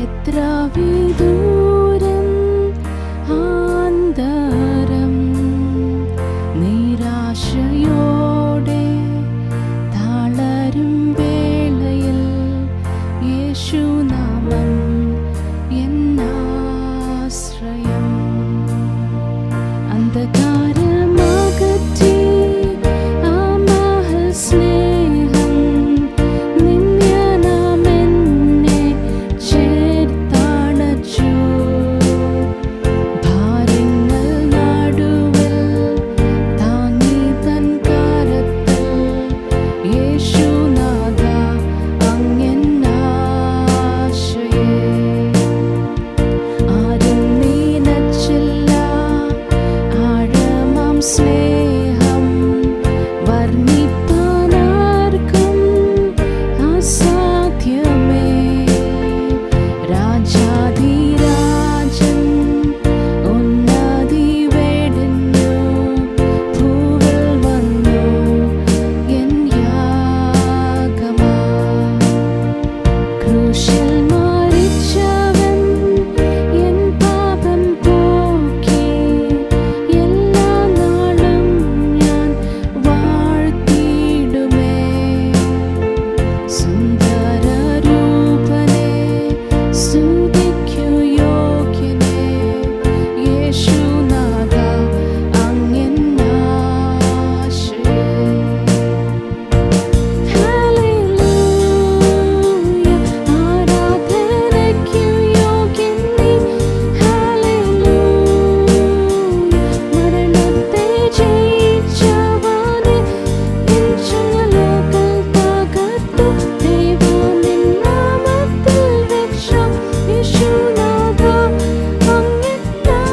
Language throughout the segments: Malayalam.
എത്ര വിദൂരം ആന്തരം നിരാശയോടെ തളരും വേളയിൽ യേശുനാമം എന്നാശ്രയം. അന്ധകാരമകറ്റി ആ മഹസ്നേഹം നിന്യനാമെന്നെ ചേർത്തണച്ചു. ഭാരങ്ങൾ നടുവിൽ താങ്ങി തൻ കരത്തിൽ യേശുനാഥ അങ്ങെന്നാശയേ. ആരും നീനച്ചില്ല ആഴമാം സ്നേഹം വർണ്ണിപ്പാനാർക്കും അസാധ്യമേ. രാജാധിരാജൻ ഉന്നതി വെടിഞ്ഞു ഭൂവിൽ വന്നു എൻ യാഗമാ. ക്രൂശിൽ മരിച്ചവൻ എൻ പാപം പോക്കി എല്ലാ നാളും ഞാൻ വാഴ്ത്തിയിടുമേ. സുന്ദരരൂപനെ സ്തുതിക്കു യോഗ്യനെ യേശുനാഥ അങ്ങെന്നാശയേ. ഹല്ലേലൂയ ആരാധനയ്ക്കു യോഗ്യൻ നീ. ഹല്ലേലൂയ മരണത്തെ ജയിച്ചവനെ എൻ ചങ്ങലകൾ തകർത്തു. ദൈവം നിൻ നാമത്തിൽ രക്ഷ യേശുനാഥ അങ്ങെന്നാശയേ.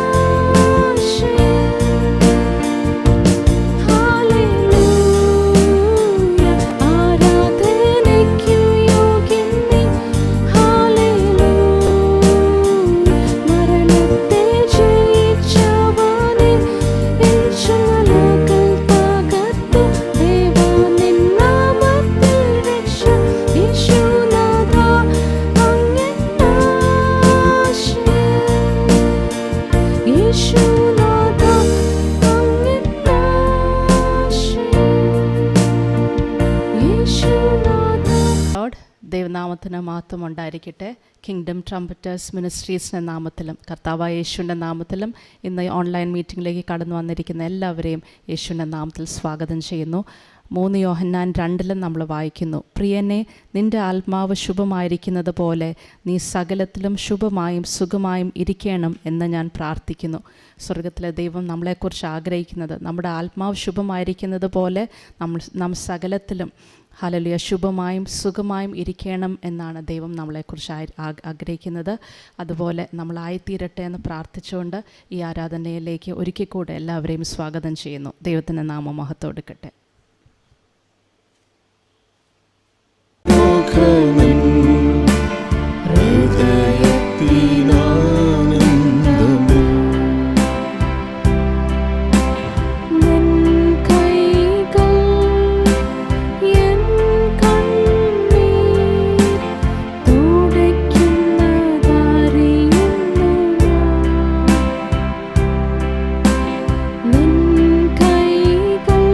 ഹല്ലേലൂയ ആരാധനയ്ക്കു യോഗ്യൻ നീ. ഹല്ലേലൂയ മരണത്തെ ജയിച്ചവനെ എൻ ചങ്ങലകൾ തകർത്തു. ദൈവം നിൻ നാമത്തിൽ രക്ഷ യേശുനാഥ അങ്ങെന്നാശയേ. യേശുനാഥ അങ്ങെന്നാശയേ. യേശുനാഥ. ലോർഡ് ദൈവനാമത്തിന് മഹത്വം ഉണ്ടായിരിക്കട്ടെ. കിങ്ഡം ട്രംപറ്റേഴ്സ് മിനിസ്ട്രീസിൻ്റെ നാമത്തിലും കർത്താവായ യേശുവിൻ്റെ നാമത്തിലും ഇന്ന് ഓൺലൈൻ മീറ്റിംഗിലേക്ക് കടന്നു വന്നിരിക്കുന്ന എല്ലാവരെയും യേശുവിൻ്റെ നാമത്തിൽ സ്വാഗതം ചെയ്യുന്നു. 3 യോഹന്നാൻ 2 നമ്മൾ വായിക്കുന്നു, പ്രിയനെ, നിൻ്റെ ആത്മാവ് ശുഭമായിരിക്കുന്നത് പോലെ നീ സകലത്തിലും ശുഭമായും സുഖമായും ഇരിക്കണം എന്ന് ഞാൻ പ്രാർത്ഥിക്കുന്നു. സ്വർഗത്തിലെ ദൈവം നമ്മളെക്കുറിച്ച് ആഗ്രഹിക്കുന്നത് നമ്മുടെ ആത്മാവ് ശുഭമായിരിക്കുന്നത് പോലെ നാം സകലത്തിലും ഹല്ലേലൂയ ശുഭമായും സുഖമായും ഇരിക്കണം എന്നാണ് ദൈവം നമ്മളെക്കുറിച്ച് ആഗ്രഹിക്കുന്നത്. അതുപോലെ നമ്മളായിത്തീരട്ടെ എന്ന് പ്രാർത്ഥിച്ചുകൊണ്ട് ഈ ആരാധനയിലേക്ക് ഒരിക്കൽ കൂടെ എല്ലാവരെയും സ്വാഗതം ചെയ്യുന്നു. ദൈവത്തിൻ്റെ നാമം മഹത്വം എടുക്കട്ടെ. നിൻ കൈകൾ എൻ കണ്ണീർ തുടയ്ക്കുന്നതറിയുന്നു ഞാൻ. നിൻ കൈകൾ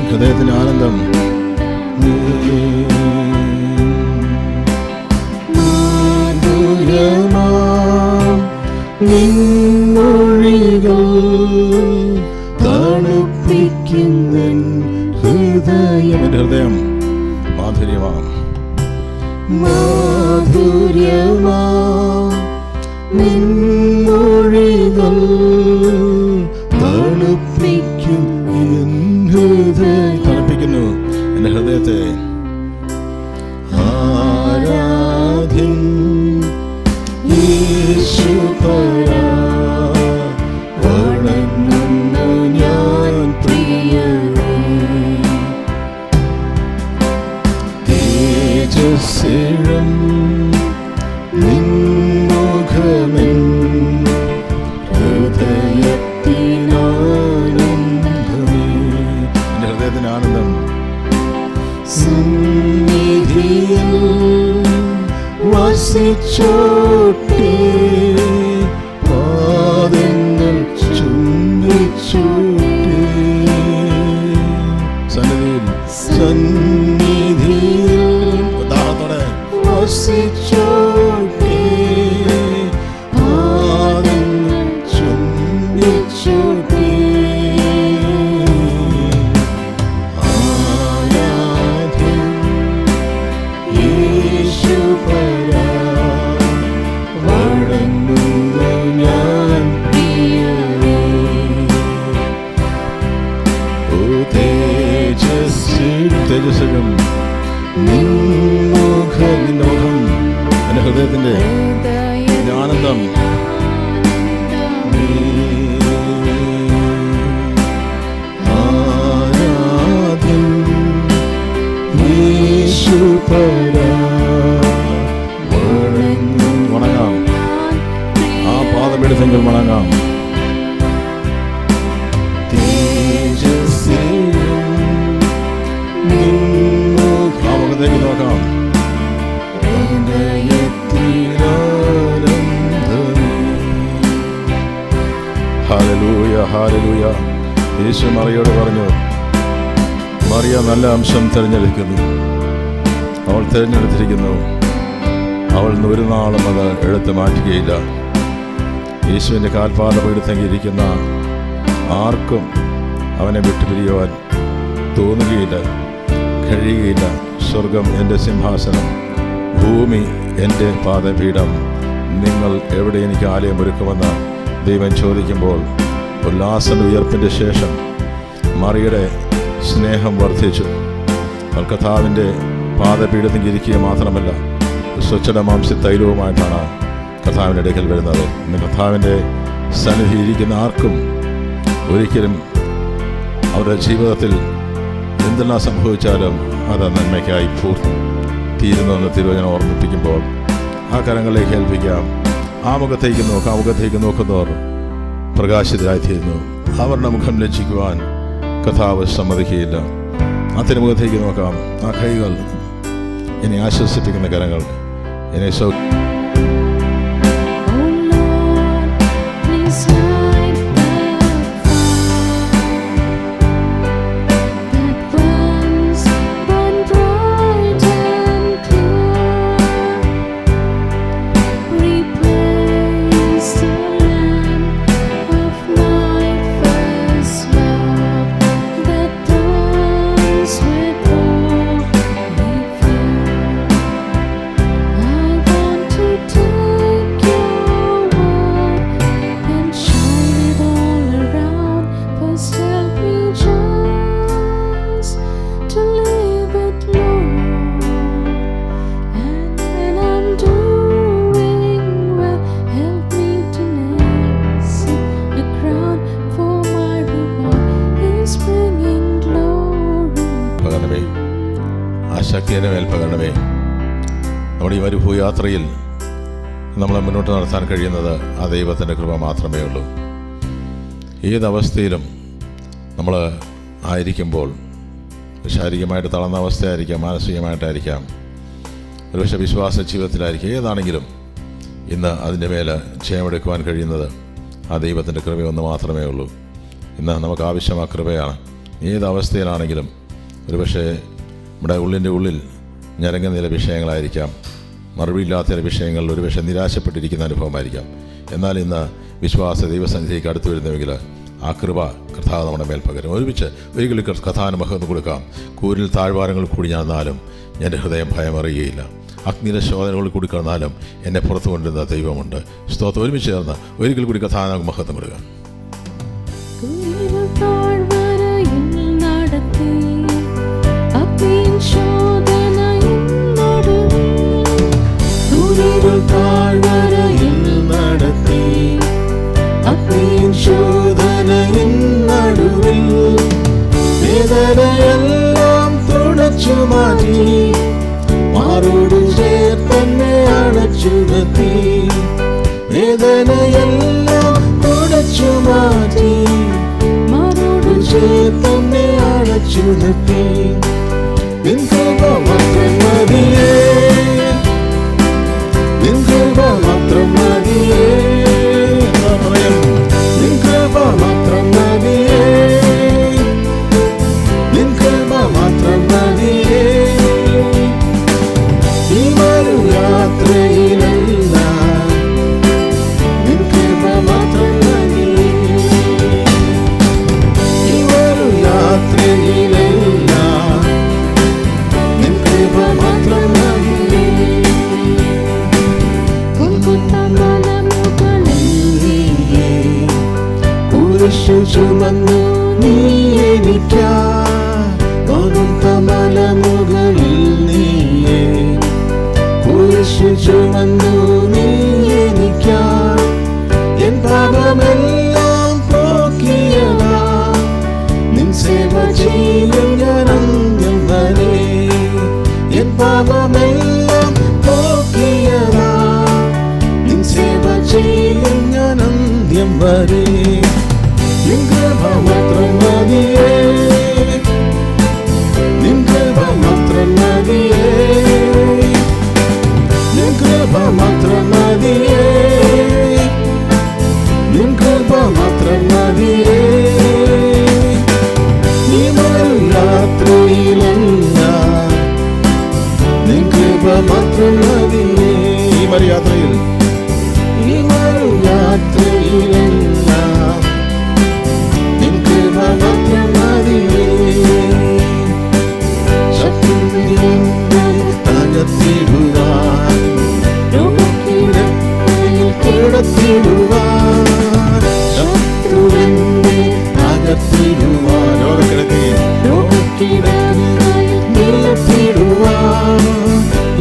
ഹൃദയത്തിന് ആനന്ദം. നിൻമൊഴികൾ തണുപ്പിക്കുന്ന ഹൃദയം. എൻ്റെ ഹൃദയം മാധുര്യമാം നിൻമൊഴികൾ തണുപ്പിക്കുന്നു എൻ്റെ ഹൃദയത്തെ. ആരാധ്യൻ യേശുപരാ, വണങ്ങുന്നു ഞാൻ പ്രിയനേ. തേജസ്സിലും നിൻമുഖമെൻ ഹൃദയത്തിനാനന്ദമേ. എൻ്റെ ഹൃദയത്തിന് ആനന്ദം. സന്നിധിയിൽ വസിച്ചോട്ടെ, പാദങ്ങൾ ചുംബിച്ചോട്ടെ. സന്നിധിയിൽ വസിച്ചോട്ടെ, പാദങ്ങൾ ചുംബിച്ചോട്ടെ. തേജസ്സും നിൻമുഖം എൻ്റെ ഹൃദയത്തിൻ്റെ ആനന്ദം. ആരാധ്യൻ യേശുപരാ, വണങ്ങാം. ആ പാദപീഠത്തിൽ വണങ്ങാം. മുഖത്തേക്ക് നോക്കാം. Hallelujah, hallelujah. യേശു മറിയോട് പറഞ്ഞു, മറിയ നല്ല അംശം തിരഞ്ഞെടുക്കുന്നു, അവൾ തിരഞ്ഞെടുത്തിരിക്കുന്നു, അവൾ ഒരു നാളും അത് എടുത്തു മാറ്റുകയില്ല. യേശുവിൻ്റെ കാൽപാദ പീഠത്തെങ്കിരിക്കുന്ന ആർക്കും അവനെ വിട്ടുപിരിയുവാൻ തോന്നുകയില്ല, കഴിയുകയില്ല. സ്വർഗം എൻ്റെ സിംഹാസനം, ഭൂമി എൻ്റെ പാദപീഠം. നിങ്ങൾ എവിടെ എനിക്ക് ആലയം ഒരുക്കുമെന്ന് ദൈവം ചോദിക്കുമ്പോൾ ഉല്ലാസന ഉയർപ്പിൻ്റെ ശേഷം മറിയുടെ സ്നേഹം വർദ്ധിച്ചു. കർത്താവിൻ്റെ പാദപീഠത്തിൽ ഇരിക്കുക മാത്രമല്ല, സ്വച്ഛത മാംസ തൈലവുമായിട്ടാണ് കർത്താവിൻ്റെ അടുക്കൽ വരുന്നത്. ഇന്ന് കർത്താവിൻ്റെ സന്നിധി ഇരിക്കുന്ന ആർക്കും ഒരിക്കലും അവരുടെ ജീവിതത്തിൽ എന്തെല്ലാം സംഭവിച്ചാലും അത് നന്മയ്ക്കായി തീരുന്നുവെന്ന് തിരുവചനം ഓർമ്മിപ്പിക്കുമ്പോൾ ആ കരങ്ങളിലേക്ക് ഏൽപ്പിക്കാം. ആ മുഖത്തേക്ക് നോക്കാം. ആ മുഖത്തേക്ക് നോക്കുന്നവർ പ്രകാശിതരായിത്തീരുന്നു. അവരുടെ മുഖം ലജ്ജിക്കുവാൻ കർത്താവ് സമ്മതിക്കുകയില്ല. ആ തിരുമുഖത്തേക്ക് നോക്കാം. ആ കൈകൾ എന്നെ ആശ്വസിപ്പിക്കുന്ന കരങ്ങൾ എന്നെ അടിയനെ മേൽ പകരണമേ. നമ്മുടെ ഈ മരുഭൂയാത്രയിൽ നമ്മളെ മുന്നോട്ട് നടത്താൻ കഴിയുന്നത് ആ ദൈവത്തിൻ്റെ കൃപ മാത്രമേ ഉള്ളൂ. ഏതവസ്ഥയിലും നമ്മൾ ആയിരിക്കുമ്പോൾ, ശാരീരികമായിട്ട് തളർന്ന അവസ്ഥയായിരിക്കാം, മാനസികമായിട്ടായിരിക്കാം, ഒരുപക്ഷെ വിശ്വാസ ജീവിതത്തിലായിരിക്കും, ഏതാണെങ്കിലും ഇന്ന് അതിൻ്റെ മേൽ ജയമെടുക്കുവാൻ കഴിയുന്നത് ആ ദൈവത്തിൻ്റെ കൃപയൊന്ന് മാത്രമേ ഉള്ളൂ. ഇന്ന് നമുക്ക് ആവശ്യം ആ കൃപയാണ്. ഏതവസ്ഥയിലാണെങ്കിലും ഒരുപക്ഷെ നമ്മുടെ ഉള്ളിൻ്റെ ഉള്ളിൽ ഞരങ്ങുന്ന ചില വിഷയങ്ങളായിരിക്കാം, മറുപടിയില്ലാത്ത ചില വിഷയങ്ങളിൽ ഒരുപക്ഷെ നിരാശപ്പെട്ടിരിക്കുന്ന അനുഭവമായിരിക്കാം. എന്നാൽ ഇന്ന് വിശ്വാസ ദൈവസന്നിധിക്ക് അടുത്ത് വരുന്നുവെങ്കിൽ ആ കൃപ കർത്താവ് നമ്മുടെ മേൽ പകരും. ഒരിക്കലും കഥാന് മഹത്വം കൊടുക്കാം. കൂരിൽ താഴ്വാരങ്ങൾ കൂടി ഞാൻ നടന്നാലും എൻ്റെ ഹൃദയം ഭയമറിയുകയില്ല. അഗ്നിയിലെ ശോധനകളിൽ കൂടി കടന്നാലും എന്നെ പുറത്തു കൊണ്ടുവരുന്ന ദൈവമുണ്ട്. സ്തോത്രം. ഒരുമിച്ച് ചേർന്ന് ഒരിക്കൽ കൂടി കഥാന് മഹത്വം കൊടുക്കാം. വേദനയെല്ലാം തുടച്ചു മാറ്റി, മാറോട് ചേർത്തന്നെ അണച്ചു നിർത്തി. വേദനയെല്ലാം തുടച്ചു മാറ്റി, മാറോട് ചേർത്തന്നെ അണച്ചു നിർത്തി. നിൻ കൃപ മാത്രം മതിയേ, നിൻ കൃപ മാത്രം മതിയേ, നിൻ കൃപ മാത്രം മതിയേ, നിൻ കൃപ മാത്രം മതിയേ. ഈ ഒരു യാത്രയിലല്ല നിൻ കൃപ മാത്രം മതിയേ. ഈ ഒരു യാത്രയിലല്ല നിൻ കൃപ മാത്രം മതിയേ. കുരിശു ചുമന്നു നീ എനിക്കായി, മലമുകളിൽ നീയേ. കുരിശു ചുമന്നു നീ എനിക്കായി, എൻ പാപമെല്ലാം പോക്കിയതാ. നിൻ സേവ ചെയ്യും ഞാൻ അന്ത്യം വരെ, എൻ പാപമെല്ലാം പോക്കിയതാ. നിൻ സേവ ചെയ്യും ഞാൻ അന്ത്യം വരെ. നിൻ കൃപ മാത്രം മതിയേ, നിൻ കൃപ മാത്രം മതിയേ, നിൻ കൃപ മാത്രം മതിയേ, നിൻ കൃപ മാത്രം മതിയേ. ഈ ഒരു യാത്രയിലല്ല നിൻ കൃപ മാത്രം മതിയേ. ഈ ഒരു യാത്രയിൽ, ഈ ഒരു യാത്രയിലല്ല നിൻ കൃപ മാത്രം മതിയേ. തകർത്തിടുവാൻ, കിടത്തിടുവാൻ, ശത്രുവിനെ തകർത്തിടുവാൻ, നിലത്തിടുവാൻ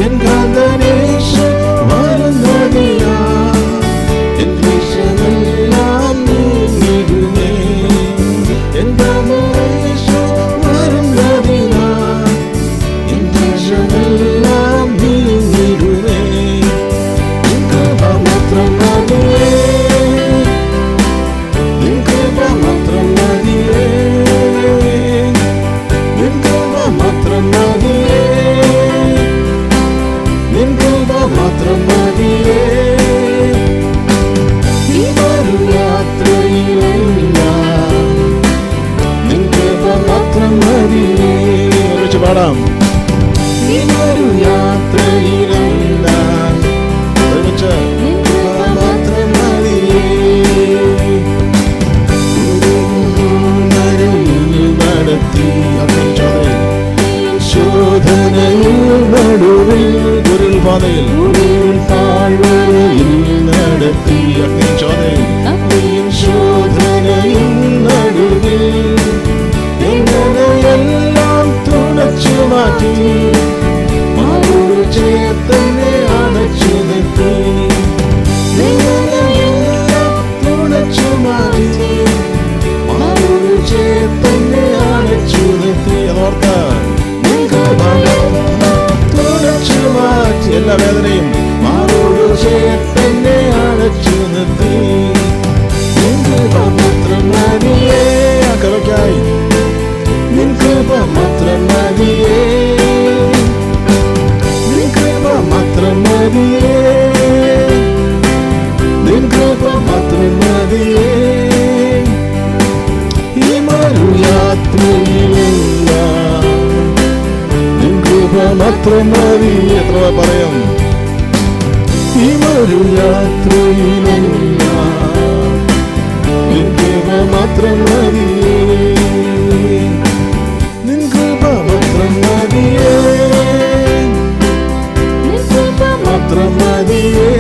എൻ കാന്തനേശൻ വരുന്നതിനാ. എൻ ദേശമെല്ലാം നീങ്ങിടുമേ, എൻ കാന്തനേശൻ വരുന്നതിനാ. എൻ ദേശമെല്ലാം നീങ്ങിടുമേ. നിൻ കൃപ മാത്രം മതിയേ, നിൻ കൃപ മാത്രം മതിയേ, നിൻ കൃപ മാത്രം മതിയേ, നിൻ കൃപ മാത്രം മതിയേ. ഈ ഒരു യാത്രയിലല്ല നിൻ കൃപ മാത്രം മതിയേ. ഒരുമിച്ച് പാടാം. ഈ ഒരു യാത്രയിലല്ല ഒരുമിച്ച് നിൻ കൃപ മാത്രം മതിയേ. നടത്തി ശോധനയിൽ നടുവിൽ, ഗുരുൽ പാതയിൽ താഴ്വരയിൽ നടത്തി. അഗ്നിയും ശോധനയിൽ നടുവിൽ എങ്ങനെയെല്ലാം തുടച്ചു മാറ്റി, മാറോട് ചേർത്തന്നെ അണച്ചു നിർത്തി. എങ്ങനെയെല്ലാം തുടച്ചു മാറ്റി, മാറോട് ചേർത്തന്നെ അണച്ചു നിർത്തി. അതോർത്ത് നിൻ കൃപ എല്ലാ വേദനയും മാറോട് ജയത്തന്നെ അടച്ചു നിർത്തി. നിൻ കൃപ മാത്രം മതിയേ, കൃപയ്ക്കായി നിൻ കൃപ മാത്രം മതിയേ, നിൻ കൃപ മാത്രം മതിയേ, നിൻ കൃപ മാത്രം മതിയേ. ഈ മരുയാത്രയിലെല്ലാം നിൻ കൃപ മാത്രം മതി. എത്ര പറയും ഈ മരുയാത്രയിലെല്ലാം നിൻ കൃപ മാത്രം മതിയേ, നിൻ കൃപ മാത്രം മതിയേ, നിൻ കൃപ മാത്രം മതിയേ,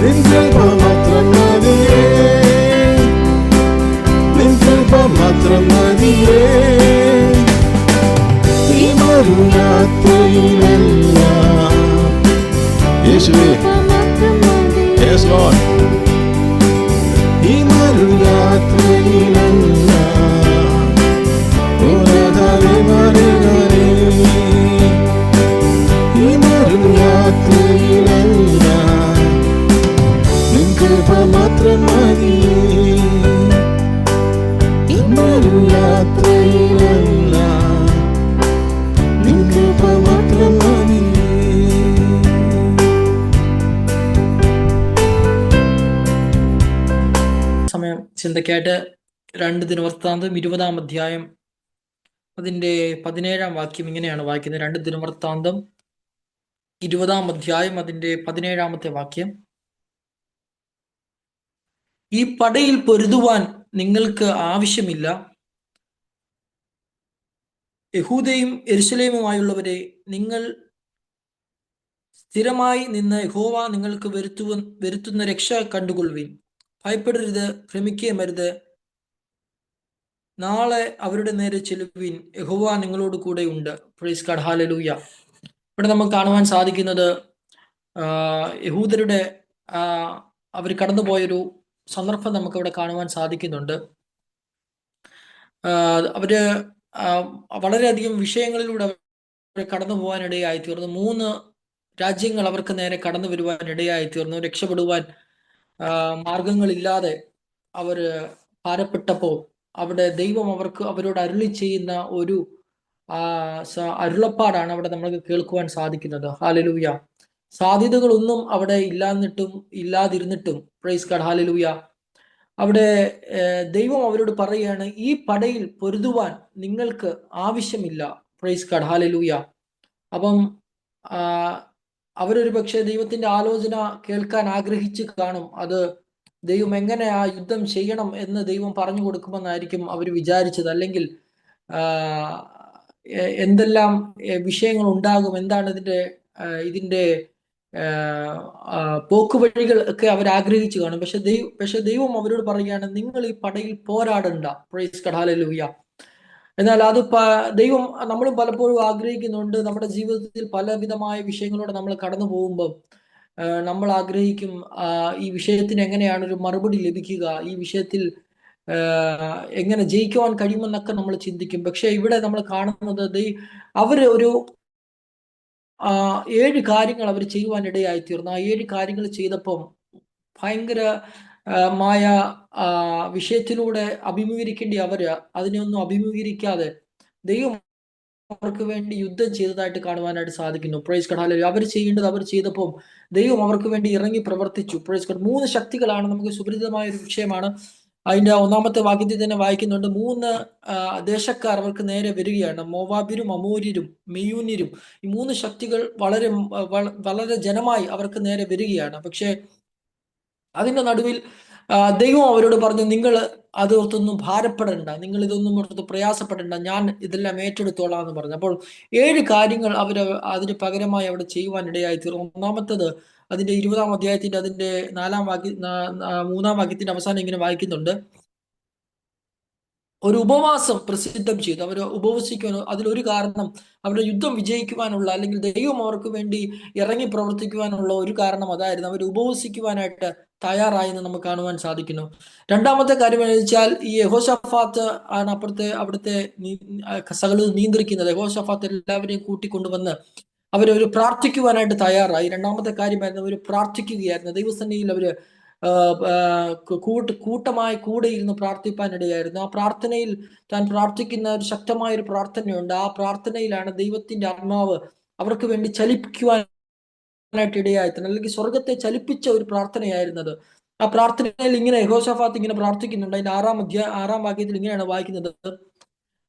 നിൻ കൃപ മാത്രം മതിയേ, നിൻ കൃപ മാത്രം മതിയേ. ഈ മരുയാത്രയിലെല്ലാം യേശുവേ. Yes, Lord. ഈ മരുയാത്രയിലെല്ലാം ഓരോ മരുകരേ, ഈ മരുയാത്രയിലെല്ലാം നിൻ കൃപ മാത്രം മതിയേ, ഈ മരുയാത്രയിലെല്ലാം നിൻ കൃപ മാത്രം മതിയേ. സമയം ചിന്തയ്ക്കായിട്ട് 2 ദിനവൃത്താന്തം 20-ാം അധ്യായം അതിൻ്റെ 17-ാം വാക്യം ഇങ്ങനെയാണ് വായിക്കുന്നത്. 2 ദിനവൃത്താന്തം 20-ാം അധ്യായം അതിൻ്റെ 17-ാമത്തെ വാക്യം. ഈ പടയിൽ പൊരുതുവാൻ നിങ്ങൾക്ക് ആവശ്യമില്ല. യഹൂദയും യെരൂശലേമുമായുള്ളവരെ, നിങ്ങൾ സ്ഥിരമായി നിന്ന് യഹോവ നിങ്ങൾക്ക് വരുത്തുന്ന രക്ഷ കണ്ടുകൊള്ളുവിൻ. ഭയപ്പെടരുത്, ഭ്രമിക്കുകയുമരുത്. നാളെ അവരുടെ നേരെ ചെല്ലുവിൻ, യഹോവ നിങ്ങളോട് കൂടെ ഉണ്ട്. Price God, hallelujah. ഇവിടെ നമുക്ക് കാണുവാൻ സാധിക്കുന്നത് യഹൂദരുടെ അവർ കടന്നുപോയൊരു സന്ദർഭം നമുക്ക് ഇവിടെ കാണുവാൻ സാധിക്കുന്നുണ്ട്. അവര് വളരെയധികം വിഷയങ്ങളിലൂടെ അവർ കടന്നു പോകാനിടയായി തീർന്നു. 3 രാജ്യങ്ങൾ അവർക്ക് നേരെ കടന്നു വരുവാൻ ഇടയായി തീർന്നു. രക്ഷപ്പെടുവാൻ മാർഗങ്ങളില്ലാതെ അവര് ഭാരപ്പെട്ടപ്പോൾ അവിടെ ദൈവം അവരോട് അരുളി ചെയ്യുന്ന ഒരു അരുളപ്പാടാണ് അവിടെ നമുക്ക് കേൾക്കുവാൻ സാധിക്കുന്നത്. ഹല്ലേലൂയ. സാധ്യതകളൊന്നും അവിടെ ഇല്ലാതിരുന്നിട്ടും പ്രൈസ് ഗോഡ്, ഹല്ലേലൂയ, അവിടെ ദൈവം അവരോട് പറയുകയാണ്, ഈ പടയിൽ പൊരുതുവാൻ നിങ്ങൾക്ക് ആവശ്യമില്ല. Price God, hallelujah. അപ്പം അവരൊരു പക്ഷേ ദൈവത്തിന്റെ ആലോചന കേൾക്കാൻ ആഗ്രഹിച്ച് കാണും. അത് ദൈവം എങ്ങനെ ആ യുദ്ധം ചെയ്യണം എന്ന് ദൈവം പറഞ്ഞു കൊടുക്കുമെന്നായിരിക്കും അവർ വിചാരിച്ചത്. അല്ലെങ്കിൽ എന്തെല്ലാം വിഷയങ്ങൾ ഉണ്ടാകും, എന്താണ് ഇതിന്റെ പോക്കുവഴികൾ ഒക്കെ അവർ ആഗ്രഹിച്ചു കാണും. പക്ഷെ ദൈവം അവരോട് പറയുകയാണ്, നിങ്ങൾ ഈ പടയിൽ പോരാടണ്ട. പ്രൈസ് ഗോഡ്, ഹല്ലേലൂയ. എന്നാൽ അത് ദൈവം നമ്മളും പലപ്പോഴും ആഗ്രഹിക്കുന്നുണ്ട്. നമ്മുടെ ജീവിതത്തിൽ പലവിധമായ വിഷയങ്ങളോടെ നമ്മൾ കടന്നു പോകുമ്പോൾ നമ്മൾ ആഗ്രഹിക്കും, ഈ വിഷയത്തിന് എങ്ങനെയാണ് ഒരു മറുപടി ലഭിക്കുക, ഈ വിഷയത്തിൽ എങ്ങനെ ജയിക്കുവാൻ കഴിയുമെന്നൊക്കെ നമ്മൾ ചിന്തിക്കും. പക്ഷെ ഇവിടെ നമ്മൾ കാണുന്നത് അവര് ഒരു 7 കാര്യങ്ങൾ അവർ ചെയ്യുവാൻ ഇടയായി തീർന്നു. ആ 7 കാര്യങ്ങൾ ചെയ്തപ്പം ഭയങ്കരമായ വിഷയത്തിലൂടെ അഭിമുഖീകരിക്കേണ്ടി അവര് അതിനെയൊന്നും അഭിമുഖീകരിക്കാതെ ദൈവം അവർക്ക് വേണ്ടി യുദ്ധം ചെയ്തതായിട്ട് കാണുവാനായിട്ട് സാധിക്കുന്നു. പ്രൈസ് ഗോഡ്, ഹല്ലേലൂയ. അവർ ചെയ്യേണ്ടത് അവർ ചെയ്തപ്പോൾ ദൈവം അവർക്ക് വേണ്ടി ഇറങ്ങി പ്രവർത്തിച്ചു. Praise God. 3 ശക്തികളാണ് നമുക്ക് സുപരിചിതമായ ഒരു വിഷയമാണ്. അതിന്റെ 1-ാമത്തെ വാക്യത്തിൽ തന്നെ വായിക്കുന്നുണ്ട്, 3 ദേശക്കാർ അവർക്ക് നേരെ വരികയാണ്. മോവാബ്യരും, അമോര്യരും, മെയൂന്യരും. ഈ 3 ശക്തികൾ വളരെ ജനമായി അവർക്ക് നേരെ വരികയാണ്. പക്ഷെ അതിന്റെ നടുവിൽ ദൈവം അവരോട് പറഞ്ഞു, നിങ്ങൾ അതോർത്തൊന്നും ഭാരപ്പെടണ്ട, നിങ്ങൾ ഇതൊന്നും ഓർത്ത് പ്രയാസപ്പെടണ്ട, ഞാൻ ഇതെല്ലാം ഏറ്റെടുത്തോളാം എന്ന് പറഞ്ഞു. അപ്പോൾ 7 കാര്യങ്ങൾ അതിന് പകരമായി അവിടെ ചെയ്യുവാൻ ഇടയായി തീർന്നു. 1-ാമത്തേത് അതിന്റെ 20-ാം അധ്യായത്തിന്റെ അതിന്റെ 3-ാം വാക്യത്തിന്റെ അവസാനം ഇങ്ങനെ വായിക്കുന്നുണ്ട്, ഒരു ഉപവാസം പ്രസിദ്ധം ചെയ്തു. അവർ ഉപവസിക്കുവാനോ അതിലൊരു കാരണം അവരുടെ യുദ്ധം വിജയിക്കുവാനുള്ള, അല്ലെങ്കിൽ ദൈവം അവർക്ക് വേണ്ടി ഇറങ്ങി പ്രവർത്തിക്കുവാനുള്ള ഒരു കാരണം അതായിരുന്നു. അവർ ഉപവസിക്കുവാനായിട്ട് തയ്യാറായി എന്ന് നമുക്ക് കാണുവാൻ സാധിക്കുന്നു. 2-ാമത്തെ കാര്യം എന്ന് വെച്ചാൽ, ഈ യഹോശഫാത്ത് ആണ് അവിടുത്തെ സകലവും നിയന്ത്രിക്കുന്നത്. യഹോശഫാത്ത് എല്ലാവരെയും കൂട്ടിക്കൊണ്ടുവന്ന് അവരൊരു പ്രാർത്ഥിക്കുവാനായിട്ട് തയ്യാറായി. രണ്ടാമത്തെ കാര്യമായിരുന്നു അവർ പ്രാർത്ഥിക്കുകയായിരുന്നു. ദൈവസന്നിധിയിൽ അവര് കൂട്ടമായി കൂടെ ഇരുന്ന് പ്രാർത്ഥിപ്പാനിടയായിരുന്നു. ആ പ്രാർത്ഥനയിൽ താൻ പ്രാർത്ഥിക്കുന്ന ഒരു ശക്തമായ ഒരു പ്രാർത്ഥനയുണ്ട്. ആ പ്രാർത്ഥനയിലാണ് ദൈവത്തിന്റെ ആത്മാവ് അവർക്ക് വേണ്ടി ചലിപ്പിക്കുവാനായിട്ട് ഇടയായിത്തീർന്നത്, അല്ലെങ്കിൽ സ്വർഗത്തെ ചലിപ്പിച്ച ഒരു പ്രാർത്ഥനയായിരുന്നത്. ആ പ്രാർത്ഥനയിൽ ഇങ്ങനെ യഹോശാഫാത്ത് ഇങ്ങനെ പ്രാർത്ഥിക്കുന്നുണ്ട്. അതിന്റെ 6-ാം വാക്യത്തിൽ ഇങ്ങനെയാണ് വായിക്കുന്നത്.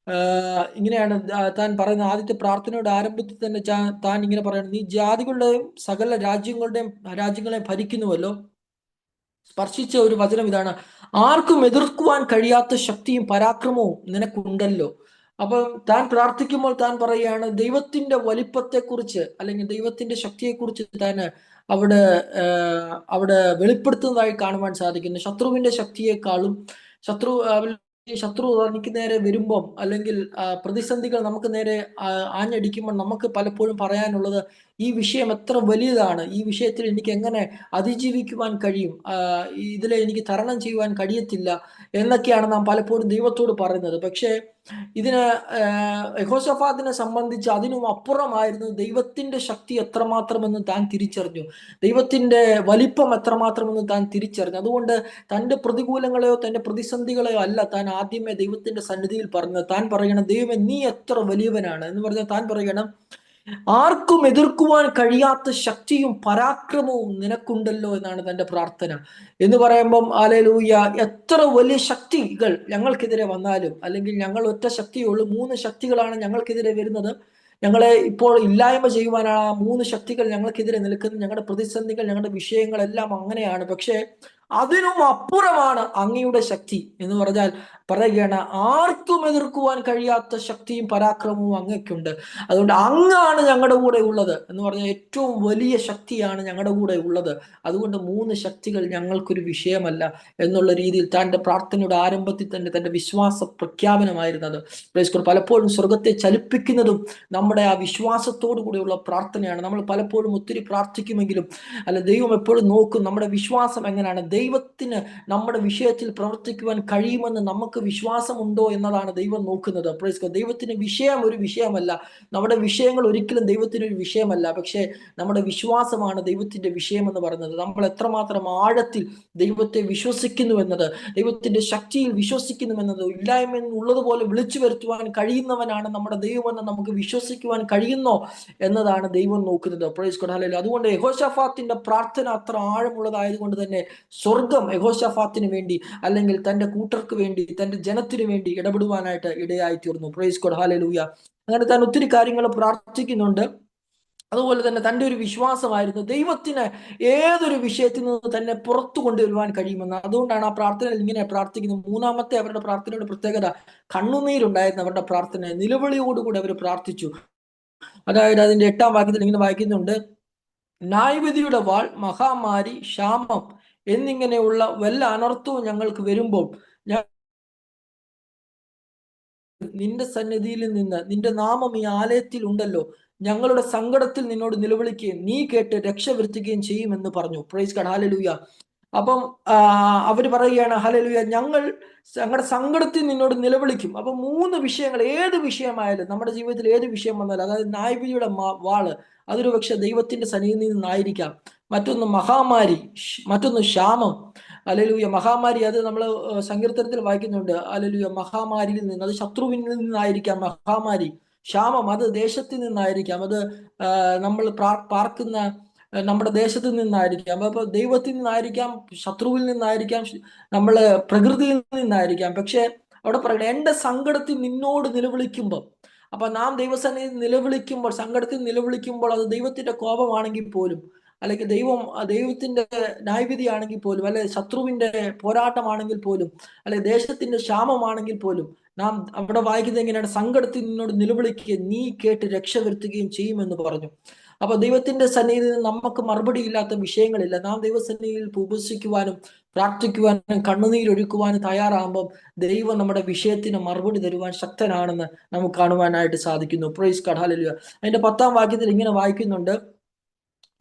ഇങ്ങനെയാണ് താൻ പറയുന്ന ആദ്യത്തെ പ്രാർത്ഥനയുടെ ആരംഭത്തിൽ തന്നെ താൻ ഇങ്ങനെ പറയുന്നത്, നീ ജാതികളുടെയും സകല രാജ്യങ്ങളെയും ഭരിക്കുന്നുവല്ലോ. സ്പർശിച്ച ഒരു വചനം ഇതാണ്, ആർക്കും എതിർക്കുവാൻ കഴിയാത്ത ശക്തിയും പരാക്രമവും നിനക്കുണ്ടല്ലോ. അപ്പം താൻ പ്രാർത്ഥിക്കുമ്പോൾ താൻ പറയുകയാണ് ദൈവത്തിന്റെ വലിപ്പത്തെക്കുറിച്ച്, അല്ലെങ്കിൽ ദൈവത്തിന്റെ ശക്തിയെക്കുറിച്ച് താൻ അവിടെ അവിടെ വെളിപ്പെടുത്തുന്നതായി കാണുവാൻ സാധിക്കുന്നു. ശത്രുവിന്റെ ശക്തിയെക്കാളും ശത്രു നമുക്ക് നേരെ വരുമ്പം, അല്ലെങ്കിൽ പ്രതിസന്ധികൾ നമുക്ക് നേരെ ആഞ്ഞടിക്കുമ്പോൾ നമുക്ക് പലപ്പോഴും പറയാനുള്ളത്, ഈ വിഷയം എത്ര വലിയതാണ്, ഈ വിഷയത്തിൽ എനിക്ക് എങ്ങനെ അതിജീവിക്കുവാൻ കഴിയും, ഇതിലെ എനിക്ക് തരണം ചെയ്യുവാൻ കഴിയത്തില്ല എന്നൊക്കെയാണ് നാം പലപ്പോഴും ദൈവത്തോട് പറയുന്നത്. പക്ഷേ ഇതിന് യഹോശാഫാത്തിനെ സംബന്ധിച്ച് അതിനും അപ്പുറമായിരുന്നു ദൈവത്തിന്റെ ശക്തി എത്രമാത്രമെന്ന് താൻ തിരിച്ചറിഞ്ഞു, ദൈവത്തിന്റെ വലിപ്പം എത്രമാത്രമെന്ന് താൻ തിരിച്ചറിഞ്ഞു. അതുകൊണ്ട് തന്റെ പ്രതികൂലങ്ങളെയോ തന്റെ പ്രതിസന്ധികളെയോ അല്ല താൻ ആദ്യമേ ദൈവത്തിന്റെ സന്നിധിയിൽ പറഞ്ഞത്. താൻ പറയണം, ദൈവമേ നീ എത്ര വലിയവനാണ് എന്ന് പറഞ്ഞാൽ താൻ പറയണം, ആർക്കും എതിർക്കുവാൻ കഴിയാത്ത ശക്തിയും പരാക്രമവും നിനക്കുണ്ടല്ലോ എന്നാണ് തന്റെ പ്രാർത്ഥന. എന്ന് പറയുമ്പം ഹല്ലേലൂയ, എത്ര വലിയ ശക്തികൾ ഞങ്ങൾക്കെതിരെ വന്നാലും, അല്ലെങ്കിൽ ഞങ്ങൾ ഒറ്റ ശക്തിയുള്ളൂ, 3 ശക്തികളാണ് ഞങ്ങൾക്കെതിരെ വരുന്നത്, ഞങ്ങളെ ഇപ്പോൾ ഇല്ലായ്മ ചെയ്യുവാനാണ് ആ 3 ശക്തികൾ ഞങ്ങൾക്കെതിരെ നിൽക്കുന്നത്, ഞങ്ങളുടെ പ്രതിസന്ധികൾ, ഞങ്ങളുടെ വിഷയങ്ങളെല്ലാം അങ്ങനെയാണ്. പക്ഷേ അതിനും അപ്പുറമാണ് അങ്ങയുടെ ശക്തി എന്ന് പറഞ്ഞാൽ പറയുകയാണ്, ആർക്കും എതിർക്കുവാൻ കഴിയാത്ത ശക്തിയും പരാക്രമവും അങ്ങയ്ക്കുണ്ട്. അതുകൊണ്ട് അങ്ങാണ് ഞങ്ങളുടെ കൂടെ ഉള്ളത് എന്ന് പറഞ്ഞാൽ ഏറ്റവും വലിയ ശക്തിയാണ് ഞങ്ങളുടെ കൂടെ ഉള്ളത്. അതുകൊണ്ട് 3 ശക്തികൾ ഞങ്ങൾക്കൊരു വിഷയമല്ല എന്നുള്ള രീതിയിൽ തന്റെ പ്രാർത്ഥനയുടെ ആരംഭത്തിൽ തന്നെ തന്റെ വിശ്വാസ പ്രഖ്യാപനമായിരുന്നത്. പലപ്പോഴും സ്വർഗത്തെ ചലിപ്പിക്കുന്നതും നമ്മുടെ ആ വിശ്വാസത്തോടു കൂടെയുള്ള പ്രാർത്ഥനയാണ്. നമ്മൾ പലപ്പോഴും ഒത്തിരി പ്രാർത്ഥിക്കുമെങ്കിലും ദൈവം എപ്പോഴും നോക്കും നമ്മുടെ വിശ്വാസം എങ്ങനെയാണ്, ദൈവത്തിന് നമ്മുടെ വിഷയത്തിൽ പ്രവർത്തിക്കുവാൻ കഴിയുമെന്ന് നമുക്ക് വിശ്വാസമുണ്ടോ എന്നതാണ് ദൈവം നോക്കുന്നത്. ദൈവത്തിന് വിഷയം ഒരു വിഷയമല്ല, നമ്മുടെ വിഷയങ്ങൾ ഒരിക്കലും ദൈവത്തിന് ഒരു വിഷയമല്ല. പക്ഷേ നമ്മുടെ വിശ്വാസമാണ് ദൈവത്തിന്റെ വിഷയം എന്ന് പറയുന്നത്. നമ്മൾ എത്രമാത്രം ആഴത്തിൽ ദൈവത്തെ വിശ്വസിക്കുന്നു എന്നത്, ദൈവത്തിന്റെ ശക്തിയിൽ വിശ്വസിക്കുന്നു എന്നത്, ഇല്ലായ്മ ഉള്ളതുപോലെ വിളിച്ചു വരുത്തുവാൻ കഴിയുന്നവനാണ് നമ്മുടെ ദൈവമെന്ന് നമുക്ക് വിശ്വസിക്കുവാൻ കഴിയുന്നോ എന്നതാണ് ദൈവം നോക്കുന്നത്. Price God, hallelujah. അതുകൊണ്ട് യഹോശാഫാത്തിന്റെ പ്രാർത്ഥന അത്ര ആഴമുള്ളതായതുകൊണ്ട് തന്നെ സ്വർഗം യഹോശാഫാത്തിന് വേണ്ടി, അല്ലെങ്കിൽ തന്റെ കൂട്ടർക്ക് വേണ്ടി, തന്റെ ജനത്തിന് വേണ്ടി ഇടപെടുവാനായിട്ട് ഇടയായി തീർന്നു. Price God, hallelujah. അങ്ങനെ താൻ ഒത്തിരി കാര്യങ്ങൾ പ്രാർത്ഥിക്കുന്നുണ്ട്. അതുപോലെ തന്നെ തൻ്റെ ഒരു വിശ്വാസമായിരുന്നു ദൈവത്തിന് ഏതൊരു വിഷയത്തിൽ നിന്ന് തന്നെ പുറത്തു കൊണ്ടുവരുവാൻ കഴിയുമെന്ന്. അതുകൊണ്ടാണ് ആ പ്രാർത്ഥനയിൽ ഇങ്ങനെ പ്രാർത്ഥിക്കുന്നത്. 3-ാമത്തെ അവരുടെ പ്രാർത്ഥനയുടെ പ്രത്യേകത, കണ്ണുനീരുണ്ടായിരുന്നു അവരുടെ പ്രാർത്ഥന, നിലവിളിയോടുകൂടി അവർ പ്രാർത്ഥിച്ചു. അതായത് അതിന്റെ 8-ാം വാക്യത്തിൽ ഇങ്ങനെ വായിക്കുന്നുണ്ട്, ന്യായവിധിയുടെ വാൾ, മഹാമാരി, ക്ഷാമം എന്നിങ്ങനെയുള്ള വല്ല അനർത്ഥവും ഞങ്ങൾക്ക് വരുമ്പോൾ നിന്റെ സന്നിധിയിൽ നിന്ന്, നിന്റെ നാമം ഈ ആലയത്തിൽ ഉണ്ടല്ലോ, ഞങ്ങളുടെ സങ്കടത്തിൽ നിന്നോട് നിലവിളിക്കുകയും നീ കേട്ട് രക്ഷ വരുത്തുകയും ചെയ്യുമെന്ന് പറഞ്ഞു. Price God, hallelujah. അപ്പം അവര് പറയുകയാണ്, ഹല്ലേലൂയ, ഞങ്ങളുടെ സങ്കടത്തിൽ നിന്നോട് നിലവിളിക്കും. അപ്പൊ 3 വിഷയങ്ങൾ, ഏത് വിഷയമായാലും നമ്മുടെ ജീവിതത്തിൽ ഏത് വിഷയം വന്നാലും, അതായത് ന്യായവിധിയുടെ വാള്, അതൊരു പക്ഷെ ദൈവത്തിന്റെ സന്നിധിയിൽ നിന്നായിരിക്കാം. മറ്റൊന്ന് മഹാമാരി, മറ്റൊന്ന് ക്ഷാമം. ഹല്ലേലൂയ. മഹാമാരി, അത് നമ്മൾ സങ്കീർത്തനത്തിൽ വായിക്കുന്നുണ്ട്. ഹല്ലേലൂയ. മഹാമാരിയിൽ നിന്ന്, അത് ശത്രുവിൽ നിന്നായിരിക്കാം മഹാമാരി. ക്ഷാമം, അത് ദേശത്തിൽ നിന്നായിരിക്കാം, അത് നമ്മൾ പാർക്കുന്ന നമ്മുടെ ദേശത്ത് നിന്നായിരിക്കാം, അപ്പൊ ദൈവത്തിൽ നിന്നായിരിക്കാം, ശത്രുവിൽ നിന്നായിരിക്കാം, നമ്മള് പ്രകൃതിയിൽ നിന്നായിരിക്കാം. പക്ഷെ അവിടെ പറയണേ, എന്റെ സങ്കടത്തിൽ നിന്നോട് നിലവിളിക്കുമ്പോൾ, അപ്പൊ നാം ദൈവസന്നിധിയിൽ നിലവിളിക്കുമ്പോൾ, സങ്കടത്തിൽ നിലവിളിക്കുമ്പോൾ, അത് ദൈവത്തിന്റെ കോപമാണെങ്കിൽ പോലും, അല്ലെങ്കിൽ ദൈവത്തിന്റെ ന്യായവിധി ആണെങ്കിൽ പോലും, അല്ലെ ശത്രുവിന്റെ പോരാട്ടമാണെങ്കിൽ പോലും, അല്ലെ ദേശത്തിന്റെ ക്ഷാമമാണെങ്കിൽ പോലും, നാം അവിടെ വായിക്കുന്നത് എങ്ങനെയാണ്, സങ്കടത്തിൽ നിന്നോട് നിലവിളിക്കുകയും നീ കേട്ട് രക്ഷ വരുത്തുകയും ചെയ്യുമെന്ന് പറഞ്ഞു. അപ്പൊ ദൈവത്തിന്റെ സന്നിധിയിൽ നമുക്ക് മറുപടി ഇല്ലാത്ത വിഷയങ്ങളില്ല. നാം ദൈവസന്നിധിയിൽ ഉപസിക്കുവാനും പ്രാർത്ഥിക്കുവാനും കണ്ണുനീരൊഴുക്കുവാനും തയ്യാറാകുമ്പോൾ ദൈവം നമ്മുടെ വിഷയത്തിന് മറുപടി തരുവാൻ ശക്തനാണെന്ന് നമുക്ക് കാണുവാനായിട്ട് സാധിക്കുന്നു. Price God, hallelujah. അതിന്റെ 10-ാം വാക്യത്തിൽ ഇങ്ങനെ വായിക്കുന്നുണ്ട്,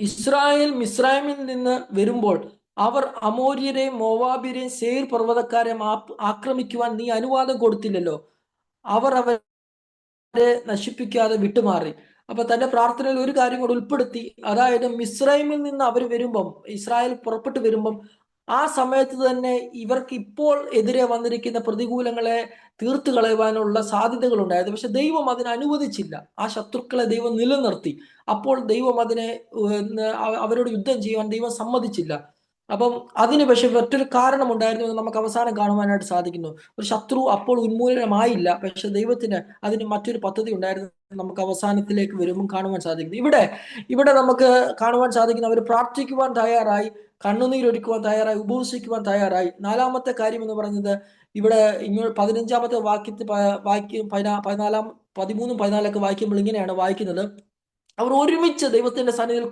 ഇസ്രായേൽ മിസ്രൈമിൽ നിന്ന് വരുമ്പോൾ അവർ അമോര്യരെയും മോവാബിരെയും സേർ പർവ്വതക്കാരെയും ആക്രമിക്കുവാൻ നീ അനുവാദം കൊടുത്തില്ലല്ലോ. അവർ അവരെ നശിപ്പിക്കാതെ വിട്ടുമാറി. അപ്പൊ തന്റെ പ്രാർത്ഥനയിൽ ഒരു കാര്യം കൂടെ ഉൾപ്പെടുത്തി, അതായത് മിസ്രൈമിൽ നിന്ന് അവർ വരുമ്പം, ഇസ്രായേൽ പുറപ്പെട്ടു വരുമ്പം ആ സമയത്ത് തന്നെ ഇവർക്ക് ഇപ്പോൾ എതിരെ വന്നിരിക്കുന്ന പ്രതികൂലങ്ങളെ തീർത്തു കളയുവാനുള്ള സാധ്യതകൾ ഉണ്ടായിരുന്നു. പക്ഷെ ദൈവം അതിനെ അനുവദിച്ചില്ല. ആ ശത്രുക്കളെ ദൈവം നിലനിർത്തി. അപ്പോൾ ദൈവം അതിനെ അവരോട് യുദ്ധം ചെയ്യാൻ ദൈവം സമ്മതിച്ചില്ല. അപ്പം അതിന് പക്ഷെ മറ്റൊരു കാരണമുണ്ടായിരുന്നു എന്ന് നമുക്ക് അവസാനം കാണുവാനായിട്ട് സാധിക്കുന്നു. ഒരു ശത്രു അപ്പോൾ ഉന്മൂലനമായില്ല, പക്ഷെ ദൈവത്തിന് അതിന് മറ്റൊരു പദ്ധതി ഉണ്ടായിരുന്നു. നമുക്ക് അവസാനത്തിലേക്ക് വരുമ്പോൾ കാണുവാൻ സാധിക്കുന്നു. ഇവിടെ നമുക്ക് കാണുവാൻ സാധിക്കുന്നു, അവർ പ്രാർത്ഥിക്കുവാൻ തയ്യാറായി, കണ്ണുനീരൊരുക്കുവാൻ തയ്യാറായി, ഉപവസിക്കുവാൻ തയ്യാറായി. നാലാമത്തെ കാര്യം എന്ന് പറയുന്നത്, ഇവിടെ 15-ാമത്തെ വാക്യത്തിൽ 13-14 വായിക്കുമ്പോൾ ഇങ്ങനെയാണ് വായിക്കുന്നത്: അവർ ഒരുമിച്ച് ദൈവത്തിന്റെ സന്നിധിയിൽ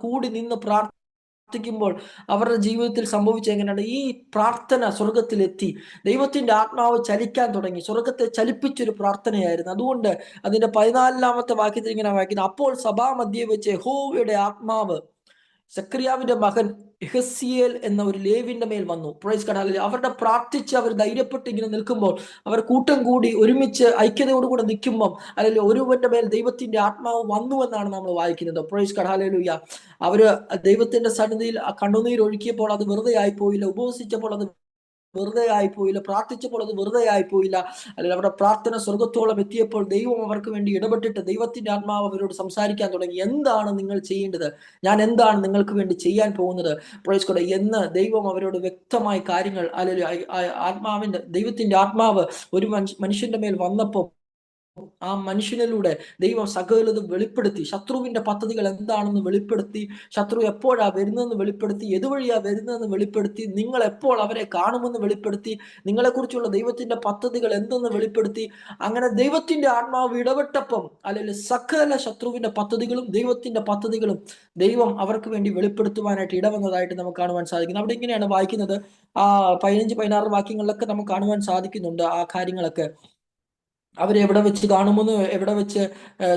കൂടി നിന്ന് പ്രാർത്ഥിക്കുമ്പോൾ അവരുടെ ജീവിതത്തിൽ സംഭവിച്ച എങ്ങനെയാണ്? ഈ പ്രാർത്ഥന സ്വർഗത്തിലെത്തി, ദൈവത്തിന്റെ ആത്മാവ് ചലിക്കാൻ തുടങ്ങി, സ്വർഗത്തെ ചലിപ്പിച്ചൊരു പ്രാർത്ഥനയായിരുന്നു. അതുകൊണ്ട് അതിന്റെ 14-ാമത്തെ വാക്യത്തിൽ ഇങ്ങനെ വായിക്കുന്നത്: അപ്പോൾ സഭാമധ്യേ വെച്ച് യഹോവയുടെ ആത്മാവ് സക്രിയാവിന്റെ മകൻ യഹസിയേൽ എന്ന ഒരു ലേവിന്റെ മേൽ വന്നു. Price God, hallelujah. അവരുടെ പ്രാർത്ഥിച്ച് അവർ ധൈര്യപ്പെട്ട് ഇങ്ങനെ നിൽക്കുമ്പോൾ, അവർ കൂട്ടം കൂടി ഒരുമിച്ച് ഐക്യതയോടുകൂടെ നിൽക്കുമ്പോൾ, അല്ലെങ്കിൽ ഒരുവന്റെ മേൽ ദൈവത്തിന്റെ ആത്മാവ് വന്നു എന്നാണ് നമ്മൾ വായിക്കുന്നത്. Price God, hallelujah. അവര് ദൈവത്തിന്റെ സന്നിധിയിൽ കണ്ണുനീർ ഒഴുക്കിയപ്പോൾ അത് വെറുതെ ആയിപ്പോയില്ല, ഉപവസിച്ചപ്പോൾ അത് വെറുതെ ആയിപ്പോയില്ല, പ്രാർത്ഥിച്ചപ്പോൾ അത് വെറുതെ ആയിപ്പോയില്ല. അല്ലെങ്കിൽ അവരുടെ പ്രാർത്ഥന സ്വർഗത്തോളം എത്തിയപ്പോൾ ദൈവം അവർക്ക് വേണ്ടി ഇടപെട്ടിട്ട് ദൈവത്തിന്റെ ആത്മാവ് അവരോട് സംസാരിക്കാൻ തുടങ്ങി. എന്താണ് നിങ്ങൾ ചെയ്യേണ്ടത്? ഞാൻ എന്താണ് നിങ്ങൾക്ക് വേണ്ടി ചെയ്യാൻ പോകുന്നത്? പ്രൈസ് ഗോഡ് എന്ന് ദൈവം അവരോട് വ്യക്തമായി കാര്യങ്ങൾ, അല്ലെങ്കിൽ ദൈവത്തിന്റെ ആത്മാവ് ഒരു മനുഷ്യന്റെ മേൽ വന്നപ്പോൾ ആ മനുഷ്യനിലൂടെ ദൈവം സകലതും വെളിപ്പെടുത്തി, ശത്രുവിന്റെ പദ്ധതികൾ എന്താണെന്ന് വെളിപ്പെടുത്തി, ശത്രു എപ്പോഴാ വരുന്നതെന്ന് വെളിപ്പെടുത്തി, എതുവഴിയാ വരുന്നതെന്ന് വെളിപ്പെടുത്തി, നിങ്ങൾ എപ്പോൾ അവരെ കാണുമെന്ന് വെളിപ്പെടുത്തി, നിങ്ങളെക്കുറിച്ചുള്ള ദൈവത്തിന്റെ പദ്ധതികൾ എന്തെന്ന് വെളിപ്പെടുത്തി. അങ്ങനെ ദൈവത്തിന്റെ ആത്മാവ് ഇടപെട്ടപ്പം, അല്ലെങ്കിൽ സകല ശത്രുവിന്റെ പദ്ധതികളും ദൈവത്തിന്റെ പദ്ധതികളും ദൈവം അവർക്ക് വേണ്ടി വെളിപ്പെടുത്തുവാനായിട്ട് ഇടവന്നതായിട്ട് നമുക്ക് കാണുവാൻ സാധിക്കുന്നു. അവിടെ ഇങ്ങനെയാണ് വായിക്കുന്നത്, ആ 15-16 വാക്യങ്ങളിലൊക്കെ നമുക്ക് കാണുവാൻ സാധിക്കുന്നുണ്ട് ആ കാര്യങ്ങളൊക്കെ. അവരെ എവിടെ വെച്ച് കാണുമെന്ന്, എവിടെ വെച്ച്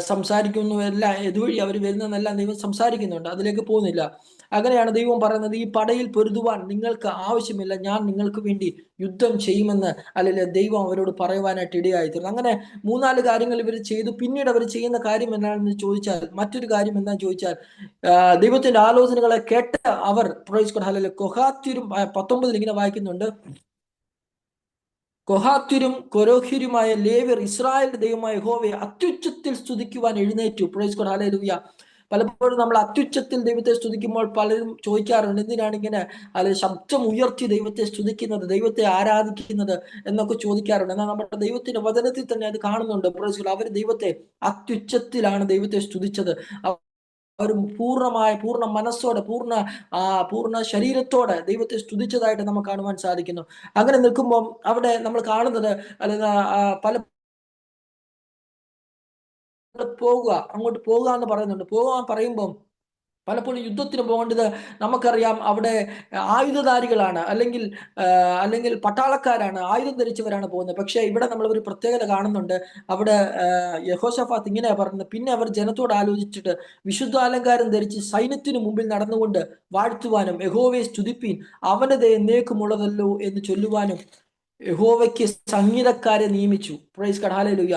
സംസാരിക്കുന്നു, എല്ലാം ഇതുവഴി അവർ വരുന്നതെന്നെല്ലാം ദൈവം സംസാരിക്കുന്നുണ്ട്. അതിലേക്ക് പോകുന്നില്ല. അങ്ങനെയാണ് ദൈവം പറയുന്നത്, ഈ പടയിൽ പൊരുതുവാൻ നിങ്ങൾക്ക് ആവശ്യമില്ല, ഞാൻ നിങ്ങൾക്ക് വേണ്ടി യുദ്ധം ചെയ്യുമെന്ന് അല്ലെങ്കിൽ ദൈവം അവരോട് പറയുവാനായിട്ട് ഇടയായിത്തീർന്നു. അങ്ങനെ 3-4 കാര്യങ്ങൾ ഇവർ ചെയ്തു. പിന്നീട് അവർ ചെയ്യുന്ന കാര്യം എന്താണെന്ന് ചോദിച്ചാൽ, മറ്റൊരു കാര്യം എന്താണെന്ന് ചോദിച്ചാൽ, ദൈവത്തിന്റെ ആലോചനകളെ കേട്ട് അവർ, പ്രൈസ് ഗോഡ്, ഹല്ലേലൂയ, കൊഹാത്യരും 19 ഇങ്ങനെ വായിക്കുന്നുണ്ട്: കൊഹാത്യരും കൊരോഹ്യരുമായ ലേവ്യർ ഇസ്രായേലിന്റെ ദൈവമായ യഹോവയെ അത്യുച്ചത്തിൽ സ്തുതിക്കുവാൻ എഴുന്നേറ്റു. Price God, hallelujah. പലപ്പോഴും നമ്മൾ അത്യുച്ചത്തിൽ ദൈവത്തെ സ്തുതിക്കുമ്പോൾ പലരും ചോദിക്കാറുണ്ട്, എന്തിനാണ് ഇങ്ങനെ ശബ്ദം ഉയർത്തി ദൈവത്തെ സ്തുതിക്കുന്നത്, ദൈവത്തെ ആരാധിക്കുന്നത് എന്നൊക്കെ ചോദിക്കാറുണ്ട്. എന്നാൽ നമ്മുടെ ദൈവത്തിന്റെ വചനത്തിൽ തന്നെ അത് കാണുന്നുണ്ട്. പ്രൈസ് ഗോഡ്, അവർ ദൈവത്തെ അത്യുച്ചത്തിലാണ് ദൈവത്തെ സ്തുതിച്ചത്. അവർ പൂർണ്ണ മനസ്സോടെ, പൂർണ്ണ ശരീരത്തോടെ ദൈവത്തെ സ്തുതിച്ചതായിട്ട് നമുക്ക് കാണുവാൻ സാധിക്കുന്നു. അങ്ങനെ നിൽക്കുമ്പോൾ അവിടെ നമ്മൾ കാണുന്നത്, അല്ലെങ്കിൽ പല അങ്ങോട്ട് പോകുക എന്ന് പറയുന്നുണ്ട്. പോകാൻ പറയുമ്പം പലപ്പോഴും യുദ്ധത്തിന് പോകേണ്ടത് നമുക്കറിയാം, അവിടെ ആയുധധാരികളാണ്, അല്ലെങ്കിൽ പട്ടാളക്കാരാണ്, ആയുധം ധരിച്ചവരാണ് പോകുന്നത്. പക്ഷെ ഇവിടെ നമ്മൾ ഒരു പ്രത്യേകത കാണുന്നുണ്ട്. അവിടെ യഹോശഫാത്ത് ഇങ്ങനെയാ പറയുന്നത്: പിന്നെ അവർ ജനത്തോട് ആലോചിച്ചിട്ട് വിശുദ്ധാലങ്കാരം ധരിച്ച് സൈന്യത്തിന് മുമ്പിൽ നടന്നുകൊണ്ട് വാഴ്ത്തുവാനും യഹോവയെ സ്തുതിപ്പീൻ, അവനത് എന്നേക്കുമുള്ളതല്ലോ എന്ന് ചൊല്ലുവാനും യഹോവയ്ക്ക് സംഗീതക്കാരെ നിയമിച്ചു. Price God, hallelujah.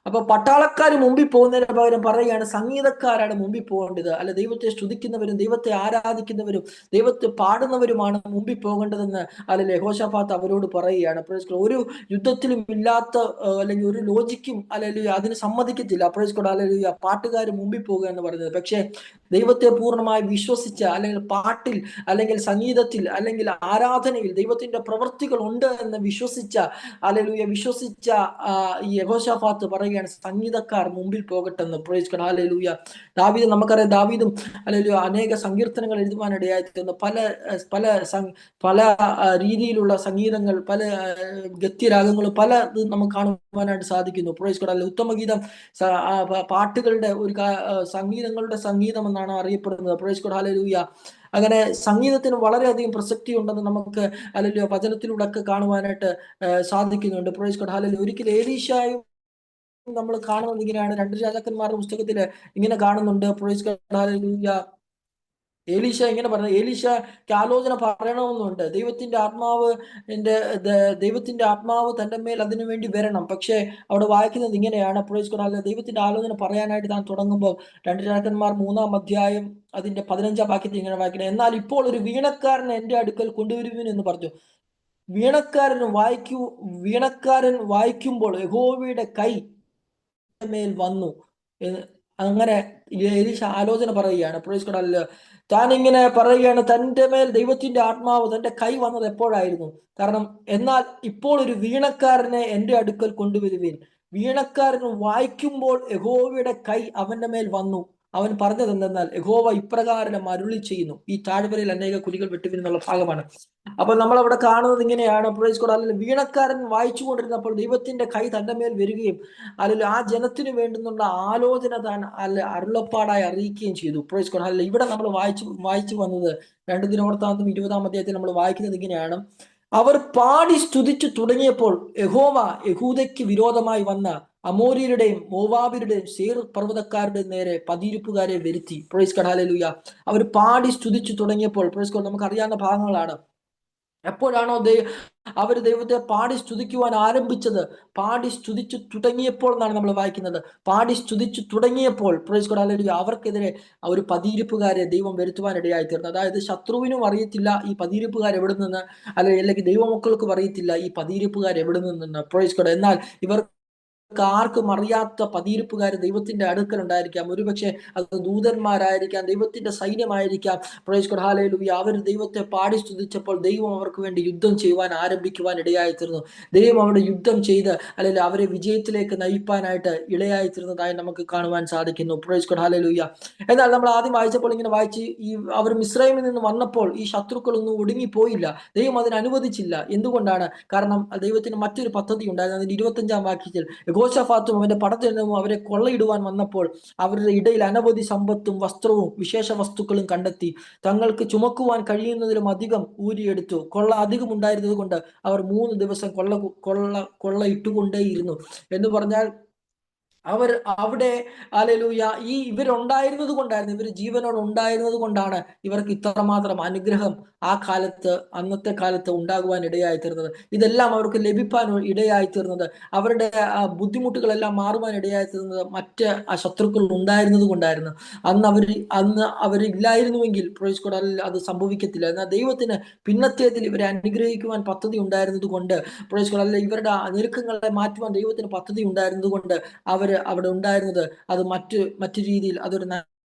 അപ്പൊ പട്ടാളക്കാർ മുമ്പിൽ പോകുന്നതിന് പകരം പറയുകയാണ്, സംഗീതക്കാരാണ് മുമ്പിൽ പോകേണ്ടത്. അല്ല, ദൈവത്തെ സ്തുതിക്കുന്നവരും ദൈവത്തെ ആരാധിക്കുന്നവരും ദൈവത്തെ പാടുന്നവരുമാണ് മുമ്പിൽ പോകേണ്ടതെന്ന് അല്ലെങ്കിൽ യഹോശഫാത്ത് അവരോട് പറയുകയാണ്. Praise God. ഒരു യുദ്ധത്തിലും ഇല്ലാത്ത, അല്ലെങ്കിൽ ഒരു ലോജിക്കും അല്ലെങ്കിൽ അതിന് സമ്മതിക്കത്തില്ല. Price God, hallelujah. പാട്ടുകാർ മുമ്പിൽ പോകുക എന്ന് പറയുന്നത്. പക്ഷേ ദൈവത്തെ പൂർണ്ണമായി വിശ്വസിച്ച, അല്ലെങ്കിൽ പാട്ടിൽ, അല്ലെങ്കിൽ സംഗീതത്തിൽ, അല്ലെങ്കിൽ ആരാധനയിൽ ദൈവത്തിന്റെ പ്രവൃത്തികൾ ഉണ്ട് എന്ന് വിശ്വസിച്ച ഈ യഹോശഫാത്ത് പറയുകയാണ്, സംഗീതക്കാർ മുമ്പിൽ പോകട്ടെന്ന്. Price God, hallelujah. ദാവീദ്, നമുക്കറിയാം, ദാവീദും ഹല്ലേലൂയ അനേക സങ്കീർത്തനങ്ങൾ എഴുതുവാനിടയായിത്തീർന്നു. പല രീതിയിലുള്ള സംഗീതങ്ങൾ, പല ഗദ്യരാഗങ്ങളും പല നമുക്ക് കാണുവാനായിട്ട് സാധിക്കുന്നു. Praise God. ഉത്തമഗീതം പാട്ടുകളുടെ ഒരു സംഗീതങ്ങളുടെ സംഗീതം എന്നാണ് അറിയപ്പെടുന്നത്. Price God, hallelujah. അങ്ങനെ സംഗീതത്തിന് വളരെയധികം പ്രസക്തി ഉണ്ടെന്ന് നമുക്ക് അല്ലെങ്കിൽ വചനത്തിലൂടെ ഒക്കെ കാണുവാനായിട്ട് സാധിക്കുന്നുണ്ട്. Price God, hallelujah. ഒരിക്കൽ എലീശായും നമ്മൾ കാണുന്നത് ഇങ്ങനെയാണ്. 2 രാജാക്കന്മാരുടെ പുസ്തകത്തിൽ ഇങ്ങനെ കാണുന്നുണ്ട്. Price God, hallelujah. ഏലീശ ഇങ്ങനെ പറഞ്ഞു, ഏലീശയ്ക്ക് ആലോചന പറയണമെന്നുണ്ട്. ദൈവത്തിന്റെ ആത്മാവ് തന്റെ മേൽ അതിനു വേണ്ടി വരണം. പക്ഷെ അവിടെ വായിക്കുന്നത് ഇങ്ങനെയാണ്, പ്രൈസ് ഗോഡ്, അല്ല ദൈവത്തിന്റെ ആലോചന പറയാനായിട്ട് താൻ തുടങ്ങുമ്പോൾ 2 രാജാക്കന്മാർ 3-ാം അധ്യായം അതിന്റെ 15-ാം വാക്യത്തിൽ ഇങ്ങനെ വായിക്കുന്നത്, എന്നാൽ ഇപ്പോൾ ഒരു വീണക്കാരനെ എന്റെ അടുക്കൽ കൊണ്ടുവരുവിൻ എന്ന് പറഞ്ഞു. വീണക്കാരൻ വായിക്കുമ്പോൾ യഹോവയുടെ കൈ മേൽ വന്നു. അങ്ങനെ എലീശ ആലോചന പറയുകയാണ്. പ്രൈസ് ഗോഡ്, അല്ല താൻ ഇങ്ങനെ പറയുകയാണ്, തന്റെ മേൽ ദൈവത്തിന്റെ ആത്മാവ് തന്റെ കൈ വന്നത് എപ്പോഴായിരുന്നു? കാരണം എന്നാൽ ഇപ്പോൾ ഒരു വീണക്കാരനെ എന്റെ അടുക്കൽ കൊണ്ടുവരുവിൻ. വീണക്കാരൻ വായിക്കുമ്പോൾ യഹോവയുടെ കൈ അവന്റെ മേൽ വന്നു. അവൻ പറഞ്ഞത് എന്തെന്നാൽ, യഹോവ ഇപ്രകാരം അരുളി ചെയ്യുന്നു, ഈ താഴ്വരയിൽ അനേക കുഴികൾ വെട്ടുവിൻ എന്നുള്ള ഭാഗമാണ്. അപ്പൊ നമ്മൾ അവിടെ കാണുന്നത് ഇങ്ങനെയാണ്, പ്രൈസ് ഗോഡ്, അല്ലെങ്കിൽ വീണക്കാരൻ വായിച്ചു കൊണ്ടിരുന്നപ്പോൾ ദൈവത്തിന്റെ കൈ തന്റെ മേൽ വരികയും അല്ലെങ്കിൽ ആ ജനത്തിന് വേണ്ടുന്നുള്ള ആലോചന താൻ അരുളപ്പാടായി അറിയിക്കുകയും ചെയ്തു. പ്രൈസ് ഗോഡ്, അല്ലെങ്കിൽ ഇവിടെ നമ്മൾ വായിച്ചു വന്നത് 2 ദിനവൃത്താന്തം 20-ാം അധ്യായത്തിൽ നമ്മൾ വായിക്കുന്നത് ഇങ്ങനെയാണ്, അവർ പാടി സ്തുതിച്ചു തുടങ്ങിയപ്പോൾ യഹോവ യഹൂദയ്ക്ക് വിരോധമായി വന്ന അമോര്യരുടെയും മോവാബിരുടെയും സേർ പർവ്വതക്കാരുടെയും നേരെ പതിയിരിപ്പുകാരെ വരുത്തി. പ്രൈസ് ഗോഡ്, ഹല്ലേലൂയ. അവർ പാടി സ്തുതിച്ചു തുടങ്ങിയപ്പോൾ, പ്രൈസ് ഗോഡ്, നമുക്ക് അറിയാവുന്ന ഭാഗങ്ങളാണ്. എപ്പോഴാണോ അവർ ദൈവത്തെ പാടി സ്തുതിക്കുവാൻ ആരംഭിച്ചത്, പാടി സ്തുതിച്ചു തുടങ്ങിയപ്പോൾ എന്നാണ് നമ്മൾ വായിക്കുന്നത്. പാടി സ്തുതിച്ചു തുടങ്ങിയപ്പോൾ, പ്രൈസ് ഗോഡ്, ഹല്ലേലൂയ, അവർക്കെതിരെ ഒരു പതിയിരിപ്പുകാരെ ദൈവം വരുത്തുവാൻ ഇടയായി തീർന്നു. അതായത് ശത്രുവിനും അറിയത്തില്ല ഈ പതിയിരിപ്പുകാർ എവിടെ നിന്ന്, അല്ലെങ്കിൽ ദൈവമക്കൾക്കും അറിയത്തില്ല ഈ പതിയിരിപ്പുകാർ എവിടെ നിന്ന്. പ്രൈസ് ഗോഡ്, എന്നാൽ ഇവർ ആർക്കും അറിയാത്ത പതിയിരിപ്പുകാർ ദൈവത്തിന്റെ അടുക്കൽ ഉണ്ടായിരിക്കാം. ഒരുപക്ഷെ അത് ദൂതന്മാരായിരിക്കാം, ദൈവത്തിന്റെ സൈന്യമായിരിക്കാം. പ്രൈസ് ഗോഡ്, ഹല്ലേലൂയ. അവർ ദൈവത്തെ പാടി സ്തുതിച്ചപ്പോൾ ദൈവം അവർക്ക് വേണ്ടി യുദ്ധം ചെയ്യുവാൻ ആരംഭിക്കുവാൻ ഇടയായിത്തീർന്നു. ദൈവം അവിടെ യുദ്ധം ചെയ്ത് അല്ലെങ്കിൽ അവരെ വിജയത്തിലേക്ക് നയിപ്പാനായിട്ട് ഇടയായിത്തീർന്നതായി നമുക്ക് കാണുവാൻ സാധിക്കുന്നു. പ്രൈസ് ഗോഡ്, ഹല്ലേലൂയ. എന്നാൽ നമ്മൾ ആദ്യം വായിച്ചപ്പോൾ ഇങ്ങനെ വായിച്ച്, അവർ മിസ്രൈമിൽ നിന്ന് വന്നപ്പോൾ ഈ ശത്രുക്കളൊന്നും ഒടുങ്ങിപ്പോയില്ല. ദൈവം അതിന് അനുവദിച്ചില്ല. എന്തുകൊണ്ടാണ്? കാരണം ദൈവത്തിന് മറ്റൊരു പദ്ധതി ഉണ്ടായിരുന്നു. അതിന്റെ 25-ാം വാക്യത്തിൽ യഹോശാഫാത്തും അവന്റെ പടജ്ജനവും അവരെ കൊള്ളയിടുവാൻ വന്നപ്പോൾ അവരുടെ ഇടയിൽ അനവധി സമ്പത്തും വസ്ത്രവും വിശേഷ വസ്തുക്കളും കണ്ടെത്തി തങ്ങൾക്ക് ചുമക്കുവാൻ കഴിയുന്നതിലും അധികം ഊരിയെടുത്തു. കൊള്ള അധികം ഉണ്ടായിരുന്നത് കൊണ്ട് അവർ 3 ദിവസം കൊള്ള ഇട്ടുകൊണ്ടേയിരുന്നു എന്ന് പറഞ്ഞാൽ, അവർ അവിടെ ഹല്ലേലൂയ ഇവരുണ്ടായിരുന്നത് കൊണ്ടായിരുന്നു, ഇവർ ജീവനോട് ഉണ്ടായിരുന്നത് കൊണ്ടാണ് ഇവർക്ക് ഇത്രമാത്രം അനുഗ്രഹം ആ കാലത്ത്, അന്നത്തെ കാലത്ത് ഉണ്ടാകുവാൻ ഇടയായി തീർന്നത്. ഇതെല്ലാം അവർക്ക് ലഭിക്കാൻ ഇടയായി തീർന്നത്, അവരുടെ ബുദ്ധിമുട്ടുകളെല്ലാം മാറുവാൻ ഇടയായി തീർന്നത് മറ്റ് ശത്രുക്കൾ ഉണ്ടായിരുന്നത് കൊണ്ടായിരുന്നു. അന്ന് അവരില്ലായിരുന്നുവെങ്കിൽ പ്രൈസ് ഗോഡ് അത് സംഭവിക്കത്തില്ല. എന്നാൽ ദൈവത്തിന് പിന്നത്തേതിൽ ഇവരെ അനുഗ്രഹിക്കുവാൻ പദ്ധതി ഉണ്ടായിരുന്നത് കൊണ്ട്, പ്രൈസ് ഗോഡ്, ഇവരുടെ ഞെരുക്കങ്ങളെ മാറ്റുവാൻ ദൈവത്തിന് പദ്ധതി ഉണ്ടായിരുന്നത് കൊണ്ട് അവിടെ ഉണ്ടായിരുന്നത് അത് മറ്റു രീതിയിൽ അതൊരു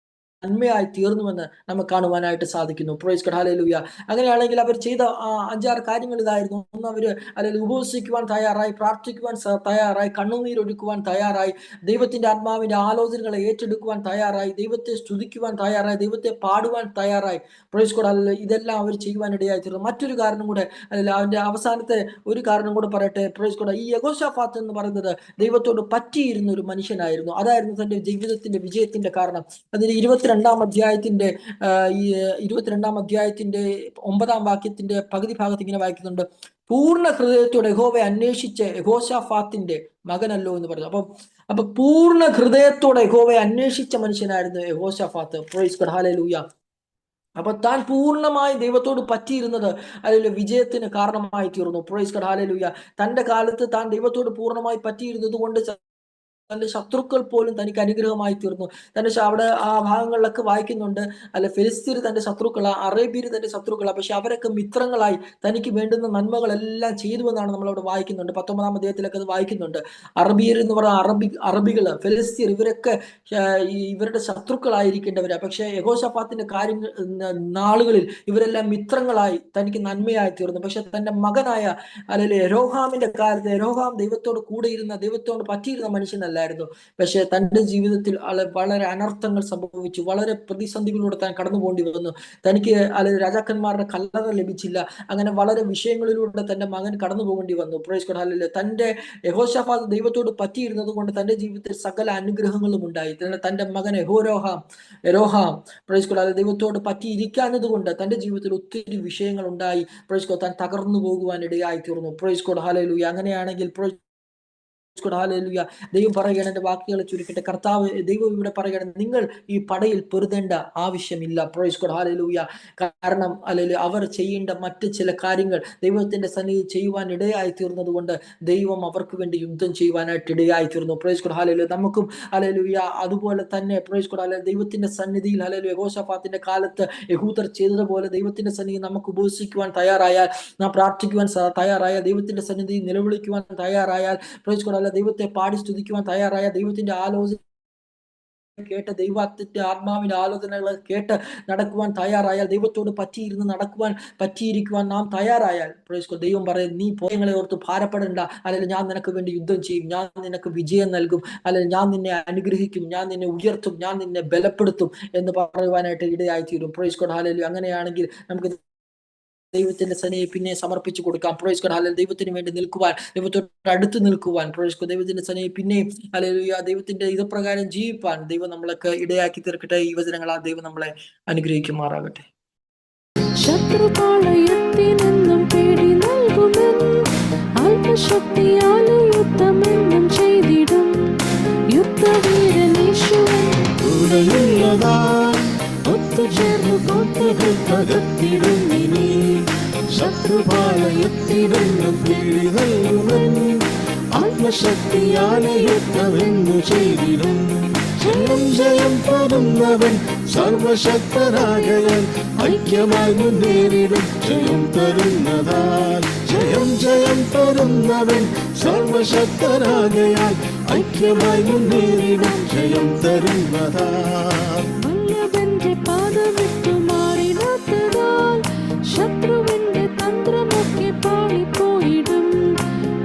നന്മയായി തീർന്നുവെന്ന് നമുക്ക് കാണുവാനായിട്ട് സാധിക്കുന്നു. Price God, hallelujah. അങ്ങനെയാണെങ്കിൽ അവർ ചെയ്ത 5-6 കാര്യങ്ങൾ ഇതായിരുന്നു. ഒന്ന്, അവര് അല്ലെങ്കിൽ ഉപവസിക്കുവാൻ തയ്യാറായി, പ്രാർത്ഥിക്കുവാൻ തയ്യാറായി, കണ്ണുനീരൊഴുക്കുവാൻ തയ്യാറായി, ദൈവത്തിന്റെ ആത്മാവിന്റെ ആലോചനകളെ ഏറ്റെടുക്കുവാൻ തയ്യാറായി, ദൈവത്തെ സ്തുതിക്കുവാൻ തയ്യാറായി, ദൈവത്തെ പാടുവാൻ തയ്യാറായി. Price God, hallelujah. ഇതെല്ലാം അവർ ചെയ്യുവാൻ ഇടയായി തീർന്നു. മറ്റൊരു കാരണം കൂടെ, അല്ലെങ്കിൽ അതിന്റെ അവസാനത്തെ ഒരു കാരണം കൂടെ പറയട്ടെ. പ്രൈസ് ഗോഡ്, ഈ യഹോശാഫാത്ത് എന്ന് പറയുന്നത് ദൈവത്തോട് പറ്റിയിരുന്ന ഒരു മനുഷ്യനായിരുന്നു. അതായിരുന്നു തന്റെ ജീവിതത്തിന്റെ വിജയത്തിന്റെ കാരണം. അതിന്റെ 22-ാം അധ്യായത്തിന്റെ 9-ാം വാക്യത്തിന്റെ പകുതി ഭാഗത്ത് ഇങ്ങനെ വായിക്കുന്നുണ്ട്, പൂർണ്ണ ഹൃദയത്തോടെ യഹോവയെ അന്വേഷിച്ച യഹോശാഫാത്തിന്റെ മകനല്ലോ എന്ന് പറഞ്ഞു. അപ്പൊ പൂർണ്ണ ഹൃദയത്തോടെ യഹോവയെ അന്വേഷിച്ച മനുഷ്യനായിരുന്നു യഹോശാഫാത്ത്. Price God, hallelujah. അപ്പൊ താൻ പൂർണ്ണമായി ദൈവത്തോട് പറ്റിയിരുന്നത് അല്ലെങ്കിൽ വിജയത്തിന് കാരണമായി തീർന്നു. Price God, hallelujah. തന്റെ കാലത്ത് താൻ ദൈവത്തോട് പൂർണ്ണമായി പറ്റിയിരുന്നത് കൊണ്ട് തന്റെ ശത്രുക്കൾ പോലും തനിക്ക് അനുഗ്രഹമായി തീർന്നു. അവിടെ ആ ഭാഗങ്ങളിലൊക്കെ വായിക്കുന്നുണ്ട്, ഫെലിസ്തീർ തന്റെ ശത്രുക്കളാ, അറേബ്യർ തന്റെ ശത്രുക്കളാ, പക്ഷെ അവരൊക്കെ മിത്രങ്ങളായി തനിക്ക് വേണ്ടുന്ന നന്മകളെല്ലാം ചെയ്തു എന്നാണ് നമ്മളവിടെ വായിക്കുന്നുണ്ട്. 19-ാം അധ്യായത്തിലൊക്കെ അത് വായിക്കുന്നുണ്ട്. അറബിയർ എന്ന് പറഞ്ഞ അറബികള്, ഫെലിസ്തീർ, ഇവരൊക്കെ ഇവരുടെ ശത്രുക്കളായിരിക്കേണ്ടവരാ. പക്ഷെ യഹോശാഫാത്തിന്റെ നാളുകളിൽ ഇവരെല്ലാം മിത്രങ്ങളായി തനിക്ക് നന്മയായി തീർന്നു. പക്ഷെ തന്റെ മകനായ അല്ലെങ്കിൽ യരോഹാമിന്റെ കാലത്ത് യരോഹാം ദൈവത്തോട് കൂടെ ഇരുന്ന, ദൈവത്തോട് പറ്റിയിരുന്ന മനുഷ്യനല്ലായിരുന്നു. പക്ഷെ തന്റെ ജീവിതത്തിൽ വളരെ അനർത്ഥങ്ങൾ സംഭവിച്ചു, വളരെ പ്രതിസന്ധികളിലൂടെ താൻ കടന്നു പോകേണ്ടി വന്നു. തനിക്ക് അല്ലെങ്കിൽ രാജാക്കന്മാരുടെ കല്ലറ ലഭിച്ചില്ല. അങ്ങനെ വളരെ വിഷയങ്ങളിലൂടെ തന്റെ മകൻ കടന്നു പോകേണ്ടി വന്നു. Price God, hallelujah. തന്റെ യഹോശാഫാത്ത് ദൈവത്തോട് പറ്റിയിരുന്നത് കൊണ്ട് തന്റെ ജീവിതത്തിൽ സകല അനുഗ്രഹങ്ങളും ഉണ്ടായി. തന്റെ മകൻ യരോഹാം പ്രൈസ് ഗോഡ്, ദൈവത്തോട് പറ്റിയിരിക്കാഞ്ഞത് കൊണ്ട് തന്റെ ജീവിതത്തിൽ ഒത്തിരി വിഷയങ്ങൾ ഉണ്ടായി. പ്രൈസ് ഗോഡ്, താൻ തകർന്നു പോകുവാൻ ഇടയായി തീർന്നു. Price God, hallelujah. അങ്ങനെയാണെങ്കിൽ ഹല്ലേലൂയ. ദൈവം പറയുകയാണ്, എൻ്റെ വാക്കുകളെ ചുരുക്കട്ടെ, കർത്താവ് ദൈവം ഇവിടെ പറയുകയാണ്, നിങ്ങൾ ഈ പടയിൽ പൊരുതേണ്ട ആവശ്യമില്ല. Price God, hallelujah. കാരണം അല്ലെങ്കിൽ അവർ ചെയ്യേണ്ട മറ്റ് ചില കാര്യങ്ങൾ ദൈവത്തിന്റെ സന്നിധി ചെയ്യുവാൻ ഇടയായി തീർന്നത് കൊണ്ട് ദൈവം അവർക്ക് വേണ്ടി യുദ്ധം ചെയ്യുവാനായിട്ട് ഇടയായി തീർന്നു. Price God, hallelujah. നമുക്കും ഹല്ലേലൂയ അതുപോലെ തന്നെ പ്രൈസ് ഗോഡ്, ഹല്ലേലൂയ, ദൈവത്തിന്റെ സന്നിധിയിൽ ഹല്ലേലൂയ യെഹോശാഫാത്തിന്റെ കാലത്ത് യഹൂദർ ചെയ്തതുപോലെ ദൈവത്തിന്റെ സന്നിധി നമുക്ക് ഉപവസിക്കുവാൻ തയ്യാറായാൽ, നാം പ്രാർത്ഥിക്കുവാൻ തയ്യാറായാൽ, ദൈവത്തിന്റെ സന്നിധി നിലവിളിക്കുവാൻ തയ്യാറായാൽ, പ്രൈസ് ഗോഡ്, ദൈവത്തെ പാടി സ്തുതിക്കുവാൻ തയ്യാറായ, ദൈവത്തിന്റെ ആലോചന കേട്ട് ദൈവത്തിന്റെ ആത്മാവിന്റെ ആലോചനകൾ കേട്ട് നടക്കുവാൻ തയ്യാറായാൽ, ദൈവത്തോട് പറ്റിയിരിക്കുവാൻ നാം തയ്യാറായാൽ, പ്രൈസ് ഗോഡ്, ദൈവം പറയും, നീ പോയങ്ങളെ ഓർത്ത് ഭാരപ്പെടേണ്ട, അല്ലെങ്കിൽ ഞാൻ നിനക്ക് വേണ്ടി യുദ്ധം ചെയ്യും, ഞാൻ നിനക്ക് വിജയം നൽകും, അല്ലെങ്കിൽ ഞാൻ നിന്നെ അനുഗ്രഹിക്കും, ഞാൻ നിന്നെ ഉയർത്തും, ഞാൻ നിന്നെ ബലപ്പെടുത്തും എന്ന് പറയുവാനായിട്ട് ഇടയായി തീരും. Price God, hallelujah. അങ്ങനെയാണെങ്കിൽ നമുക്ക് ദൈവത്തിന്റെ സന്നിധിയെ പിന്നെ സമർപ്പിച്ചു കൊടുക്കാം. Price God, hallelujah. ദൈവത്തിന് വേണ്ടി നിൽക്കുവാൻ, ദൈവത്തോട് അടുത്ത് നിൽക്കുവാൻ, പ്രൈസ് ഗോഡ്, ദൈവത്തിന്റെ സന്നിധിയെ പിന്നെയും ഹല്ലേലൂയ ദൈവത്തിന്റെ ഇതപ്രകാരം ജീവിപ്പാൻ ദൈവം നമ്മളൊക്കെ ഇടയാക്കി തീർക്കട്ടെ. ഈ വചനങ്ങളാൽ ദൈവം നമ്മളെ അനുഗ്രഹിക്കുമാറാകട്ടെ. ശത്രുപാളയത്തിനെന്നും പേടി നൽകുമെന്ന് അല്പശക്തിയാലെ യുദ്ധമെന്നും ചെയ്തിടും യുദ്ധവീരനീശ്വരൻ ഒത്തുചേർന്നു കോട്ടകൾ തകർത്തിടും. ഇനി ശത്രുപാളയത്തിനെന്നും പേടി നൽകുമെന്ന് ആത്മശക്തിയാലെ യുദ്ധമെന്നു ചെയ്തിടും. ജയം ജയം തരുന്നവൻ സർവശക്തനാകയാൽ ഐക്യമായി മുന്നേറിടും. ജയം തരുന്നതാൽ ജയം ജയം തരുന്നവൻ സർവശക്തനാകയാൽ ഐക്യമായി മുന്നേറിടും. ജയം തരുന്നതാൽ വല്ലഭന്റെ പാത വിട്ടു മാറിടാത്തതാൽ ശത്രുവിന്റെ തന്ത്രമൊക്കെ പാളിപ്പോയിടും.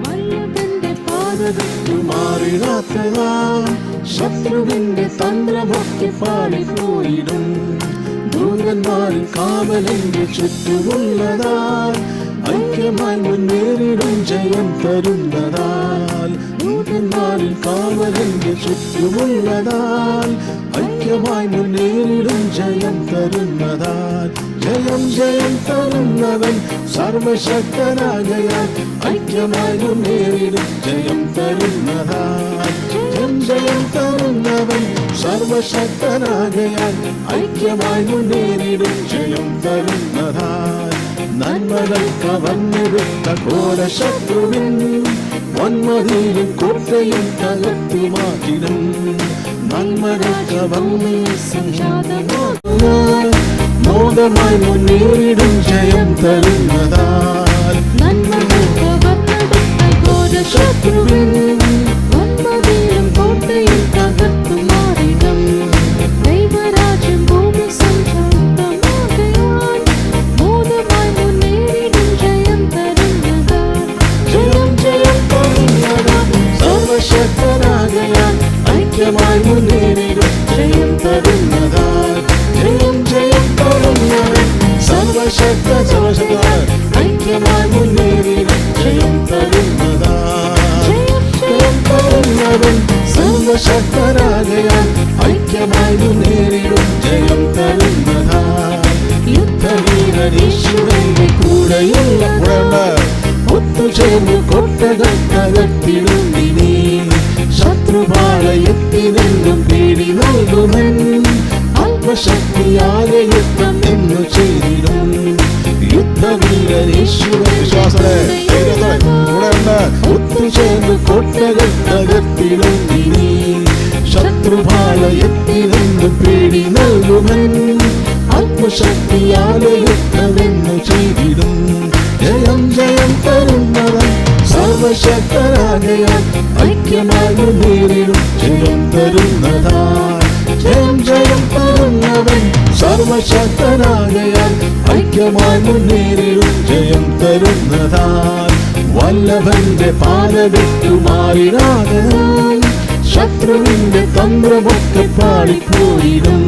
വല്ലഭന്റെ പാത വിട്ടു മാറിടാത്തതാൽ ശത്രുവിന്റെ തന്ത്രമൊക്കെ പാളിപ്പോയിടും. ദൂതന്മാരിൽ കാവലിന്റെ ചുറ്റുമുള്ളതാൽ ഐക്യമായി മുന്നേറിടും. ജയം തരുന്നതാൽ ദൂതന്മാരിൽ കാവലിന്റെ ചുറ്റുമുള്ളതാൽ ഐക്യമായി മുന്നേറിടും. ജയം തരുന്നതാൽ ജയം ജയം തരുന്നവൻ സർവശക്തനാകയാൽ ഐക്യമായി മുന്നേറിടും. ജയം തരുന്നതാൽ ജയം ജയം തരുന്നവൻ സർവശക്തനാകയാൽ ഐക്യമായി മുന്നേറിടും. ജയം തരുന്നതാൽ നന്മകൾ കവർന്നെടുത്ത ഘോര ശത്രുവിൻ വന്മതിലും കോട്ടയും തകർത്തു മാറ്റിടും. നന്മകൾ കവർന്ന് മോദമായി മുന്നേറിടും. ജയം തരുന്നതാൽ നന്മകൾ കവർന്നെടുത്ത ഘോര ശത്രുവിൻ വന്മതിലും കോട്ടയും തകർത്തു മാറിടും. ദൈവരാജ്യം ഭൂമി സംജാതമാകയാൽ മോദമായി മുന്നേറിടും. ജയം തരുന്നതാൽ ജയം ജയം തരുന്നതാൽ സർവശക്തനാകയാൽ ഐക്യമായി മുന്നേറിടും. ജയം തരുന്നതാൽ ജയം ജയം തരുന്നവൻ സർവശക്തനാകയാൽ ഐക്യമായി മുന്നേറിടും. ജയം തരുന്നതാൽ ജയം തരുന്നവൻ സർവശക്തനാകയാൽ ഐക്യമായി മുന്നേറിടും. ജയം തരുന്നതാൽ യുദ്ധവീരനീശ്വരന്റെ കൂടെയുള്ള ഒത്തുചേർന്ന് കോട്ടകൾ തകർത്തിടും. ഇനി ശത്രുപാളയത്തിനെന്നും പേടി നൽകുമൻ അല്പശക്തിയാലെ യുദ്ധം എന്നു ചെയ്തിടും. യുദ്ധവീരനീശ്വരൻ ഒത്തുചേർന്ന് കോട്ടകൾ തകർത്തിടും. ഇനി ശത്രുപാളയത്തിനെന്നും പേടി നൽകുമൻ ആത്മശക്തിയാലെ യുദ്ധമെന്നു ചെയ്തിടും. ജയം ജയം തരുന്നവൻ സർവശക്തനാകയാൽ ഐക്യമായി മുന്നേറിടും. ജയം തരുന്നതാൽ ജയം ജയം തരുന്നവൻ സർവശക്തനാകയാൽ ഐക്യമായി മുന്നേറിടും. ജയം തരുന്നതാൽ വല്ലഭന്റെ പാത വിട്ടു മാറിടാതയാൽ ശത്രുവിന്റെ തന്ത്രമൊക്കെ പാളിപ്പോയിടും.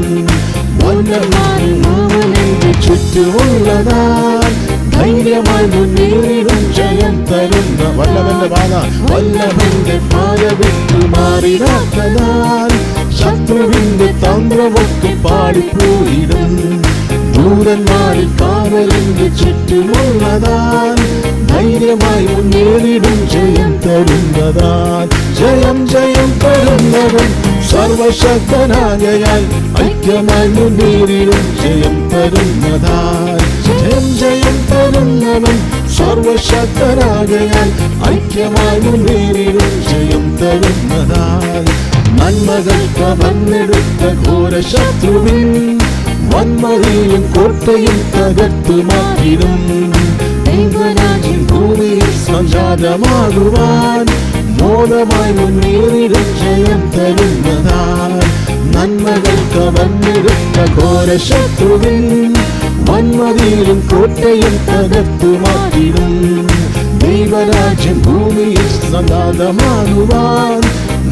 വല്ലഭന്റെ ചുറ്റുമുള്ളതാൽ ധൈര്യമായി മുന്നേറിടും. ജയം തരുന്ന വല്ലഭന്റെ പാത വിട്ടു മാറിടാത്തതാൽ ശത്രുവിന്റെ തന്ത്രമൊക്കെ പാളിപ്പോയിടും. ദൂരന്മാരിൽ കാവലിന്റെ ചുറ്റുമുള്ളതാൽ ധൈര്യമായി മുന്നേറിടും ജയം തരുന്നതാൽ. ജയം ജയം തരുന്നവൻ സർവശക്തനാകയാൽ ഐക്യമായി മുന്നേറിടും ജയം തരുന്നതാൽ. ജയം ജയം തരുന്നവൻ സർവശക്തനാകയാൽ ഐക്യമായി മുന്നേറിടും ജയം തരുന്നതാൽ. നന്മകൾ കവർന്നെടുത്ത ഘോര ശത്രുവിൻ വന്മതിലും കോട്ടയും തകർത്തു മാറ്റിടും. ദൈവരാജ്യം ഭൂമിയിൽ സംജാതമാകുവാൻ മോദമായി മുന്നേറിടും ജയം തരുന്നതാൽ. നന്മകൾ കവർന്നെടുത്ത ഘോര ശത്രുവിൻ വന്മതിലും കോട്ടയും തകർത്തു മാറ്റിടും. ദൈവരാജ്യം ഭൂമിയിൽ സംജാതമാകുവാൻ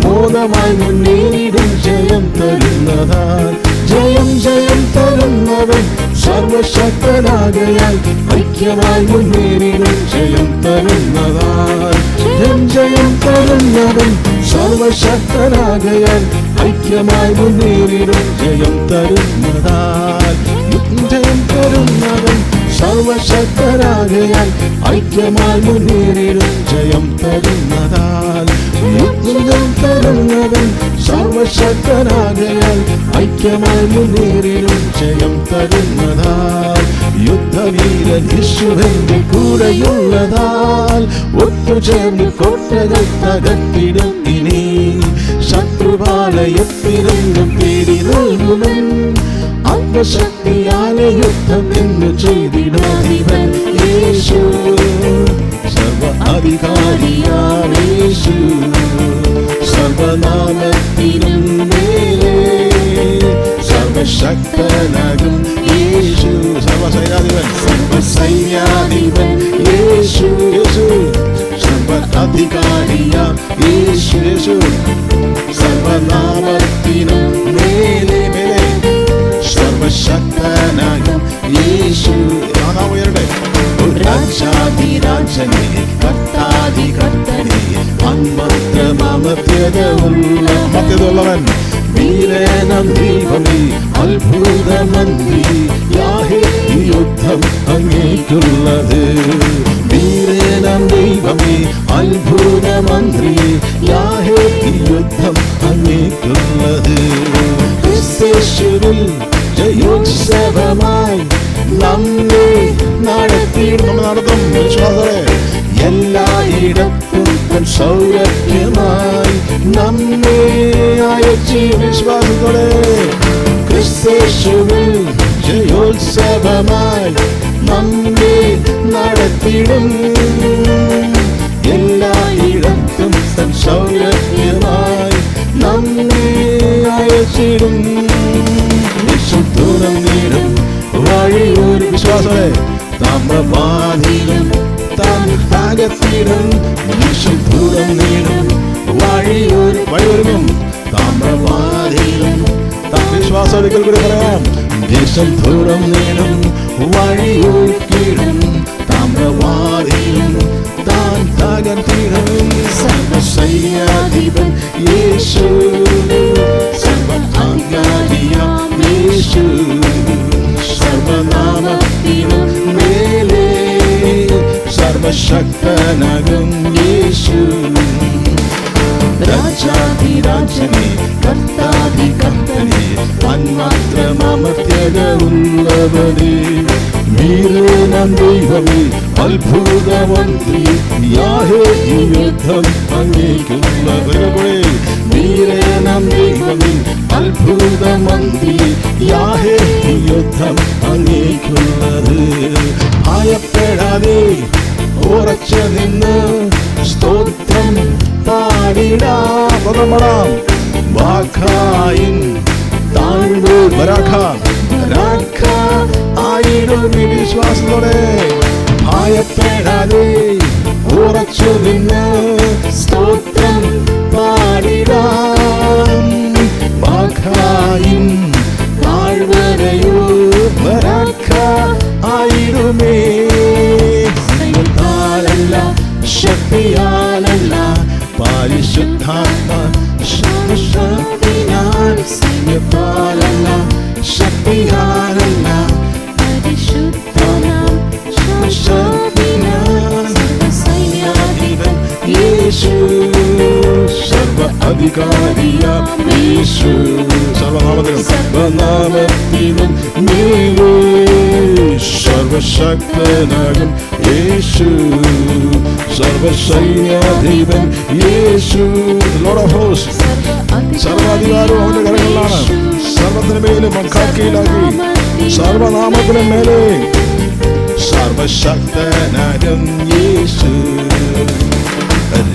മോദമായി മുന്നേറിടും ജയം തരുന്നതാൽ. ജയം ജയം തരുന്നവൻ സർവശക്തനാകയാൽ ഐക്യമായി മുന്നേറിടും ജയം തരുന്നതാൽ. ജയം ജയം തരുന്നവൻ സർവശക്തനാകയാൽ ഐക്യമായി മുന്നേറിടും ജയം തരുന്നതാൽ. ജയം തരുന്നവൻ സർവശക്തനാകയാൽ ഐക്യമായി മുന്നേറിടും ജയം തരുന്നതാൽ. യുദ്ധം തരുന്നവൻ സർവശക്തനാകയാൽ ഐക്യമായി മുന്നേറിടും ജയം തരുന്നതാൽ. യുദ്ധവീരൻ യേശുവിന്റെ കൂടെയുള്ളതാൽ ഒത്തുചേർന്ന് കോട്ടകൾ തകർത്തിടും. ഇനി ശത്രുപാലയത്തിരണ്ടും പേടി നൽകുമൻ ആത്മശക്തിയാലെ യുദ്ധം എന്ന് ചെയ്തിടുന്നവൻ യേശു. സർവ അധികാരിയാണ് യേശു, സർവനാമത്തിനും മേലെ സർവശക്തനാകും യേശു. സർവസൈന്യാധിപൻ സർവസൈന്യാധിപൻ യേശു യേശു. സർവ അധികാരിയാം യേശു യേശു. സർവനാമത്തിനും മേലെ മേലെ സർവശക്തനാകും യേശു. ഉയരട്ടെ. രാജാധിരാജനെ കർത്താധികർത്തനെ മധ്യതയുള്ളവൻ വീരനം ദൈവമേ അത്ഭുതമന്ത്രി യാഹേ ഈ യുദ്ധം അങ്ങേക്കുള്ളത്. വീരനം ദൈവമേ അത്ഭുതമന്ത്രി യാഹേ ഈ യുദ്ധം അങ്ങേക്കുള്ളത്. ക്രിസ്തേശുവിൽ ജയോത്സവമായി നമ്മെ നടത്തും വിശ്വാസത്തോടെ. എല്ലായിടത്തും സൗരഭ്യമായി നമ്മെ അയച്ചി വിശ്വാസത്തോടെ. ക്രിസ്തേശുവിൽ ജയോത്സവമായി നമ്മെ നടത്തിടും. എല്ലായിടത്തും സൗരഭ്യമായി നമ്മെ അയച്ചിടും. ദൂരം നേടും വഴിയൊരു വിശ്വാസമേ താമ്രവാദിലും താൻ താകത്തിടും. ദൂരം നേടും വഴിയൊരുങ്ങും താമ്രവാദിലും താൻ വിശ്വാസം ഒരിക്കൽ കൂടി പറയാം. ദേശം ദൂരം നേടും വഴിയൊരുക്കിടും താമ്രവാദിലും താൻ താകത്തിടും. സർവസൈന്യാധിപൻ യേശു, സർവ അധികാരിയാം യേശു. സർവനാമത്തിനും മേലെ സർവശക്തനാകും യേശു. രാജാധിരാജനെ കർത്താധികർത്തനെ തന്മാത്രമർത്യത ഉള്ളവനെ വീരനം ദൈവമേ അത്ഭുതമന്ത്രി യാഹേ ഈ യുദ്ധം അങ്ങേക്കുള്ളവരെ. വീരനം ദൈവമേ അത്ഭുതമന്ത്രി യാഹേ ഈ യുദ്ധം അങ്ങേക്കുള്ളത്. ഭയപ്പെടാതെ ഉറച്ചു നിന്ന് സ്തോത്രം പാടിടാം. വാഖായിൻ താഴ്വു ആയിടും വിശ്വാസത്തോടെ. ഭയപ്പെടാതെ ഉറച്ചു നിന്ന് സ്തോത്രം പാടിടാം. വാഖായിൻ താഴ്വരയോ ആയിടുമേ. സ്നേഹത്താലല്ല ശക്തിയാലല്ല പരിശുദ്ധാത്മ ശക്തിയാൽ. സ്നേഹത്താലല്ല ശക്തിയാലല്ല യേശു സർവ അധികാരിയാം യേശു സർവനാമത്തിലും സർവനാമത്തിലും മേലേ സർവശക്തനാകും യേശു സർവസൈന്യാധിപൻ യേശു ലോർഡ് ഓഫ് ഹോസ്റ്റ് സർവാധികാരവും അവന്റെ കരങ്ങളിലാണ്. സർവത്തിന് മേലും കീഴാക്കി സർവനാമത്തിനും മേലെ സർവശക്തനാകും യേശു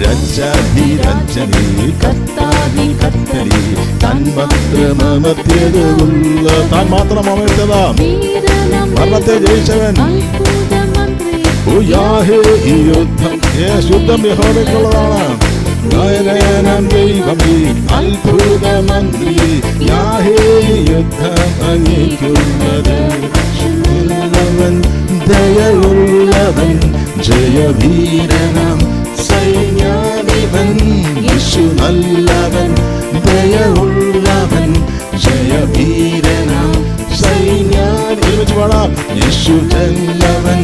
രാജാധിരാജനേ കർത്താവി കർത്തനേ താൻ മാത്രമമത്യതയുള്ള താൻ മാത്രം അമർത്തതാ മരണത്തെ ജയിച്ചവൻ യാഹേ ഈ യുദ്ധം യുദ്ധം യഹോവയ്ക്കുള്ളതാണ്. ഗായനം ദൈവമേ അത്ഭുതമന്ത്രി യാഹേ യുദ്ധം അങ്ങേക്കുള്ളത്. ഉള്ളവൻ ദയയുള്ളവൻ ജയവീരനാം സൈന്യാധിപൻ യേശു നല്ലവൻ ദയയുള്ളവൻ ജയവീരനാം സൈന്യാധിപൻ പാടാം. യേശു നല്ലവൻ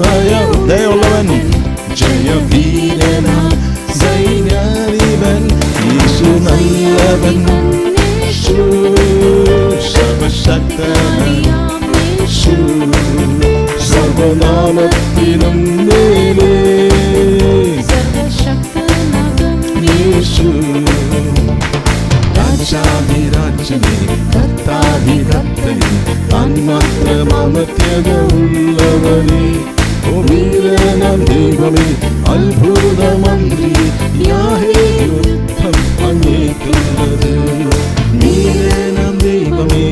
ദയയുള്ളവൻ ജയവീരനാം സൈന്യാധിപൻ യേശു നല്ലവൻ സർവശക്തനാം യേശു സർവനാമത്തിനും മേലേ യേശു രാജാധിരാജനേ കർത്താധികർത്തനേ താൻ മാത്രമമത്യതയുള്ളവനേ ഓ വീരനാം ദൈവമേ അത്ഭുതമന്ത്രി യാഹേ യുദ്ധം അങ്ങേക്കുള്ളത്. വീരനാം ദൈവമേ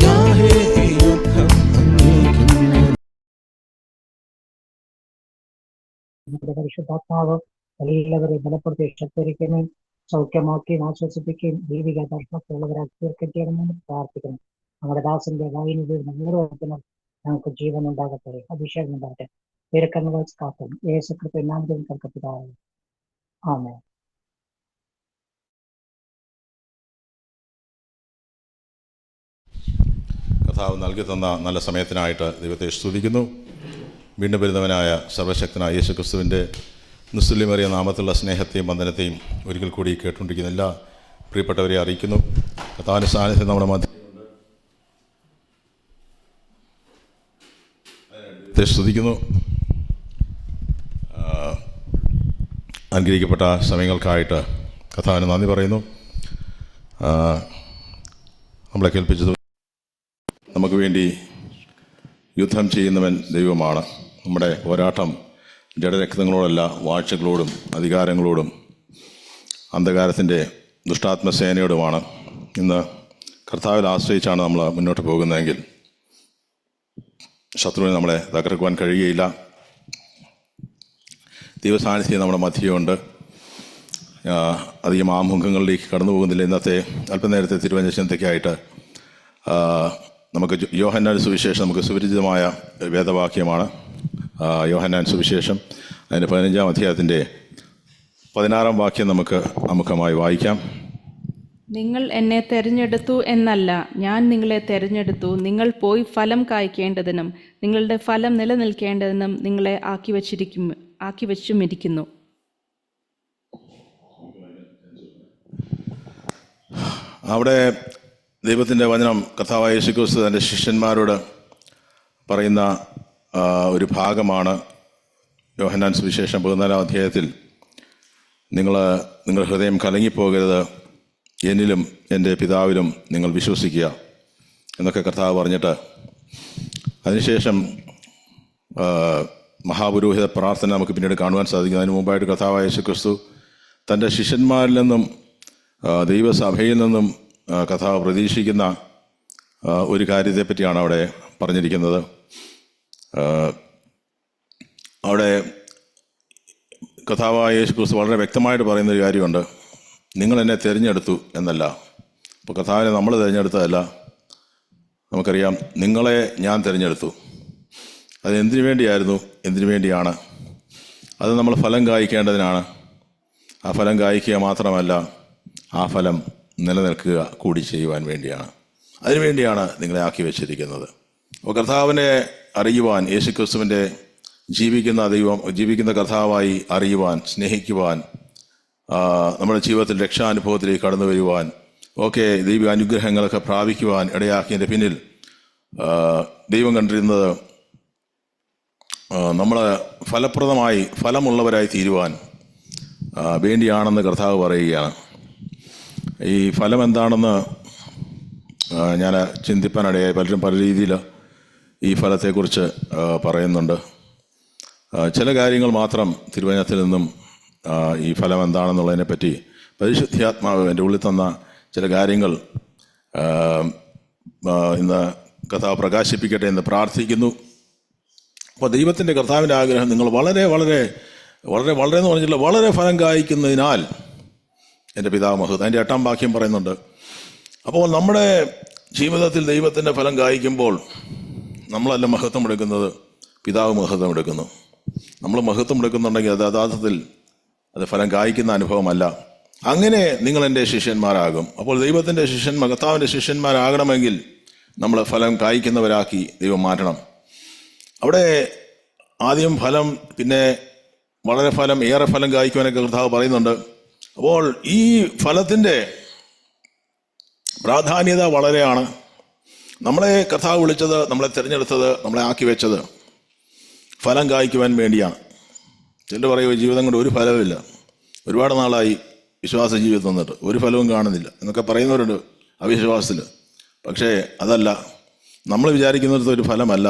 യാഹേ യുദ്ധം അങ്ങേക്കുള്ളത്. നമ്മുടെ പരിശുദ്ധാത്മാവ് എല്ലാവരെ ബലപ്പെടുത്തി ശക്തീകരിക്കുകയും സൗഖ്യമാക്കുകയും ആശ്വസിപ്പിക്കുകയും ദൈവിക ദർശനത്തിലുള്ളവരാക്കി തീർക്കുകയും ചെയ്യണമെന്ന് പ്രാർത്ഥിക്കുന്നു. നമ്മുടെ ദാസന്റെ വായനയിൽ ഓരോരുത്തരും ഞങ്ങൾക്ക് ജീവൻ ഉണ്ടാകട്ടെ, അഭിഷേകം ഉണ്ടാകട്ടെ. പേരക്കന്ന് വായിച്ച് കാക്കും യേശുക്രിസ്തു നാമത്തിൽ കൽക്കപ്പിതാവേ, ആമേൻ. കർത്താവ് നൽകി തന്ന നല്ല സമയത്തിനായിട്ട് ദൈവത്തെ സ്തുതിക്കുന്നു. വീണ്ടും വരുന്നവനായ സർവശക്തനായ യേശു ക്രിസ്തുവിൻ്റെ നിസ്തുല്യമേറിയ നാമത്തിലുള്ള സ്നേഹത്തെയും വന്ദനത്തെയും ഒരിക്കൽ കൂടി കേട്ടുകൊണ്ടിരിക്കുന്ന എല്ലാ പ്രിയപ്പെട്ടവരെ അറിയിക്കുന്നു. കർത്താവിൻ്റെ സാന്നിധ്യം നമ്മുടെ മധ്യത്തെ സ്തുതിക്കുന്നു. അനുഗ്രഹിക്കപ്പെട്ട സമയങ്ങൾക്കായിട്ട് കർത്താവിന് നന്ദി പറയുന്നു. നമ്മളെ കേൾപ്പിച്ചത് നമുക്ക് വേണ്ടി യുദ്ധം ചെയ്യുന്നവൻ ദൈവമാണ്. നമ്മുടെ പോരാട്ടം ജഡരക്തങ്ങളോടല്ല, വാഴ്ചകളോടും അധികാരങ്ങളോടും അന്ധകാരത്തിൻ്റെ ദുഷ്ടാത്മസേനയോടുമാണ്. ഇന്ന് കർത്താവിൽ ആശ്രയിച്ചാണ് നമ്മൾ മുന്നോട്ട് പോകുന്നതെങ്കിൽ ശത്രുവിനെ നമ്മളെ തകർക്കുവാൻ കഴിയുകയില്ല. ദൈവസാന്നിധ്യം നമ്മുടെ മധ്യമുണ്ട്. അധികം ആമുഖങ്ങളിലേക്ക് കടന്നു പോകുന്നില്ല. ഇന്നത്തെ അല്പനേരത്തെ തിരുവചനത്തിലേക്കായിട്ട് നമുക്ക് യോഹന്നാൻ സുവിശേഷം നമുക്ക് സുപരിചിതമായ വേദവാക്യമാണ്. യോഹന്നാൻ സുവിശേഷം അതിൻ്റെ 15-ാം അധ്യായത്തിൻ്റെ 16-ാം വാക്യം നമുക്ക് ആമുഖമായി വായിക്കാം. നിങ്ങൾ എന്നെ തെരഞ്ഞെടുത്തു എന്നല്ല, ഞാൻ നിങ്ങളെ തെരഞ്ഞെടുത്തു, നിങ്ങൾ പോയി ഫലം കായ്ക്കേണ്ടതിനും നിങ്ങളുടെ ഫലം നിലനിൽക്കേണ്ടതിനും നിങ്ങളെ ആക്കി വച്ചുമിരിക്കുന്നു. അവിടെ ദൈവത്തിൻ്റെ വചനം കർത്താവായ യേശു ക്രിസ്തു തൻ്റെ ശിഷ്യന്മാരോട് പറയുന്ന ഒരു ഭാഗമാണ് യോഹന്നാൻ സുവിശേഷം 14-ാം അധ്യായത്തിൽ. നിങ്ങൾ ഹൃദയം കലങ്ങിപ്പോകരുത്, എന്നിലും എൻ്റെ പിതാവിലും നിങ്ങൾ വിശ്വസിക്കുക എന്നൊക്കെ കർത്താവ് പറഞ്ഞിട്ട് അതിനുശേഷം മഹാപുരോഹിത പ്രാർത്ഥന നമുക്ക് പിന്നീട് കാണുവാൻ സാധിക്കും. അതിന് മുമ്പായിട്ട് കർത്താവായ യേശു ക്രിസ്തു തൻ്റെ ശിഷ്യന്മാരിൽ നിന്നും ദൈവസഭയിൽ നിന്നും കർത്താവ് പ്രതീക്ഷിക്കുന്ന ഒരു കാര്യത്തെപ്പറ്റിയാണ് അവിടെ പറഞ്ഞിരിക്കുന്നത്. അവിടെ കർത്താവായ യേശു ക്രിസ്തു വളരെ വ്യക്തമായിട്ട് പറയുന്നൊരു കാര്യമുണ്ട്. നിങ്ങൾ എന്നെ തിരഞ്ഞെടുത്തു എന്നല്ല. അപ്പോൾ കർത്താവിനെ നമ്മൾ തിരഞ്ഞെടുത്തതല്ല. നമുക്കറിയാം, നിങ്ങളെ ഞാൻ തിരഞ്ഞെടുത്തു. അത് എന്തിനു വേണ്ടിയായിരുന്നു, എന്തിനു വേണ്ടിയാണ്? അത് നമ്മൾ ഫലം കായ്ക്കേണ്ടതിനാണ്. ആ ഫലം കായ്ക്കുക മാത്രമല്ല, ആ ഫലം നിലനിൽക്കുക കൂടി ചെയ്യുവാൻ വേണ്ടിയാണ്. അതിനുവേണ്ടിയാണ് നിങ്ങളെ ആക്കി വെച്ചിരിക്കുന്നത്. അപ്പോൾ കർത്താവിനെ അറിയുവാൻ, യേശുക്രിസ്തുവിൻ്റെ ജീവിക്കുന്ന കർത്താവായി അറിയുവാൻ, സ്നേഹിക്കുവാൻ, നമ്മുടെ ജീവിതത്തിൽ രക്ഷാനുഭവത്തിലേക്ക് കടന്നു വരുവാൻ, ഒക്കെ ദൈവ അനുഗ്രഹങ്ങളൊക്കെ പ്രാപിക്കുവാൻ ഇടയാക്കിയതിൻ്റെ പിന്നിൽ ദൈവം കണ്ടിരുന്നത് നമ്മൾ ഫലപ്രദമായി ഫലമുള്ളവരായി തീരുവാൻ വേണ്ടിയാണെന്ന് കർത്താവ് പറയുകയാണ്. ഈ ഫലം എന്താണെന്ന് ഞാൻ ചിന്തിപ്പാനിടയായി. പലരും പല രീതിയിൽ ഈ ഫലത്തെക്കുറിച്ച് പറയുന്നുണ്ട്. ചില കാര്യങ്ങൾ മാത്രം തിരുവചനത്തിൽ നിന്നും ഈ ഫലം എന്താണെന്നുള്ളതിനെ പറ്റി പരിശുദ്ധാത്മാവ് എൻ്റെ ഉള്ളിൽ തന്ന ചില കാര്യങ്ങൾ ഇന്ന് കർത്താവ് പ്രകാശിപ്പിക്കട്ടെ എന്ന് പ്രാർത്ഥിക്കുന്നു. അപ്പോൾ ദൈവത്തിൻ്റെ കർത്താവിൻ്റെ ആഗ്രഹം നിങ്ങൾ വളരെ വളരെ വളരെ വളരെ എന്ന് പറഞ്ഞില്ല, വളരെ ഫലം കായ്ക്കുന്നതിനാൽ എൻ്റെ പിതാവ് മഹത്വം. അതിൻ്റെ 8-ാം വാക്യം പറയുന്നുണ്ട്. അപ്പോൾ നമ്മുടെ ജീവിതത്തിൽ ദൈവത്തിൻ്റെ ഫലം കായ്ക്കുമ്പോൾ നമ്മളല്ല മഹത്വം എടുക്കുന്നത്, പിതാവ് മഹത്വം എടുക്കുന്നു. നമ്മൾ മഹത്വം എടുക്കുന്നുണ്ടെങ്കിൽ അത് യഥാർത്ഥത്തിൽ അത് ഫലം കായ്ക്കുന്ന അനുഭവമല്ല. അങ്ങനെ നിങ്ങൾ എൻ്റെ ശിഷ്യന്മാരാകും. അപ്പോൾ ദൈവത്തിൻ്റെ കർത്താവിൻ്റെ ശിഷ്യന്മാരാകണമെങ്കിൽ നമ്മൾ ഫലം കായ്ക്കുന്നവരാക്കി ദൈവം മാറ്റണം. അവിടെ ആദ്യം ഫലം, പിന്നെ വളരെ ഫലം, ഏറെ ഫലം കായ്ക്കുവാനൊക്കെ കർത്താവ് പറയുന്നുണ്ട്. അപ്പോൾ ഈ ഫലത്തിൻ്റെ പ്രാധാന്യത വളരെയാണ്. നമ്മളെ കർത്താവ് വിളിച്ചത്, നമ്മളെ തിരഞ്ഞെടുത്തത്, നമ്മളെ ആക്കി വെച്ചത് ഫലം കായ്ക്കുവാൻ വേണ്ടിയാണ്. ചിലർ പറയുക ജീവിതം കൊണ്ട് ഒരു ഫലവുമില്ല, ഒരുപാട് നാളായി വിശ്വാസ ജീവിതം തന്നിട്ട് ഒരു ഫലവും കാണുന്നില്ല എന്നൊക്കെ പറയുന്നവരുണ്ട് അവിശ്വാസത്തിൽ. പക്ഷേ അതല്ല, നമ്മൾ വിചാരിക്കുന്നിടത്ത് ഒരു ഫലമല്ല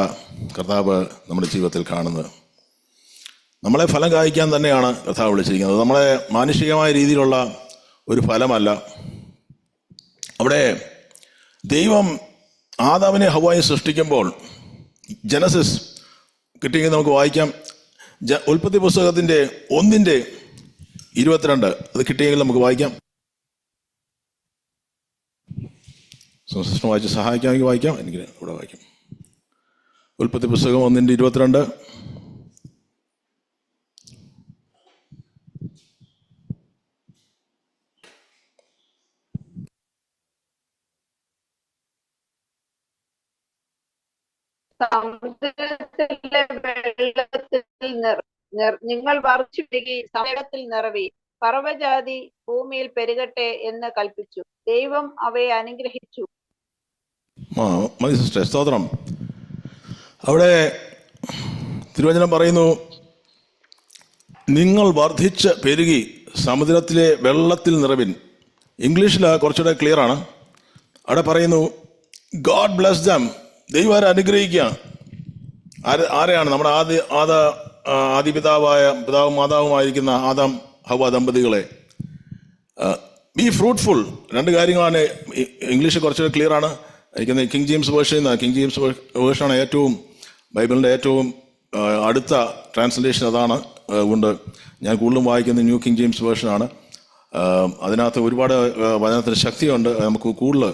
കർത്താവ് നമ്മുടെ ജീവിതത്തിൽ കാണുന്നത്. നമ്മളെ ഫലം കായ്ക്കാൻ തന്നെയാണ് കർത്താവ് വിളിച്ചിരിക്കുന്നത്. നമ്മളെ മാനുഷികമായ രീതിയിലുള്ള ഒരു ഫലമല്ല. അവിടെ ദൈവം ആദാമിനെ ഹവ്വായെ സൃഷ്ടിക്കുമ്പോൾ ജനസിസ് കിട്ടിയെങ്കിൽ നമുക്ക് വായിക്കാം. ഉൽപ്പത്തി പുസ്തകത്തിൻ്റെ 1:22 അത് കിട്ടിയെങ്കിൽ നമുക്ക് വായിക്കാം. സിസ്റ്റർ വായിച്ച് സഹായിക്കാമെങ്കിൽ വായിക്കാം. എനിക്ക് ഇവിടെ വായിക്കാം. ഉൽപ്പത്തി പുസ്തകം 1:22. സമുദ്രത്തിലെ വെള്ളത്തിൽ നിങ്ങൾ വർദ്ധിച്ചു വരികയും സമയത്തിൽ നിറവി, പർവ്വജാതി ഭൂമിയിൽ പെരുകട്ടെ എന്ന് കൽപ്പിച്ചു. ദൈവം അവയെ അനുഗ്രഹിച്ചു. മതി സിസ്റ്റർ, സ്തോത്രം. അവിടെ തിരുവചനം പറയുന്നു, നിങ്ങൾ വർദ്ധിച്ച് പെരുകി സമുദ്രത്തിലെ വെള്ളത്തിൽ നിറവിൻ. ഇംഗ്ലീഷിൽ കുറച്ചുകൂടെ ക്ലിയർ ആണ്. അവിടെ പറയുന്നു ഗോഡ് ബ്ലെസ് ദം. ദൈവം ആരെ അനുഗ്രഹിക്കുകയാണ്? ആരെയാണ്? നമ്മുടെ പിതാവും മാതാവുമായിരിക്കുന്ന ആദാം ഹവ്വ ദമ്പതികളെ. B fruitful. 2 കാര്യങ്ങളാണ്. ഇംഗ്ലീഷ് കുറച്ചുകൂടെ ക്ലിയർ ആണ്. എനിക്ക് കിങ് ജെയിംസ് വേർഷനാണ് ഏറ്റവും ബൈബിളിൻ്റെ ഏറ്റവും അടുത്ത ട്രാൻസ്ലേഷൻ അതാണ്. ഉണ്ട്. ഞാൻ കൂടുതലും വായിക്കുന്നത് ന്യൂ കിങ് ജെയിംസ് വേർഷനാണ്. അതിനകത്ത് ഒരുപാട് വചനത്തിന് ശക്തിയുണ്ട്. നമുക്ക് കൂടുതൽ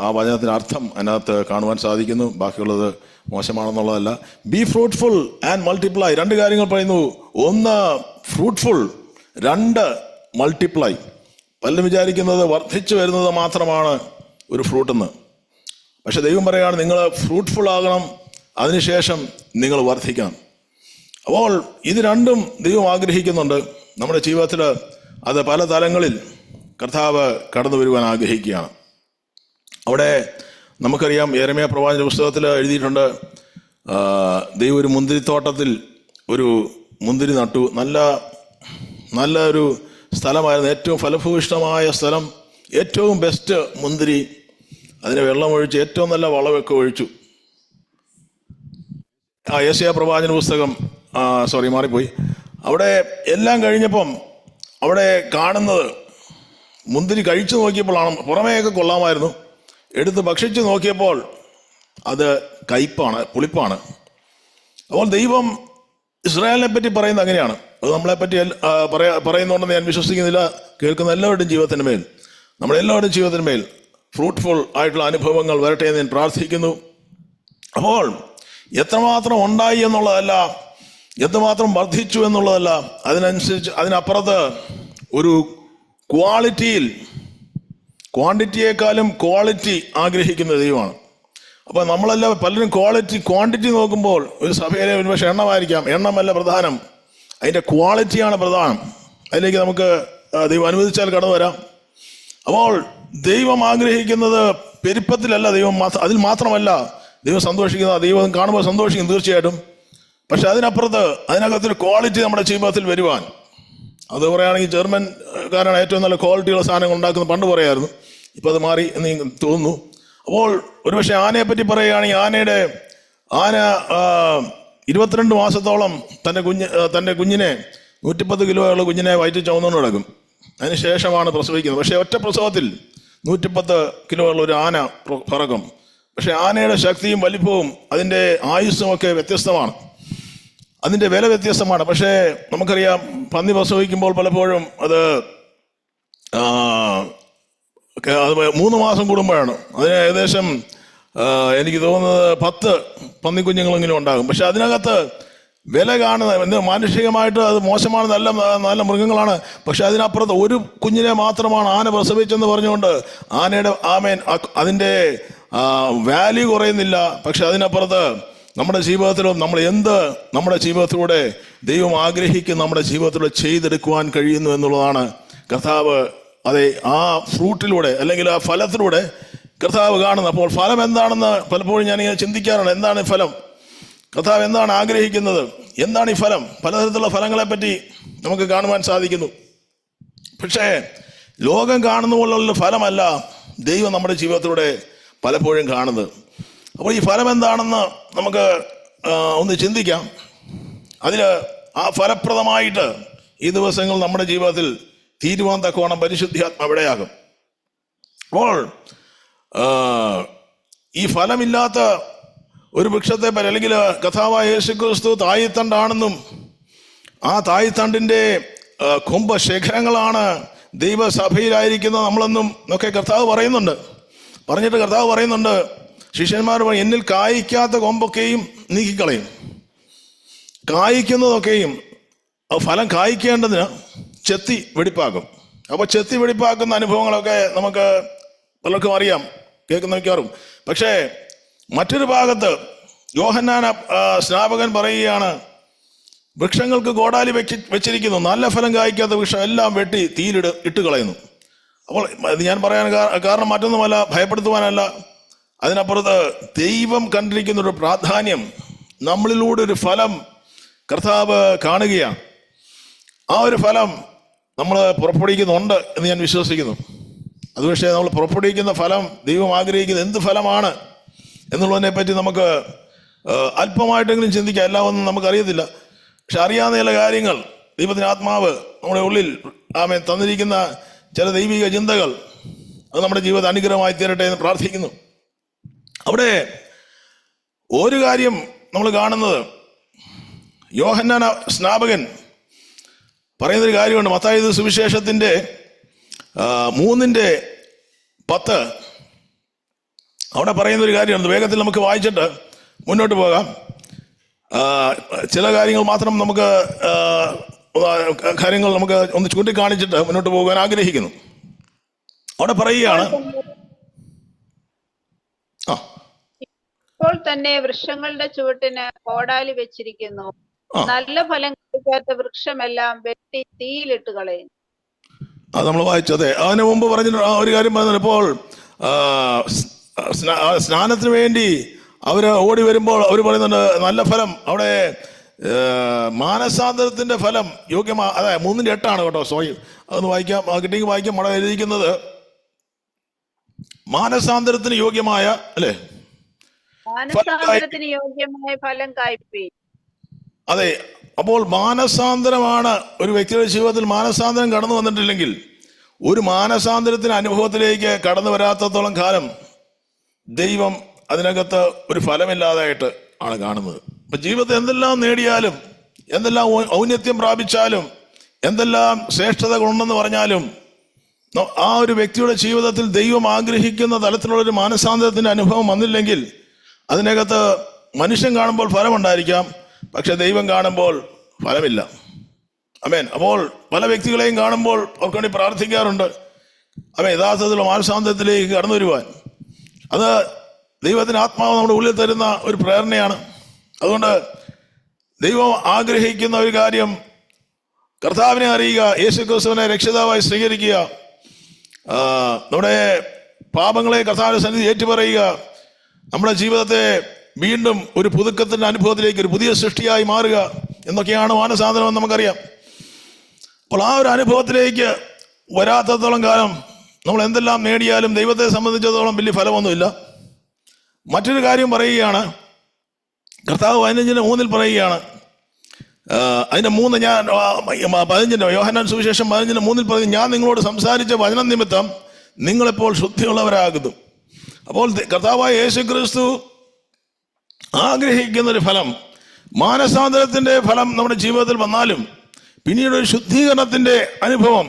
ആ വചനത്തിൻ്റെ അർത്ഥം അതിനകത്ത് കാണുവാൻ സാധിക്കുന്നു. ബാക്കിയുള്ളത് മോശമാണെന്നുള്ളതല്ല. Be fruitful and multiply. 2 കാര്യങ്ങൾ പറയുന്നു. 1 ഫ്രൂട്ട്ഫുൾ, 2 മൾട്ടിപ്ലൈ. പലരും വിചാരിക്കുന്നത് വർദ്ധിച്ചു വരുന്നത് മാത്രമാണ് ഒരു ഫ്രൂട്ടെന്ന്. പക്ഷെ ദൈവം പറയുകയാണ് നിങ്ങൾ ഫ്രൂട്ട്ഫുൾ ആകണം, അതിനുശേഷം നിങ്ങൾ വർദ്ധിക്കണം. അപ്പോൾ ഇത് രണ്ടും ദൈവം ആഗ്രഹിക്കുന്നുണ്ട് നമ്മുടെ ജീവിതത്തിൽ. അത് പല തലങ്ങളിൽ കർത്താവ് കടന്നു വരുവാൻ ആഗ്രഹിക്കുകയാണ്. അവിടെ നമുക്കറിയാം, യെരമ്യാ പ്രവാചക പുസ്തകത്തിൽ എഴുതിയിട്ടുണ്ട്, ദൈവം ഒരു മുന്തിരിത്തോട്ടത്തിൽ ഒരു മുന്തിരി നട്ടു. നല്ല ഒരു സ്ഥലമായിരുന്നു, ഏറ്റവും ഫലഭൂയിഷ്ഠമായ സ്ഥലം, ഏറ്റവും ബെസ്റ്റ് മുന്തിരി. അതിന് വെള്ളമൊഴിച്ച് ഏറ്റവും നല്ല വളമൊക്കെ ഒഴിച്ചു. യെശയ്യാ പ്രവാചന പുസ്തകം മാറിപ്പോയി. അവിടെ എല്ലാം കഴിഞ്ഞപ്പം അവിടെ കാണുന്നത് മുന്തിരി കഴിച്ചു നോക്കിയപ്പോഴാണ്, പുറമേയൊക്കെ കൊള്ളാമായിരുന്നു, എടുത്ത് ഭക്ഷിച്ച് നോക്കിയപ്പോൾ അത് കയ്പാണ്, പുളിപ്പാണ്. അപ്പോൾ ദൈവം ഇസ്രായേലിനെ പറ്റി പറയുന്നത് അങ്ങനെയാണ്. അത് നമ്മളെപ്പറ്റി പറയുന്നുണ്ടെന്ന് ഞാൻ വിശ്വസിക്കുന്നില്ല. കേൾക്കുന്ന എല്ലാവരുടെയും ജീവിതത്തിന് മേൽ, നമ്മുടെ എല്ലാവരുടെയും ജീവിതത്തിന് മേൽ ഫ്രൂട്ട്ഫുൾ ആയിട്ടുള്ള അനുഭവങ്ങൾ വരട്ടെ എന്ന് ഞാൻ പ്രാർത്ഥിക്കുന്നു. അപ്പോൾ എത്രമാത്രം ഉണ്ടായി എന്നുള്ളതല്ല, എത്രമാത്രം വർദ്ധിച്ചു എന്നുള്ളതല്ല, അതിനനുസരിച്ച് അതിനപ്പുറത്ത് ഒരു ക്വാണ്ടിറ്റിയേക്കാളും ക്വാളിറ്റി ആഗ്രഹിക്കുന്ന ദൈവമാണ്. അപ്പോൾ നമ്മളെല്ലാം പലരും ക്വാണ്ടിറ്റി നോക്കുമ്പോൾ ഒരു സഭയിലെ ഒരുപക്ഷെ എണ്ണമായിരിക്കാം. എണ്ണമല്ല പ്രധാനം, അതിൻ്റെ ക്വാളിറ്റിയാണ് പ്രധാനം. അതിലേക്ക് നമുക്ക് ദൈവം അനുവദിച്ചാൽ കടന്നു വരാം. അപ്പോൾ ദൈവം ആഗ്രഹിക്കുന്നത് പെരുപ്പത്തിലല്ല, ദൈവം അതിൽ മാത്രമല്ല ദൈവം സന്തോഷിക്കുന്നത്. ദൈവം കാണുമ്പോൾ സന്തോഷിക്കും തീർച്ചയായിട്ടും. പക്ഷെ അതിനകത്തൊരു ക്വാളിറ്റി നമ്മുടെ ജീവിതത്തിൽ വരുവാൻ, അത് പറയുകയാണെങ്കിൽ ജർമ്മൻകാരാണ് ഏറ്റവും നല്ല ക്വാളിറ്റിയുള്ള സാധനങ്ങൾ ഉണ്ടാക്കുന്നത് പണ്ട് പറയായിരുന്നു. ഇപ്പം അത് മാറി എന്ന് എനിക്ക് തോന്നുന്നു. അപ്പോൾ ഒരുപക്ഷെ ആനയെ പറ്റി പറയുകയാണെങ്കിൽ ആന 22 മാസത്തോളം തൻ്റെ കുഞ്ഞിനെ 110 കിലോയുള്ള കുഞ്ഞിനെ വയറ്റിൽ ചുമന്നുകൊണ്ട് കിടക്കും. അതിന് ശേഷമാണ് പ്രസവിക്കുന്നത്. പക്ഷേ ഒറ്റ പ്രസവത്തിൽ 110 കിലോ ഉള്ള ഒരു ആന പറക്കും. പക്ഷെ ആനയുടെ ശക്തിയും വലിപ്പവും അതിൻ്റെ ആയുസ്സും ഒക്കെ വ്യത്യസ്തമാണ്, അതിൻ്റെ വില വ്യത്യസ്തമാണ്. പക്ഷേ നമുക്കറിയാം, പന്നി പ്രസവിക്കുമ്പോൾ പലപ്പോഴും അത് 3 മാസം കൂടുമ്പോഴാണ്. അതിന് ഏകദേശം എനിക്ക് തോന്നുന്നത് 10 പന്നിക്കുഞ്ഞുങ്ങളെങ്കിലും ഉണ്ടാകും. പക്ഷെ അതിനകത്ത് വില കാണുന്നത് മാനുഷികമായിട്ട് അത് മോശമാണ്, നല്ല മൃഗങ്ങളാണ്. പക്ഷെ അതിനപ്പുറത്ത് ഒരു കുഞ്ഞിനെ മാത്രമാണ് ആന പ്രസവിച്ചെന്ന് പറഞ്ഞുകൊണ്ട് അതിൻ്റെ വാല്യൂ കുറയുന്നില്ല. പക്ഷെ അതിനപ്പുറത്ത് നമ്മുടെ ജീവിതത്തിലും നമ്മുടെ ജീവിതത്തിലൂടെ ദൈവം ആഗ്രഹിക്കും നമ്മുടെ ജീവിതത്തിലൂടെ ചെയ്തെടുക്കുവാൻ കഴിയുന്നു എന്നുള്ളതാണ് കർത്താവ് ആ ഫ്രൂട്ടിലൂടെ അല്ലെങ്കിൽ ആ ഫലത്തിലൂടെ കർത്താവ് കാണുന്നത്. അപ്പോൾ ഫലം എന്താണെന്ന് പലപ്പോഴും ഞാനിങ്ങനെ ചിന്തിക്കാറുണ്ട്. എന്താണ് ഫലം? കർത്താവ് എന്താണ് ആഗ്രഹിക്കുന്നത്? എന്താണ് ഈ ഫലം? പലതരത്തിലുള്ള ഫലങ്ങളെ പറ്റി നമുക്ക് കാണുവാൻ സാധിക്കുന്നു. പക്ഷേ ലോകം കാണുന്ന പോലുള്ള ഫലമല്ല ദൈവം നമ്മുടെ ജീവിതത്തിലൂടെ പലപ്പോഴും കാണുന്നത്. അപ്പോൾ ഈ ഫലം എന്താണെന്ന് നമുക്ക് ഒന്ന് ചിന്തിക്കാം. അതിൽ ആ ഫലപ്രദമായിട്ട് ഈ ദിവസങ്ങൾ നമ്മുടെ ജീവിതത്തിൽ തീരുവാൻ തക്കവണ്ണം പരിശുദ്ധാത്മ എവിടെയാകും. അപ്പോൾ ഈ ഫലമില്ലാത്ത ഒരു വൃക്ഷത്തെ പറ്റി അല്ലെങ്കിൽ കർത്താവായ യേശുക്രിസ്തു തായ്തണ്ടാണെന്നും ആ തായ്തണ്ടിൻ്റെ കുംഭശേഖരങ്ങളാണ് ദൈവസഭയിലായിരിക്കുന്ന നമ്മളെന്നും ഒക്കെ കർത്താവ് പറയുന്നുണ്ട്. ശിഷ്യന്മാർ പറയും, എന്നിൽ കായ്ക്കാത്ത കൊമ്പൊക്കെയും നീക്കിക്കളയും, കായ്ക്കുന്നതൊക്കെയും ഫലം കായ്ക്കേണ്ടതിന് ചെത്തി വെടിപ്പാക്കും. അപ്പോൾ ചെത്തി വെടിപ്പാക്കുന്ന അനുഭവങ്ങളൊക്കെ നമുക്ക് പലർക്കും അറിയാം, കേൾക്കുന്ന മിക്കവാറും. പക്ഷേ മറ്റൊരു ഭാഗത്ത് യോഹന്നാൻ സ്നാപകൻ പറയുകയാണ്, വൃക്ഷങ്ങൾക്ക് കോടാലി വെച്ചിരിക്കുന്നു, നല്ല ഫലം കായ്ക്കാത്ത വൃക്ഷം എല്ലാം വെട്ടി ഇട്ട് കളയുന്നു. അപ്പോൾ ഇത് ഞാൻ പറയാൻ കാരണം മറ്റൊന്നുമല്ല, ഭയപ്പെടുത്തുവാനല്ല. അതിനപ്പുറത്ത് ദൈവം കണ്ടിരിക്കുന്നൊരു പ്രാധാന്യം, നമ്മളിലൂടെ ഒരു ഫലം കർത്താവ് കാണുകയാണ്. ആ ഒരു ഫലം നമ്മൾ പുറപ്പെടുവിക്കുന്നുണ്ട് എന്ന് ഞാൻ വിശ്വസിക്കുന്നു. അത് പക്ഷേ നമ്മൾ പുറപ്പെടുവിക്കുന്ന ഫലം ദൈവം ആഗ്രഹിക്കുന്നത് എന്ത് ഫലമാണ് എന്നുള്ളതിനെ പറ്റി നമുക്ക് അല്പമായിട്ടെങ്കിലും ചിന്തിക്കാം. എല്ലാം ഒന്നും നമുക്കറിയത്തില്ല. പക്ഷെ അറിയാവുന്ന ചില കാര്യങ്ങൾ, ദൈവത്തിന് ആത്മാവ് നമ്മുടെ ഉള്ളിൽ തന്നിരിക്കുന്ന ചില ദൈവിക ചിന്തകൾ, അത് നമ്മുടെ ജീവിതത്തിൽ അനുഗ്രഹമായി തീരട്ടെ എന്ന് പ്രാർത്ഥിക്കുന്നു. അവിടെ ഒരു കാര്യം നമ്മൾ കാണുന്നത്, യോഹന്നാൻ സ്നാപകൻ പറയുന്നൊരു കാര്യമുണ്ട്. മത്തായി സുവിശേഷത്തിൻ്റെ 3:10 അവിടെ പറയുന്നൊരു കാര്യമുണ്ട്. വേഗത്തിൽ നമുക്ക് വായിച്ചിട്ട് മുന്നോട്ട് പോകാം. ചില കാര്യങ്ങൾ മാത്രം നമുക്ക് ഒന്ന് ചൂണ്ടിക്കാണിച്ചിട്ട് മുന്നോട്ട് പോകാൻ ആഗ്രഹിക്കുന്നു. അവിടെ പറയുകയാണ്, ഇപ്പോൾ തന്നെ വൃക്ഷങ്ങളുടെ ചുവട്ടിന് കോടാലി വെച്ചിരിക്കുന്നു, നല്ല ഫലം കഴിക്കാത്ത വൃക്ഷമെല്ലാം വെട്ടി തീയിലിട്ട് കളയുന്നു. അത് നമ്മൾ വായിച്ചതെ. അതിന് മുമ്പ് പറഞ്ഞിട്ട് ഒരു കാര്യം പറഞ്ഞത്, ഇപ്പോൾ സ്നാനത്തിന് വേണ്ടി അവർ ഓടി വരുമ്പോൾ അവർ പറയുന്നുണ്ട് നല്ല ഫലം. അവിടെ മാനസാന്തരത്തിന്റെ ഫലം യോഗ്യമാ, അതെ 3:8 കേട്ടോ, സോറി, അതൊന്ന് വായിക്കാം, കിട്ടിയെങ്കിൽ വായിക്കാം. അവിടെ എഴുതിയിരിക്കുന്നത് മാനസാന്തരത്തിന് യോഗ്യമായ, അല്ലേ, മാനസാന്തരത്തിന് യോഗ്യമായ ഫലം കായ്പീൻ. അതെ. അപ്പോൾ മാനസാന്തരമാണ് ഒരു വ്യക്തിയുടെ ജീവിതത്തിൽ. മാനസാന്തരം കടന്നു വന്നിട്ടില്ലെങ്കിൽ, ഒരു മാനസാന്തരത്തിന് അനുഭവത്തിലേക്ക് കടന്നു വരാത്തത്തോളം കാലം ദൈവം അതിനകത്ത് ഒരു ഫലമില്ലാതായിട്ട് ആണ് കാണുന്നത്. ഇപ്പൊ ജീവിതത്തിൽ എന്തെല്ലാം നേടിയാലും, എന്തെല്ലാം ഔന്നത്യം പ്രാപിച്ചാലും, എന്തെല്ലാം ശ്രേഷ്ഠതകളുണ്ടെന്ന് പറഞ്ഞാലും, ആ ഒരു വ്യക്തിയുടെ ജീവിതത്തിൽ ദൈവം ആഗ്രഹിക്കുന്ന തലത്തിലുള്ളൊരു മാനസാന്തരത്തിന്റെ അനുഭവം വന്നില്ലെങ്കിൽ അതിനകത്ത് മനുഷ്യൻ കാണുമ്പോൾ ഫലമുണ്ടായിരിക്കാം, പക്ഷെ ദൈവം കാണുമ്പോൾ ഫലമില്ല. ആമേൻ. അപ്പോൾ പല വ്യക്തികളെയും കാണുമ്പോൾ അവർക്ക് വേണ്ടി പ്രാർത്ഥിക്കാറുണ്ട്, യഥാർത്ഥത്തിലുള്ള മാനസാന്തരത്തിലേക്ക് കടന്നു വരുവാൻ. അത് ദൈവത്തിന് ആത്മാവ് നമ്മുടെ ഉള്ളിൽ തരുന്ന ഒരു പ്രേരണയാണ്. അതുകൊണ്ട് ദൈവം ആഗ്രഹിക്കുന്ന ഒരു കാര്യം കർത്താവിനെ അറിയുക, യേശുക്രിസ്തുവിനെ രക്ഷിതാവായി സ്വീകരിക്കുക, നമ്മുടെ പാപങ്ങളെ കർത്താവിന്റെ സന്നിധി ഏറ്റുപറയുക, നമ്മുടെ ജീവിതത്തെ വീണ്ടും ഒരു പുതുക്കത്തിന്റെ അനുഭവത്തിലേക്ക്, ഒരു പുതിയ സൃഷ്ടിയായി മാറുക എന്നൊക്കെയാണ് മാനസാന്തരം നമുക്കറിയാം. അപ്പോൾ ആ ഒരു അനുഭവത്തിലേക്ക് വരാത്തത്തോളം കാലം നമ്മൾ എന്തെല്ലാം നേടിയാലും ദൈവത്തെ സംബന്ധിച്ചിടത്തോളം വലിയ ഫലമൊന്നുമില്ല. മറ്റൊരു കാര്യം പറയുകയാണ്, കർത്താവ് 15:3 പറയുകയാണ്, അതിന്റെ 3 ഞാൻ 15 യോഹന്നാൻ സുവിശേഷം 15:3 പറയും, ഞാൻ നിങ്ങളോട് സംസാരിച്ച വചനം നിമിത്തം നിങ്ങളിപ്പോൾ ശുദ്ധിയുള്ളവരാകുന്നു. അപ്പോൾ കർത്താവായ യേശുക്രിസ്തു ആഗ്രഹിക്കുന്ന ഒരു ഫലം, മാനസാന്തരത്തിന്റെ ഫലം നമ്മുടെ ജീവിതത്തിൽ വന്നാലും പിന്നീട് ഒരു ശുദ്ധീകരണത്തിന്റെ അനുഭവം,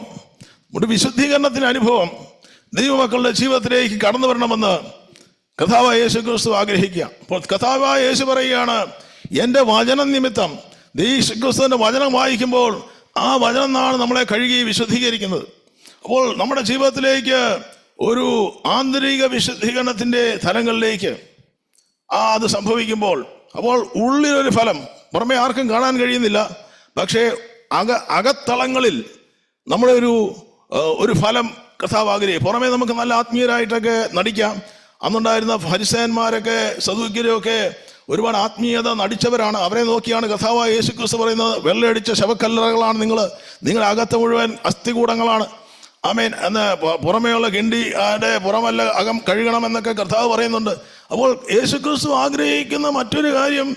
ഒരു വിശുദ്ധീകരണത്തിന്റെ അനുഭവം ദൈവമക്കളുടെ ജീവിതത്തിലേക്ക് കടന്നു വരണമെന്ന് കർത്താവായ യേശുക്രിസ്തു ആഗ്രഹിക്കുക. അപ്പോൾ കർത്താവായ യേശു പറയുകയാണ്, എൻ്റെ വചനം നിമിത്തം, യേശുക്രിസ്തുവിന്റെ വചനം വായിക്കുമ്പോൾ ആ വചനമാണ് നമ്മളെ കഴുകി വിശുദ്ധീകരിക്കുന്നത്. അപ്പോൾ നമ്മുടെ ജീവിതത്തിലേക്ക് ഒരു ആന്തരിക വിശുദ്ധീകരണത്തിന്റെ തലങ്ങളിലേക്ക് അത് സംഭവിക്കുമ്പോൾ, അപ്പോൾ ഉള്ളിലൊരു ഫലം പുറമെ ആർക്കും കാണാൻ കഴിയുന്നില്ല, പക്ഷേ അകത്തളങ്ങളിൽ നമ്മുടെ ഒരു ഫലം കർത്താവ് ആഗ്രഹിക്കും. പുറമെ നമുക്ക് നല്ല ആത്മീയരായിട്ടൊക്കെ നടിക്കാം. അന്നുണ്ടായിരുന്ന ഫരിസേയന്മാരൊക്കെ സദൂക്യരൊക്കെ ഒരുപാട് ആത്മീയത നടിച്ചവരാണ്. അവരെ നോക്കിയാണ് കർത്താവായ യേശുക്രിസ്തു പറയുന്നത്, വെള്ളയടിച്ച ശവക്കല്ലറകളാണ് നിങ്ങളുടെ അകത്ത് മുഴുവൻ അസ്ഥികൂടങ്ങളാണ്. ആമേൻ എന്ന് പുറമേയുള്ള കിണ്ടിയുടെ പുറമല്ല അകം കഴുകണമെന്നൊക്കെ കർത്താവ് പറയുന്നുണ്ട്. അപ്പോൾ യേശുക്രിസ്തു ആഗ്രഹിക്കുന്ന മറ്റൊരു കാര്യം,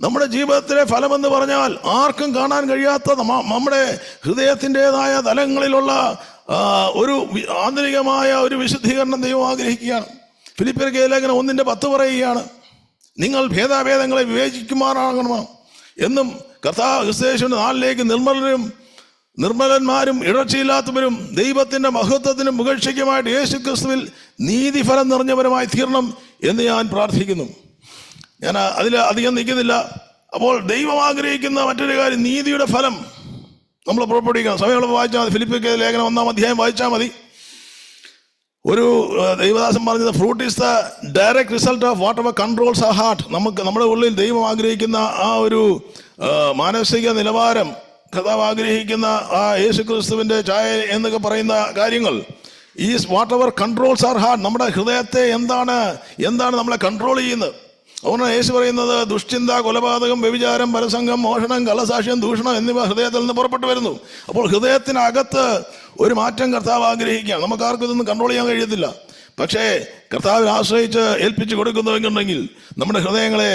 നമ്മുടെ ജീവിതത്തിലെ ഫലമെന്ന് പറഞ്ഞാൽ ആർക്കും കാണാൻ കഴിയാത്ത നമ്മുടെ ഹൃദയത്തിൻ്റെതായ തലങ്ങളിലുള്ള ഒരു ആന്തരികമായ ഒരു വിശുദ്ധീകരണം ദൈവം ആഗ്രഹിക്കുകയാണ്. ഫിലിപ്പിയർക്ക് ലേഖനം 1:10 പറയുകയാണ്, നിങ്ങൾ ഭേദാഭേദങ്ങളെ വിവേചിക്കുമാറാകണം എന്നും കർത്താവ് ക്രിസ്തുയേശുവിന്റെ നാളിലേക്ക് നിർമ്മലന്മാരും ഇടർച്ചയില്ലാത്തവരും ദൈവത്തിന്റെ മഹത്വത്തിനും പുകഴ്ചയ്ക്കുമായിട്ട് യേശുക്രിസ്തുവിൽ നീതിഫലം നിറഞ്ഞവരുമായി തീരണം എന്ന് ഞാൻ പ്രാർത്ഥിക്കുന്നു. ഞാൻ അതിൽ അധികം നിൽക്കുന്നില്ല. അപ്പോൾ ദൈവം ആഗ്രഹിക്കുന്ന മറ്റൊരു കാര്യം, നീതിയുടെ ഫലം നമ്മൾ പുറപ്പെടുവിക്കണം. സമയമുള്ള വായിച്ചാൽ മതി, ഫിലിപ്പിയർക്ക് ലേഖനം 1-ാം അധ്യായം വായിച്ചാൽ മതി. ഒരു ദൈവദാസൻ പറഞ്ഞത്, fruit is the direct result of what ever controls ആ ഹാർട്ട്. നമ്മുടെ ഉള്ളിൽ ദൈവം ആഗ്രഹിക്കുന്ന ആ ഒരു മാനസിക നിലവാരം, കർത്താവ് ആഗ്രഹിക്കുന്ന ആ യേശുക്രിസ്തുവിന്റെ ഛായ എന്നൊക്കെ പറയുന്ന കാര്യങ്ങൾ, is whatever controls our heart. നമ്മുടെ ഹൃദയത്തെ എന്താണ് നമ്മളെ കൺട്രോൾ ചെയ്യുന്നത്. അതുകൊണ്ടാണ് യേശു പറയുന്നത്, ദുഷ്ചിന്ത, കൊലപാതകം, വ്യഭിചാരം, പരസംഗം, മോഷണം, കള്ളസാക്ഷ്യം, ദൂഷണം എന്നിവ ഹൃദയത്തിൽ നിന്ന് പുറപ്പെട്ടു വരുന്നു. അപ്പോൾ ഹൃദയത്തിനകത്ത് ഒരു മാറ്റം കർത്താവ് ആഗ്രഹിക്കുകയാണ്. നമുക്കാർക്കും ഇതൊന്നും കൺട്രോൾ ചെയ്യാൻ കഴിയത്തില്ല. പക്ഷേ കർത്താവിനെ ആശ്രയിച്ച് ഏൽപ്പിച്ചു കൊടുക്കുന്നുവെന്നുണ്ടെങ്കിൽ നമ്മുടെ ഹൃദയങ്ങളെ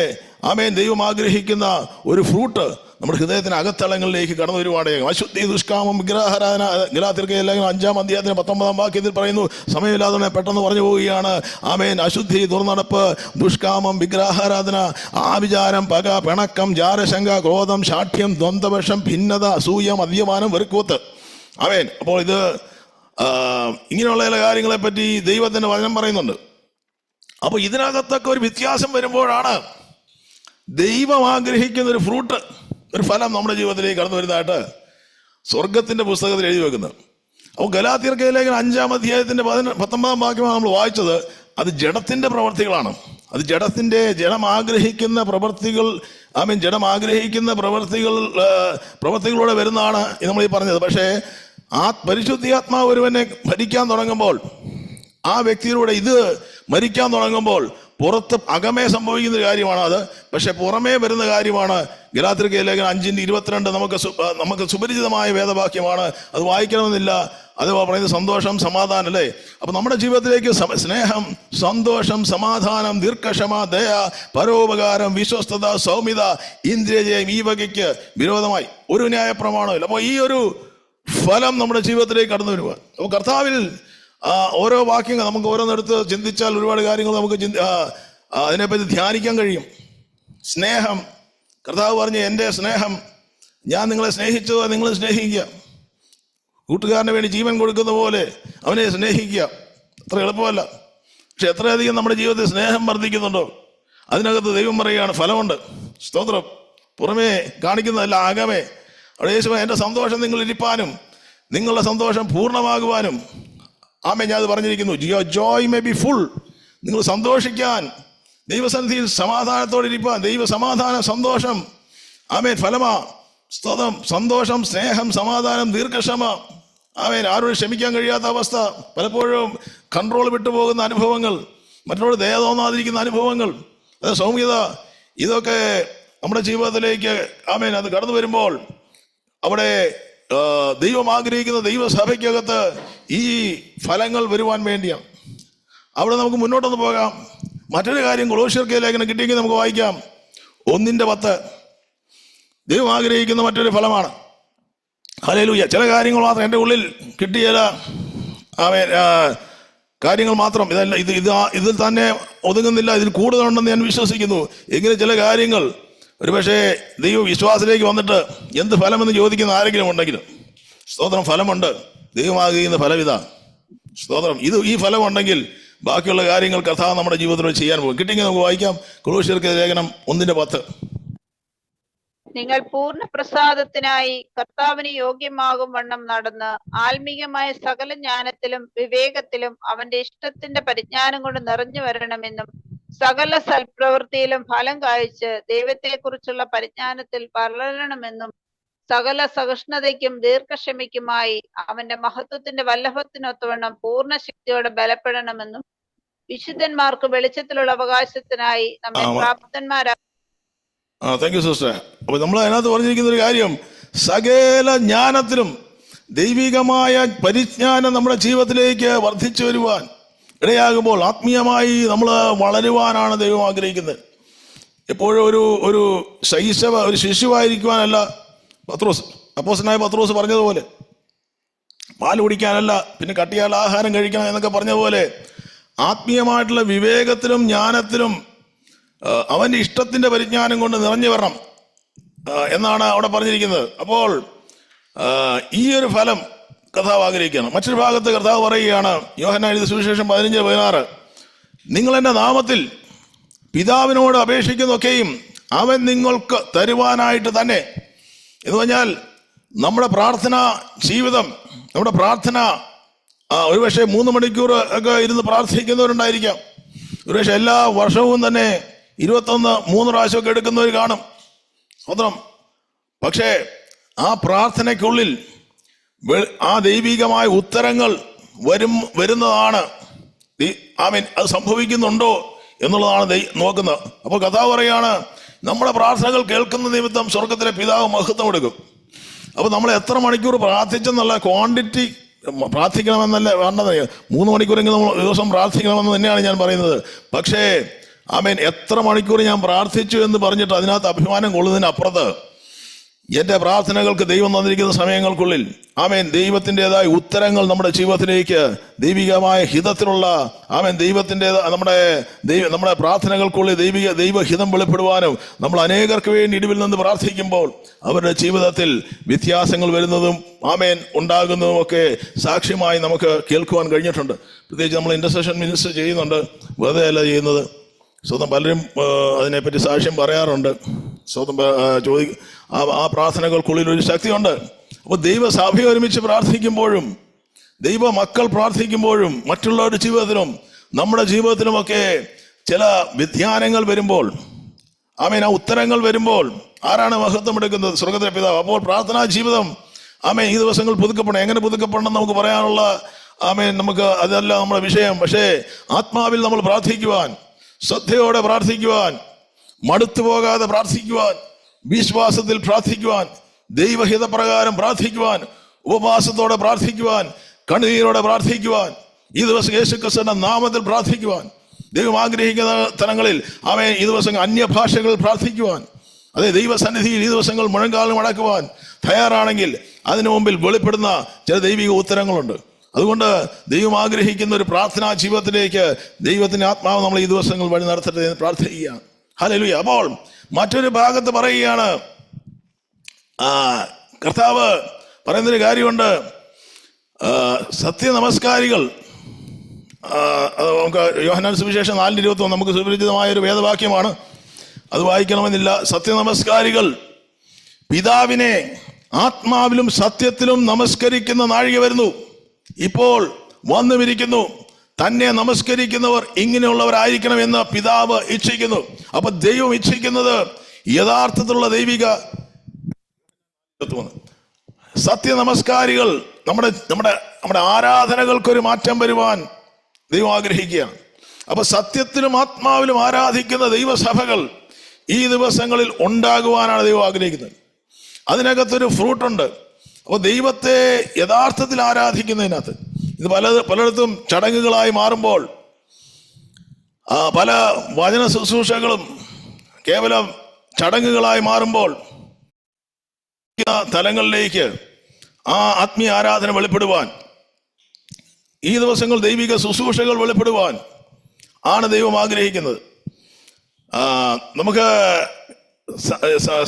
ആമേൻ ദൈവം ആഗ്രഹിക്കുന്ന ഒരു ഫ്രൂട്ട് നമ്മുടെ ഹൃദയത്തിന് അകത്തളങ്ങളിലേക്ക് കടന്നു വരുവാണ്. അശുദ്ധി, ദുഷ്കാമം, വിഗ്രഹാരാധന, ഗലാത്യർക്ക് 5-ാം അധ്യായത്തിന് 19-ാം വാക്യത്തിൽ പറയുന്നു. സമയമില്ലാതെ പെട്ടെന്ന് പറഞ്ഞു പോവുകയാണ്. ആമേൻ. അശുദ്ധി, ദുർനടപ്പ്, ദുഷ്കാമം, വിഗ്രഹാരാധന, ആഭിചാരം, പക, പിണക്കം, ജാരശങ്ക, ക്രോധം, ശാഠ്യം, ദ്വന്ദ്വപക്ഷം, ഭിന്നത, അസൂയ, മദ്യപാനം, വെറുക്കൂത്ത്. ആമേൻ. അപ്പോൾ ഇത് ഇങ്ങനെയുള്ള ചില കാര്യങ്ങളെ പറ്റി ദൈവത്തിന്റെ വചനം പറയുന്നുണ്ട്. അപ്പൊ ഇതിനകത്തൊക്കെ ഒരു വ്യത്യാസം വരുമ്പോഴാണ് ദൈവം ആഗ്രഹിക്കുന്ന ഒരു ഫ്രൂട്ട്, ഒരു ഫലം നമ്മുടെ ജീവിതത്തിലേക്ക് കടന്നു വരുന്നതായിട്ട് സ്വർഗത്തിന്റെ പുസ്തകത്തിൽ എഴുതി വെക്കുന്നത്. അപ്പോൾ ഗലാത്യർക്ക് ലേഖനം 5-ാം അധ്യായത്തിന്റെ 19-ാം വാക്യമാണ് നമ്മൾ വായിച്ചത്. അത് ജഡത്തിന്റെ പ്രവർത്തികളാണ്. അത് ജഡം ആഗ്രഹിക്കുന്ന പ്രവർത്തികൾ, ജഡം ആഗ്രഹിക്കുന്ന പ്രവർത്തികളിലൂടെ വരുന്നതാണ് നമ്മൾ ഈ പറഞ്ഞത്. പക്ഷേ പരിശുദ്ധാത്മാവ് ഒരുവനെ ഭരിക്കാൻ തുടങ്ങുമ്പോൾ, ആ വ്യക്തിയിലൂടെ ഇത് മരിക്കാൻ തുടങ്ങുമ്പോൾ പുറത്ത് അകമേ സംഭവിക്കുന്ന ഒരു കാര്യമാണ് അത്. പക്ഷെ പുറമേ വരുന്ന കാര്യമാണ്. ഗലാത്യർക്ക് ലേഖനം 5:22 നമുക്ക് സുപരിചിതമായ വേദവാക്യമാണ്. അത് വായിക്കണമെന്നില്ല. അത് പറയുന്നത് സന്തോഷം, സമാധാനം, അല്ലേ? അപ്പൊ നമ്മുടെ ജീവിതത്തിലേക്ക് സ്നേഹം, സന്തോഷം, സമാധാനം, ദീർഘക്ഷമ, ദയ, പരോപകാരം, വിശ്വസ്തത, സൗമ്യത, ഇന്ദ്രിയജയം, ഈ വകയ്ക്ക് വിരോധമായി ഒരു ന്യായപ്രമാണമില്ല. അപ്പോൾ ഈ ഒരു ഫലം നമ്മുടെ ജീവിതത്തിലേക്ക് കടന്നു വരുക. അപ്പോൾ കർത്താവിൽ ഓരോ വാക്യങ്ങൾ നമുക്ക് ഓരോന്നെടുത്ത് ചിന്തിച്ചാൽ ഒരുപാട് കാര്യങ്ങൾ നമുക്ക് അതിനെപ്പറ്റി ധ്യാനിക്കാൻ കഴിയും. സ്നേഹം, കർത്താവ് പറഞ്ഞു, എൻ്റെ സ്നേഹം, ഞാൻ നിങ്ങളെ സ്നേഹിച്ചത് നിങ്ങൾ സ്നേഹിക്കുക. കൂട്ടുകാരന് വേണ്ടി ജീവൻ കൊടുക്കുന്ന പോലെ അവനെ സ്നേഹിക്കുക. അത്ര എളുപ്പമല്ല. പക്ഷെ എത്രയധികം നമ്മുടെ ജീവിതത്തിൽ സ്നേഹം വർദ്ധിക്കുന്നുണ്ടോ അതിനകത്ത് ദൈവം പറയുകയാണ് ഫലമുണ്ട്. സ്തോത്രം. പുറമേ കാണിക്കുന്നതല്ല, അകമേ. അവിടെ യേശു, എൻ്റെ സന്തോഷം നിങ്ങൾ ഇരിപ്പാനും നിങ്ങളുടെ സന്തോഷം പൂർണ്ണമാകുവാനും. ആമേൻ. ഞാൻ അത് പറഞ്ഞിരിക്കുന്നു, your Joy may be full. നിങ്ങൾ സന്തോഷിക്കാൻ ദൈവസന്നിധിയിൽ സമാധാനത്തോടെ ഇരിപ്പാൻ, ദൈവ സമാധാനം, സന്തോഷം, ആമേൻ, ഫലമാ, സ്തോത്രം, സന്തോഷം, സ്നേഹം, സമാധാനം, ദീർഘക്ഷമ, ആമേൻ, ആരോട് ക്ഷമിക്കാൻ കഴിയാത്ത അവസ്ഥ, പലപ്പോഴും കൺട്രോൾ വിട്ടുപോകുന്ന അനുഭവങ്ങൾ, മറ്റുള്ളവർ ദയ തോന്നാതിരിക്കുന്ന അനുഭവങ്ങൾ, അത് സൗമ്യത, ഇതൊക്കെ നമ്മുടെ ജീവിതത്തിലേക്ക് ആമേൻ അത് കടന്നു വരുമ്പോൾ അവിടെ ദൈവം ആഗ്രഹിക്കുന്ന ദൈവസഭയ്ക്കകത്ത് ഈ ഫലങ്ങൾ വരുവാൻ വേണ്ടിയാണ്. അവിടെ നമുക്ക് മുന്നോട്ടൊന്ന് പോകാം. മറ്റൊരു കാര്യം കൊളോസ്യർക്ക് ലേഖനം കിട്ടിയെങ്കിൽ നമുക്ക് വായിക്കാം. 1:10 ദൈവം ആഗ്രഹിക്കുന്ന മറ്റൊരു ഫലമാണ്. ഹല്ലേലൂയ. ചില കാര്യങ്ങൾ മാത്രം എൻ്റെ ഉള്ളിൽ കിട്ടിയ കാര്യങ്ങൾ മാത്രം, ഇതല്ല ഇതിൽ തന്നെ ഒതുങ്ങുന്നില്ല, ഇതിൽ കൂടുതലുണ്ടെന്ന് ഞാൻ വിശ്വസിക്കുന്നു. എങ്കിലും ചില കാര്യങ്ങൾ ഒരുപക്ഷെ ദൈവ വിശ്വാസത്തിലേക്ക് വന്നിട്ട് എന്ത് ഫലമെന്ന് ചോദിക്കുന്ന ആരെങ്കിലും ഉണ്ടെങ്കിലും, സ്തോത്രം, ഫലമുണ്ട്. ദൈവമാകുന്ന ഫലമിതാ, സ്തോത്രം. ഈ ഫലമുണ്ടെങ്കിൽ ബാക്കിയുള്ള കാര്യങ്ങൾ കർത്താവ് നമ്മുടെ ജീവിതത്തിൽ ചെയ്യാൻ പോകും. കിട്ടിയെങ്കിൽ നമുക്ക് വായിക്കാം. കൊളോസ്യർക്ക് ലേഖനം 1:10. നിങ്ങൾ പൂർണ്ണ പ്രസാദത്തിനായി കർത്താവിന് യോഗ്യമാകും വണ്ണം നടന്ന് ആത്മീയമായ സകല ജ്ഞാനത്തിലും വിവേകത്തിലും അവന്റെ ഇഷ്ടത്തിന്റെ പരിജ്ഞാനം കൊണ്ട് നിറഞ്ഞു വരണമെന്നും സകല സൽപ്രവൃത്തിയിലും ഫലം കായ്ച്ച് ദൈവത്തെക്കുറിച്ചുള്ള പരിജ്ഞാനത്തിൽ വളരണമെന്നും സകല സഹിഷ്ണുതയ്ക്കും ദീർഘക്ഷമയ്ക്കുമായി അവന്റെ മഹത്വത്തിന്റെ വല്ലഭത്തിനൊത്തവണ്ണം പൂർണ്ണ ശക്തിയോടെ ബലപ്പെടണമെന്നും വിശുദ്ധന്മാർക്ക് വെളിച്ചത്തിലുള്ള അവകാശത്തിനായി നമ്മെ പ്രാപ്തന്മാരാ. Thank you sister. അപ്പൊ നമ്മൾ അതിനകത്ത് പറഞ്ഞിരിക്കുന്ന ഒരു കാര്യം, സകല ജ്ഞാനത്തിലും ദൈവികമായ പരിജ്ഞാനം നമ്മുടെ ജീവിതത്തിലേക്ക് വർദ്ധിച്ചു വരുവാൻ ഇടയാകുമ്പോൾ ആത്മീയമായി നമ്മൾ വളരുവാനാണ് ദൈവം ആഗ്രഹിക്കുന്നത്. എപ്പോഴും ഒരു ശൈശവ ഒരു ശിശുവായിരിക്കുവാനല്ല പത്രോസ്, അപ്പോസ്തലനായ പത്രോസ് പറഞ്ഞതുപോലെ, പാൽ കുടിക്കാനല്ല, പിന്നെ കട്ടിയാൽ ആഹാരം കഴിക്കണം എന്നൊക്കെ പറഞ്ഞതുപോലെ ആത്മീയമായിട്ടുള്ള വിവേകത്തിലും ജ്ഞാനത്തിലും അവന്റെ ഇഷ്ടത്തിന്റെ പരിജ്ഞാനം കൊണ്ട് നിറഞ്ഞു വരണം എന്നാണ് അവിടെ പറഞ്ഞിരിക്കുന്നത്. അപ്പോൾ ഈ ഒരു ഫലം കർത്താവ് ആഗ്രഹിക്കുകയാണ്. മറ്റൊരു ഭാഗത്ത് കർത്താവ് പറയുകയാണ്, യോഹന്നാൻ എഴുതിയ സുവിശേഷം 15:16, നിങ്ങൾ എൻ്റെ നാമത്തിൽ പിതാവിനോട് അപേക്ഷിക്കുന്നതൊക്കെയും അവൻ നിങ്ങൾക്ക് തരുവാനായിട്ട് തന്നെ. എന്ന് പറഞ്ഞാൽ നമ്മുടെ പ്രാർത്ഥന ജീവിതം, നമ്മുടെ പ്രാർത്ഥന ഒരുപക്ഷെ 3 മണിക്കൂർ ഒക്കെ ഇരുന്ന് പ്രാർത്ഥിക്കുന്നവരുണ്ടായിരിക്കാം. ഒരുപക്ഷെ എല്ലാ വർഷവും തന്നെ 21-3 പ്രാവശ്യമൊക്കെ എടുക്കുന്നവർ കാണും. സ്വന്തം. പക്ഷേ ആ പ്രാർത്ഥനയ്ക്കുള്ളിൽ ആ ദൈവികമായ ഉത്തരങ്ങൾ വരുന്നതാണ്. ആമേൻ, അത് സംഭവിക്കുന്നുണ്ടോ എന്നുള്ളതാണ് നോക്കുന്നത്. അപ്പോൾ കർത്താവ് പറയാണ്, നമ്മുടെ പ്രാർത്ഥനകൾ കേൾക്കുന്ന നിമിത്തം സ്വർഗത്തിലെ പിതാവ് മഹത്വം എടുക്കും. അപ്പോൾ നമ്മൾ എത്ര മണിക്കൂർ പ്രാർത്ഥിച്ചെന്നുള്ള ക്വാണ്ടിറ്റി പ്രാർത്ഥിക്കണമെന്നല്ല വേണ്ടത്. 3 മണിക്കൂറെങ്കിലും നമ്മൾ ദിവസം പ്രാർത്ഥിക്കണമെന്ന് തന്നെയാണ് ഞാൻ പറയുന്നത്. പക്ഷേ ആമേൻ, എത്ര മണിക്കൂർ ഞാൻ പ്രാർത്ഥിച്ചു എന്ന് പറഞ്ഞിട്ട് അതിനകത്ത് അഭിമാനം കൊള്ളുന്നതിനപ്പുറത്ത് എൻ്റെ പ്രാർത്ഥനകൾക്ക് ദൈവം തന്നിരിക്കുന്ന സമയങ്ങൾക്കുള്ളിൽ ആമേൻ ദൈവത്തിൻ്റെതായ ഉത്തരങ്ങൾ നമ്മുടെ ജീവിതത്തിലേക്ക് ദൈവികമായ ഹിതത്തിലുള്ള ആമേൻ നമ്മുടെ പ്രാർത്ഥനകൾക്കുള്ളിൽ ദൈവഹിതം വെളിപ്പെടുവാനും നമ്മൾ അനേകർക്ക് വേണ്ടി ഇടിവിൽ നിന്ന് പ്രാർത്ഥിക്കുമ്പോൾ അവരുടെ ജീവിതത്തിൽ വ്യത്യാസങ്ങൾ വരുന്നതും ആമേൻ ഉണ്ടാകുന്നതും ഒക്കെ സാക്ഷ്യമായി നമുക്ക് കേൾക്കുവാൻ കഴിഞ്ഞിട്ടുണ്ട്. പ്രത്യേകിച്ച് നമ്മൾ ഇന്റർസെഷൻ മിനിസ്റ്റർ ചെയ്യുന്നുണ്ട്, വെറുതെ അല്ല ചെയ്യുന്നത്. സ്വന്തം പലരും അതിനെപ്പറ്റി സാക്ഷ്യം പറയാറുണ്ട്. സ്വന്തം ആ പ്രാർത്ഥനകൾക്കുള്ളിൽ ഒരു ശക്തിയുണ്ട്. അപ്പോൾ ദൈവസഭ ഒരുമിച്ച് പ്രാർത്ഥിക്കുമ്പോഴും ദൈവ മക്കൾ പ്രാർത്ഥിക്കുമ്പോഴും മറ്റുള്ളവരുടെ ജീവിതത്തിലും നമ്മുടെ ജീവിതത്തിലുമൊക്കെ ചില വ്യതിയാനങ്ങൾ വരുമ്പോൾ ആമേൻ ആ ഉത്തരങ്ങൾ വരുമ്പോൾ ആരാണ് മഹത്വം എടുക്കുന്നത്? സ്വർഗ്ഗത്തിലെ പിതാവ്. അപ്പോൾ പ്രാർത്ഥനാ ജീവിതം ആമേൻ ഈ ദിവസങ്ങൾ പുതുക്കപ്പെടണം. എങ്ങനെ പുതുക്കപ്പെടണം നമുക്ക് പറയാനുള്ള ആമേൻ നമുക്ക് അതല്ല നമ്മുടെ വിഷയം. പക്ഷേ ആത്മാവിൽ നമ്മൾ പ്രാർത്ഥിക്കുവാൻ, ശ്രദ്ധയോടെ പ്രാർത്ഥിക്കുവാൻ, മടുത്തു പോകാതെ പ്രാർത്ഥിക്കുവാൻ, വിശ്വാസത്തിൽ പ്രാർത്ഥിക്കുവാൻ, ദൈവഹിതപ്രകാരം പ്രാർത്ഥിക്കുവാൻ, ഉപവാസത്തോടെ പ്രാർത്ഥിക്കുവാൻ, കണ്ണുനീരോടെ പ്രാർത്ഥിക്കുവാൻ, ഈ ദിവസം യേശുക്രിസ്തുവിന്റെ നാമത്തിൽ പ്രാർത്ഥിക്കുവാൻ, ദൈവം ആഗ്രഹിക്കുന്ന തലങ്ങളിൽ ആമേൻ ഈ ദിവസം അന്യഭാഷകളിൽ പ്രാർത്ഥിക്കുവാൻ, അതേ ദൈവസന്നിധിയിൽ ഈ ദിവസങ്ങൾ മുഴങ്കാലം അടക്കുവാൻ തയ്യാറാണെങ്കിൽ അതിനു മുമ്പിൽ വെളിപ്പെടുന്ന ചില ദൈവിക ഉത്തരങ്ങളുണ്ട്. അതുകൊണ്ട് ദൈവം ആഗ്രഹിക്കുന്ന ഒരു പ്രാർത്ഥനാ ജീവിതത്തിലേക്ക് ദൈവത്തിന്റെ ആത്മാവ് നമ്മൾ ഈ ദിവസങ്ങൾ വഴി നടത്തട്ടെ എന്ന് പ്രാർത്ഥിക്കുക. ഹല്ലേലൂയ. അപ്പോൾ മറ്റൊരു ഭാഗത്ത് പറയുകയാണ്, കർത്താവ് പറയുന്നൊരു കാര്യമുണ്ട്. സത്യനമസ്കാരികൾ, നമുക്ക് യോഹന്നാൻ സുവിശേഷം 4:21 നമുക്ക് സുപരിചിതമായ ഒരു വേദവാക്യമാണ്, അത് വായിക്കണമെന്നില്ല. സത്യനമസ്കാരികൾ പിതാവിനെ ആത്മാവിലും സത്യത്തിലും നമസ്കരിക്കുന്ന നാഴിക വരുന്നു, ഇപ്പോൾ വന്നുമിരിക്കുന്നു. തന്നെ നമസ്കരിക്കുന്നവർ ഇങ്ങനെയുള്ളവരായിരിക്കണമെന്ന് പിതാവ് ഇച്ഛിക്കുന്നു. അപ്പൊ ദൈവം ഇച്ഛിക്കുന്നത് യഥാർത്ഥത്തിലുള്ള ദൈവിക സത്യ നമസ്കാരികൾ. നമ്മുടെ നമ്മുടെ നമ്മുടെ ആരാധനകൾക്കൊരു മാറ്റം വരുവാൻ ദൈവം ആഗ്രഹിക്കുകയാണ്. അപ്പൊ സത്യത്തിലും ആത്മാവിലും ആരാധിക്കുന്ന ദൈവസഭകൾ ഈ ദിവസങ്ങളിൽ ഉണ്ടാകുവാനാണ് ദൈവം ആഗ്രഹിക്കുന്നത്. അതിനകത്തൊരു ഫ്രൂട്ടുണ്ട്. അപ്പോൾ ദൈവത്തെ യഥാർത്ഥത്തിൽ ആരാധിക്കുന്നതിനകത്ത് ഇത് പലയിടത്തും ചടങ്ങുകളായി മാറുമ്പോൾ, പല വചന ശുശ്രൂഷകളും കേവലം ചടങ്ങുകളായി മാറുമ്പോൾ തലങ്ങളിലേക്ക് ആ ആത്മീയ ആരാധന വെളിപ്പെടുവാൻ, ഈ ദിവസങ്ങൾ ദൈവിക ശുശ്രൂഷകൾ വെളിപ്പെടുവാൻ ആണ് ദൈവം ആഗ്രഹിക്കുന്നത്. നമുക്ക്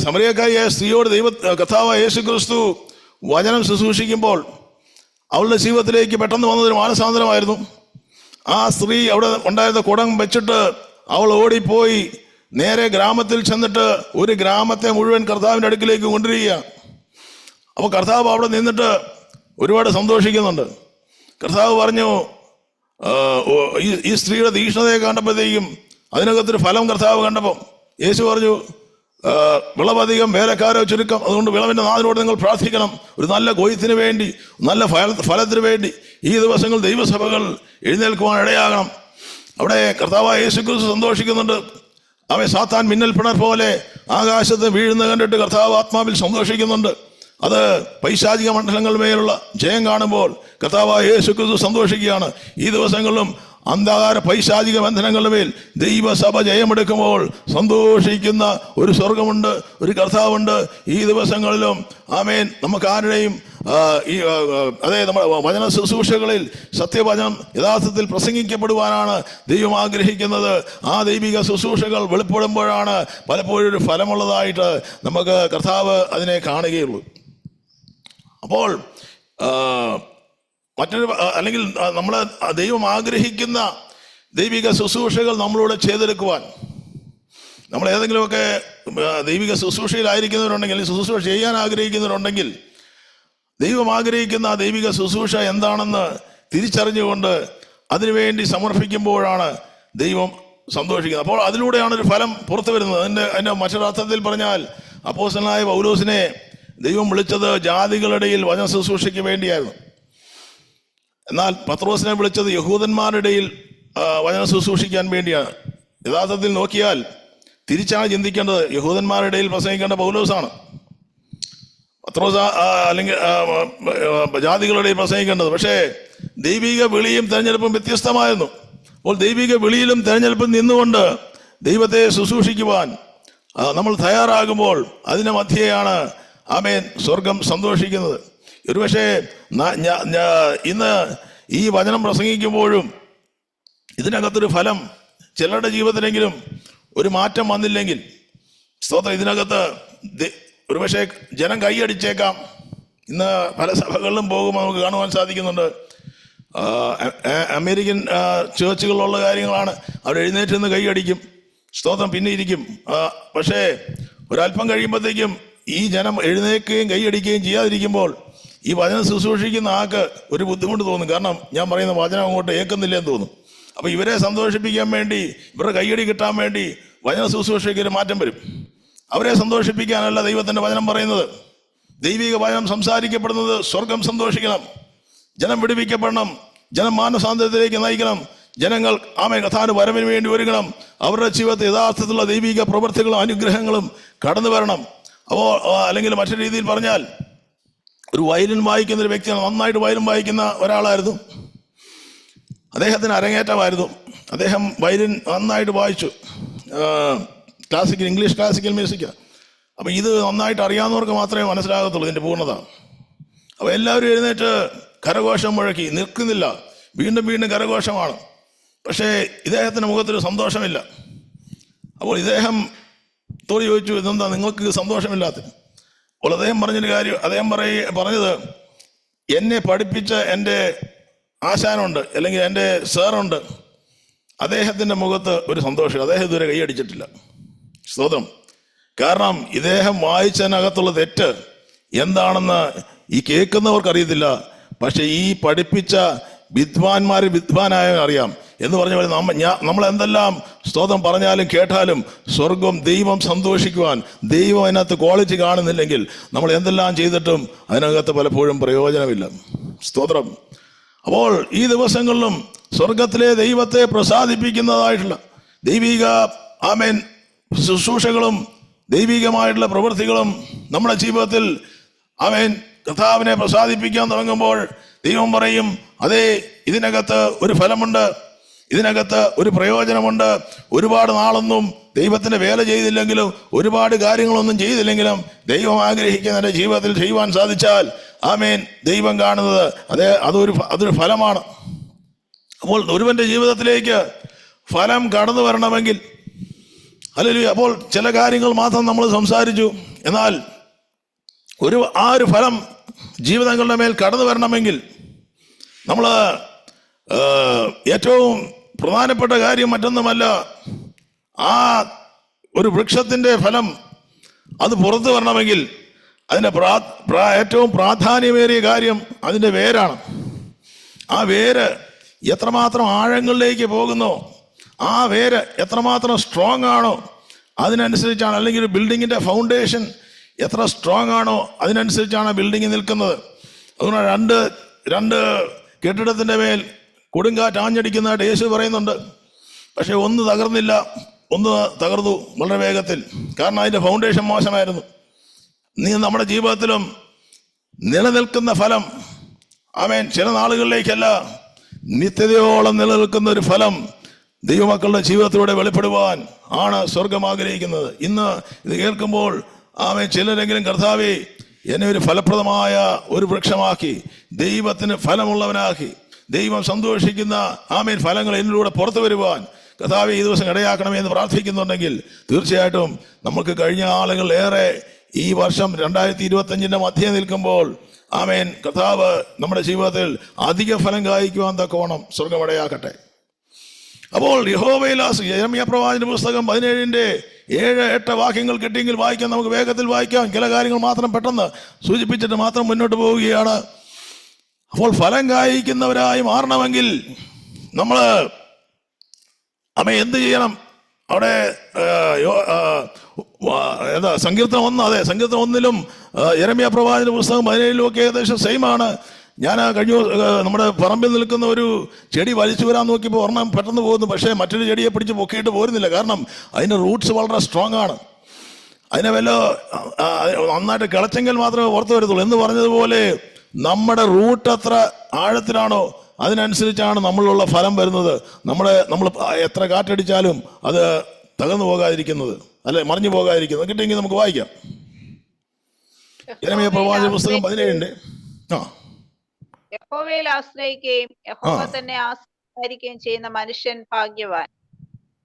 സമറിയക്കാരിയായ സ്ത്രീയോട് കർത്താവായ യേശു ക്രിസ്തു വചനം ശുശ്രൂഷിക്കുമ്പോൾ അവളുടെ ജീവിതത്തിലേക്ക് പെട്ടെന്ന് വന്നതൊരു മാനസാന്തരമായിരുന്നു. ആ സ്ത്രീ അവിടെ ഉണ്ടായിരുന്ന കുടം വെച്ചിട്ട് അവൾ ഓടിപ്പോയി നേരെ ഗ്രാമത്തിൽ ചെന്നിട്ട് ഒരു ഗ്രാമത്തെ മുഴുവൻ കർത്താവിൻ്റെ അടുക്കിലേക്ക് കൊണ്ടുവരിക. അപ്പോൾ കർത്താവ് അവിടെ നിന്നിട്ട് ഒരുപാട് സന്തോഷിക്കുന്നുണ്ട്. കർത്താവ് പറഞ്ഞു, ഈ സ്ത്രീയുടെ തീക്ഷ്ണതയെ കണ്ടപ്പോഴത്തേക്കും അതിനകത്തൊരു ഫലം കർത്താവ് കണ്ടപ്പോൾ യേശു പറഞ്ഞു, വിളവധികം വേലക്കാരോ ചുരുക്കം, അതുകൊണ്ട് വിളവിൻ്റെ നാഥനോട് നിങ്ങൾ പ്രാർത്ഥിക്കണം, ഒരു നല്ല കൊയ്ത്തിന് വേണ്ടി, നല്ല ഫലത്തിന് വേണ്ടി ഈ ദിവസങ്ങൾ ദൈവസഭകൾ എഴുന്നേൽക്കുവാൻ ഇടയാകണം. അവിടെ കർത്താവായ യേശു ക്രിസ്തു സന്തോഷിക്കുന്നുണ്ട്. അവൻ സാത്താൻ മിന്നൽ പിണർ പോലെ ആകാശത്ത് വീഴുന്ന കണ്ടിട്ട് കർത്താവ് ആത്മാവിൽ സന്തോഷിക്കുന്നുണ്ട്. അത് പൈശാചിക മണ്ഡലങ്ങളുടെ മേലുള്ള ജയം കാണുമ്പോൾ കർത്താവായ യേശു ക്രിസ്തു സന്തോഷിക്കുകയാണ്. ഈ ദിവസങ്ങളിലും അന്ധകാര പൈശാചിക ബന്ധനങ്ങളുടെ മേൽ ദൈവസഭ ജയമെടുക്കുമ്പോൾ സന്തോഷിക്കുന്ന ഒരു സ്വർഗമുണ്ട്, ഒരു കർത്താവുണ്ട്. ഈ ദിവസങ്ങളിലും ആമേൻ നമുക്ക് ആരുടെയും അതേ നമ്മുടെ വചന ശുശ്രൂഷകളിൽ സത്യവചനം യഥാർത്ഥത്തിൽ പ്രസംഗിക്കപ്പെടുവാനാണ് ദൈവം ആഗ്രഹിക്കുന്നത്. ആ ദൈവിക ശുശ്രൂഷകൾ വെളിപ്പെടുമ്പോഴാണ് പലപ്പോഴും ഒരു ഫലമുള്ളതായിട്ട് നമുക്ക് കർത്താവ് അതിനെ കാണുകയുള്ളൂ. അപ്പോൾ മറ്റൊരു അല്ലെങ്കിൽ നമ്മൾ ദൈവം ആഗ്രഹിക്കുന്ന ദൈവിക ശുശ്രൂഷകൾ നമ്മളൂടെ ചെയ്തെടുക്കുവാൻ, നമ്മൾ ഏതെങ്കിലുമൊക്കെ ദൈവിക ശുശ്രൂഷയിലായിരിക്കുന്നവരുണ്ടെങ്കിൽ, ശുശ്രൂഷ ചെയ്യാൻ ആഗ്രഹിക്കുന്നവരുണ്ടെങ്കിൽ, ദൈവം ആഗ്രഹിക്കുന്ന ആ ദൈവിക ശുശ്രൂഷ എന്താണെന്ന് തിരിച്ചറിഞ്ഞുകൊണ്ട് അതിനുവേണ്ടി സമർപ്പിക്കുമ്പോഴാണ് ദൈവം സന്തോഷിക്കുന്നത്. അപ്പോൾ അതിലൂടെയാണ് ഒരു ഫലം പുറത്തു വരുന്നത്. അതിൻ്റെ മറ്റൊരർത്ഥത്തിൽ പറഞ്ഞാൽ അപ്പോസ്തലനായ പൗലോസിനെ ദൈവം വിളിച്ചത് ജാതികളുടെ ഇടയിൽ വചന ശുശ്രൂഷയ്ക്ക് വേണ്ടിയായിരുന്നു. എന്നാൽ പത്രോസിനെ വിളിച്ചത് യഹൂദന്മാരുടെ ഇടയിൽ വചന ശുശ്രൂഷിക്കാൻ വേണ്ടിയാണ്. യഥാർത്ഥത്തിൽ നോക്കിയാൽ തിരിച്ചാണ് ചിന്തിക്കേണ്ടത്. യഹൂദന്മാരുടെ ഇടയിൽ പ്രസംഗിക്കേണ്ട പൗലോസാണ്. പത്രോസ് അല്ലെങ്കിൽ ജാതികളുടെ ഇടയിൽ പ്രസംഗിക്കേണ്ടത്. പക്ഷേ ദൈവിക വിളിയും തെരഞ്ഞെടുപ്പും വ്യത്യസ്തമായിരുന്നു. അപ്പോൾ ദൈവിക വിളിയിലും തെരഞ്ഞെടുപ്പും നിന്നുകൊണ്ട് ദൈവത്തെ ശുശ്രൂഷിക്കുവാൻ നമ്മൾ തയ്യാറാകുമ്പോൾ അതിൻ്റെ മധ്യയാണ് ആമേൻ സ്വർഗം സന്തോഷിക്കുന്നത്. ഒരുപക്ഷെ ഇന്ന് ഈ വചനം പ്രസംഗിക്കുമ്പോഴും ഇതിനകത്തൊരു ഫലം ചിലരുടെ ജീവിതത്തിലെങ്കിലും ഒരു മാറ്റം വന്നില്ലെങ്കിൽ സ്തോത്രം, ഇതിനകത്ത് ഒരുപക്ഷെ ജനം കൈയടിച്ചേക്കാം. ഇന്ന് പല സഭകളിലും പോകുമ്പോൾ നമുക്ക് കാണുവാൻ സാധിക്കുന്നുണ്ട്. അമേരിക്കൻ ചേർച്ചുകളിലുള്ള കാര്യങ്ങളാണ്. അവർ എഴുന്നേറ്റ് നിന്ന് കൈയടിക്കും, സ്തോത്രം, പിന്നെ ഇരിക്കും. പക്ഷേ ഒരല്പം കഴിയുമ്പോഴത്തേക്കും ഈ ജനം എഴുന്നേൽക്കുകയും കൈയടിക്കുകയും ചെയ്യാതിരിക്കുമ്പോൾ ഈ വചനം ശുശ്രൂഷിക്കുന്ന ആൾക്ക് ഒരു ബുദ്ധിമുട്ട് തോന്നും. കാരണം ഞാൻ പറയുന്ന വചനം അങ്ങോട്ട് ഏൽക്കുന്നില്ലെന്ന് തോന്നും. അപ്പോൾ ഇവരെ സന്തോഷിപ്പിക്കാൻ വേണ്ടി, ഇവരുടെ കൈയടി കിട്ടാൻ വേണ്ടി വചന ശുശ്രൂഷയ്ക്ക് ഒരു മാറ്റം വരും. അവരെ സന്തോഷിപ്പിക്കാനല്ല ദൈവത്തിൻ്റെ വചനം പറയുന്നത്. ദൈവിക വചനം സംസാരിക്കപ്പെടുന്നത് സ്വർഗം സന്തോഷിക്കണം, ജനം വിടുവിക്കപ്പെടണം, ജനം മാനസാന്തരത്തിലേക്ക് നയിക്കണം, ജനങ്ങൾ ആമേൻ കഥാന് വരവിന് വേണ്ടി ഒരുങ്ങണം, അവരുടെ ജീവിതത്തിൽ യഥാർത്ഥത്തിലുള്ള ദൈവിക പ്രവൃത്തികളും അനുഗ്രഹങ്ങളും കടന്നു വരണം. അപ്പോൾ അല്ലെങ്കിൽ മറ്റൊരു രീതിയിൽ പറഞ്ഞാൽ, ഒരു വയലിൻ വായിക്കുന്ന ഒരു വ്യക്തിയാണ്, നന്നായിട്ട് വയലിൻ വായിക്കുന്ന ഒരാളായിരുന്നു. അദ്ദേഹത്തിന് അരങ്ങേറ്റമായിരുന്നു. അദ്ദേഹം വയലിൻ നന്നായിട്ട് വായിച്ചു, ഇംഗ്ലീഷ് ക്ലാസിക്കൽ മ്യൂസിക്. അപ്പോൾ ഇത് നന്നായിട്ട് അറിയാവുന്നവർക്ക് മാത്രമേ മനസ്സിലാകത്തുള്ളൂ ഇതിൻ്റെ പൂർണ്ണത. അപ്പോൾ എല്ലാവരും എഴുന്നേറ്റ് കരഘോഷം മുഴക്കി, നിൽക്കുന്നില്ല, വീണ്ടും വീണ്ടും കരഘോഷമാണ്. പക്ഷേ ഇദ്ദേഹത്തിൻ്റെ മുഖത്തൊരു സന്തോഷമില്ല. അപ്പോൾ ഇദ്ദേഹം തോടി ചോദിച്ചു, ഇതെന്താ നിങ്ങൾക്ക് സന്തോഷമില്ലാത്തത്? അപ്പോൾ അദ്ദേഹം പറഞ്ഞൊരു കാര്യം, അദ്ദേഹം പറഞ്ഞത്, എന്നെ പഠിപ്പിച്ച എൻ്റെ ആശാനുണ്ട്, അല്ലെങ്കിൽ എൻ്റെ സാറുണ്ട്, അദ്ദേഹത്തിൻ്റെ മുഖത്ത് ഒരു സന്തോഷം, അദ്ദേഹം ഇതുവരെ കൈയടിച്ചിട്ടില്ല. സ്തോത്രം. കാരണം ഇദ്ദേഹം വായിച്ചതിനകത്തുള്ള തെറ്റ് എന്താണെന്ന് ഈ കേൾക്കുന്നവർക്ക് അറിയത്തില്ല. പക്ഷെ ഈ പഠിപ്പിച്ച വിദ്വാൻമാർ വിദ്വാനായ അറിയാം എന്ന് പറഞ്ഞ പോലെ നമ്മൾ എന്തെല്ലാം സ്തോത്രം പറഞ്ഞാലും കേട്ടാലും സ്വർഗം ദൈവം സന്തോഷിക്കുവാൻ ദൈവം അതിനകത്ത് ക്വാളിറ്റി കാണുന്നില്ലെങ്കിൽ നമ്മൾ എന്തെല്ലാം ചെയ്തിട്ടും അതിനകത്ത് പലപ്പോഴും പ്രയോജനമില്ല. സ്തോത്രം. അപ്പോൾ ഈ ദിവസങ്ങളിലും സ്വർഗത്തിലെ ദൈവത്തെ പ്രസാദിപ്പിക്കുന്നതായിട്ടുള്ള ദൈവിക ആമേൻ ശുശ്രൂഷകളും ദൈവികമായിട്ടുള്ള പ്രവൃത്തികളും നമ്മുടെ ജീവിതത്തിൽ ആമേൻ കർത്താവിനെ പ്രസാദിപ്പിക്കാൻ തുടങ്ങുമ്പോൾ ദൈവം പറയും, അതേ, ഇതിനകത്ത് ഒരു ഫലമുണ്ട്, ഇതിനകത്ത് ഒരു പ്രയോജനമുണ്ട്. ഒരുപാട് നാളൊന്നും ദൈവത്തിന് വേല ചെയ്തില്ലെങ്കിലും ഒരുപാട് കാര്യങ്ങളൊന്നും ചെയ്തില്ലെങ്കിലും ദൈവം ആഗ്രഹിക്കുന്ന എൻ്റെ ജീവിതത്തിൽ ചെയ്യുവാൻ സാധിച്ചാൽ ആമേൻ ദൈവം കാണുന്നത് അതൊരു ഫലമാണ്. അപ്പോൾ ഒരുവന്റെ ജീവിതത്തിലേക്ക് ഫലം കടന്നു വരണമെങ്കിൽ ഹല്ലേലൂയ. അപ്പോൾ ചില കാര്യങ്ങൾ മാത്രം നമ്മൾ സംസാരിച്ചു. എന്നാൽ ആ ഒരു ഫലം ജീവിതങ്ങളുടെ മേൽ കടന്നു വരണമെങ്കിൽ നമ്മൾ ഏറ്റവും പ്രധാനപ്പെട്ട കാര്യം മറ്റൊന്നുമല്ല, ആ ഒരു വൃക്ഷത്തിൻ്റെ ഫലം അത് പുറത്തു വരണമെങ്കിൽ അതിൻ്റെ ഏറ്റവും പ്രാധാന്യമേറിയ കാര്യം അതിൻ്റെ വേരാണ്. ആ വേര് എത്രമാത്രം ആഴങ്ങളിലേക്ക് പോകുന്നോ, ആ വേര് എത്രമാത്രം സ്ട്രോങ് ആണോ അതിനനുസരിച്ചാണ്, അല്ലെങ്കിൽ ഒരു ബിൽഡിങ്ങിൻ്റെ ഫൗണ്ടേഷൻ എത്ര സ്ട്രോങ് ആണോ അതിനനുസരിച്ചാണ് ബിൽഡിങ് നിൽക്കുന്നത്. അതുകൊണ്ട് രണ്ട് കെട്ടിടത്തിൻ്റെ മേൽ കൊടുങ്കാറ്റ് ആഞ്ഞടിക്കുന്നതായിട്ട് യേശു പറയുന്നുണ്ട്. പക്ഷെ ഒന്ന് തകർന്നില്ല, ഒന്ന് തകർന്നു വളരെ വേഗത്തിൽ. കാരണം അതിൻ്റെ ഫൗണ്ടേഷൻ മോശമായിരുന്നു. നമ്മുടെ ജീവിതത്തിലും നിലനിൽക്കുന്ന ഫലം ആമേൻ ചില നാളുകളിലേക്കല്ല, നിത്യതയോളം നിലനിൽക്കുന്ന ഒരു ഫലം ദൈവമക്കളുടെ ജീവിതത്തിലൂടെ വെളിപ്പെടുവാൻ ആണ് സ്വർഗം ആഗ്രഹിക്കുന്നത്. ഇന്ന് ഇത് കേൾക്കുമ്പോൾ ആമേൻ ചിലരെങ്കിലും കർത്താവേ എന്നെ ഒരു ഫലപ്രദമായ ഒരു വൃക്ഷമാക്കി, ദൈവത്തിന് ഫലമുള്ളവനാക്കി, ദൈവം സന്തോഷിക്കുന്ന ആമേൻ ഫലങ്ങൾ എന്നിലൂടെ പുറത്തു വരുവാൻ കർത്താവേ ഈ ദിവസം ഇടയാക്കണമേ എന്ന് പ്രാർത്ഥിക്കുന്നുണ്ടെങ്കിൽ തീർച്ചയായിട്ടും നമുക്ക് കഴിഞ്ഞ ആളുകൾ ഏറെ ഈ വർഷം 2025 മധ്യേ നിൽക്കുമ്പോൾ ആമേൻ കർത്താവ് നമ്മുടെ ജീവിതത്തിൽ അധിക ഫലം കായ്ക്കുവാൻ തക്കവണ്ണം സ്വർഗം ഇടയാക്കട്ടെ. അപ്പോൾ യഹോവയിൽ യെരമ്യാ പ്രവാചകന്റെ പുസ്തകം 17-7-8 വാക്യങ്ങൾ കിട്ടിയെങ്കിൽ വായിക്കാം. നമുക്ക് വേഗത്തിൽ വായിക്കാം. ചില കാര്യങ്ങൾ മാത്രം പെട്ടെന്ന് സൂചിപ്പിച്ചിട്ട് മാത്രം മുന്നോട്ട് പോവുകയാണ്. അപ്പോൾ ഫലം കായ്ക്കുന്നവരായി മാറണമെങ്കിൽ നമ്മൾ എന്ത് ചെയ്യണം? അവിടെ സങ്കീർത്തനം 1, അതെ, സങ്കീർത്തനം 1-ലും യെരമ്യാ പ്രവാചകന്റെ പുസ്തകം 17-ലും ഒക്കെ ഏകദേശം സെയിമാണ്. ഞാൻ നമ്മുടെ പറമ്പിൽ നിൽക്കുന്ന ഒരു ചെടി വലിച്ചു വരാൻ നോക്കിയപ്പോൾ ഒരെണ്ണം പെട്ടെന്ന് പോകുന്നു, പക്ഷേ മറ്റൊരു ചെടിയെ പിടിച്ച് പൊക്കിയിട്ട് പോരുന്നില്ല. കാരണം അതിൻ്റെ റൂട്ട്സ് വളരെ സ്ട്രോങ് ആണ്. അതിനെ നന്നായിട്ട് കിളച്ചെങ്കിൽ മാത്രമേ പുറത്തു വരത്തുള്ളൂ എന്ന് പറഞ്ഞതുപോലെ നമ്മുടെ റൂട്ട് എത്ര ആഴത്തിലാണോ അതിനനുസരിച്ചാണ് നമ്മളിലുള്ള ഫലം വരുന്നത്. നമ്മൾ എത്ര കാറ്റടിച്ചാലും അത് തകർന്നു പോകാതിരിക്കുന്നത്, അല്ലെ, മറിഞ്ഞു പോകാതിരിക്കുന്നത്. കിട്ടിയെങ്കിൽ നമുക്ക് വായിക്കാം. യെരമ്യാ പ്രവാചക പുസ്തകം 17-ന്റെ യഹോവയിൽ ആശ്രയിക്കുകയും യഹോവ തന്നെ ആശ്രയിക്കുകയും ചെയ്യുന്ന മനുഷ്യൻ ഭാഗ്യവാൻ.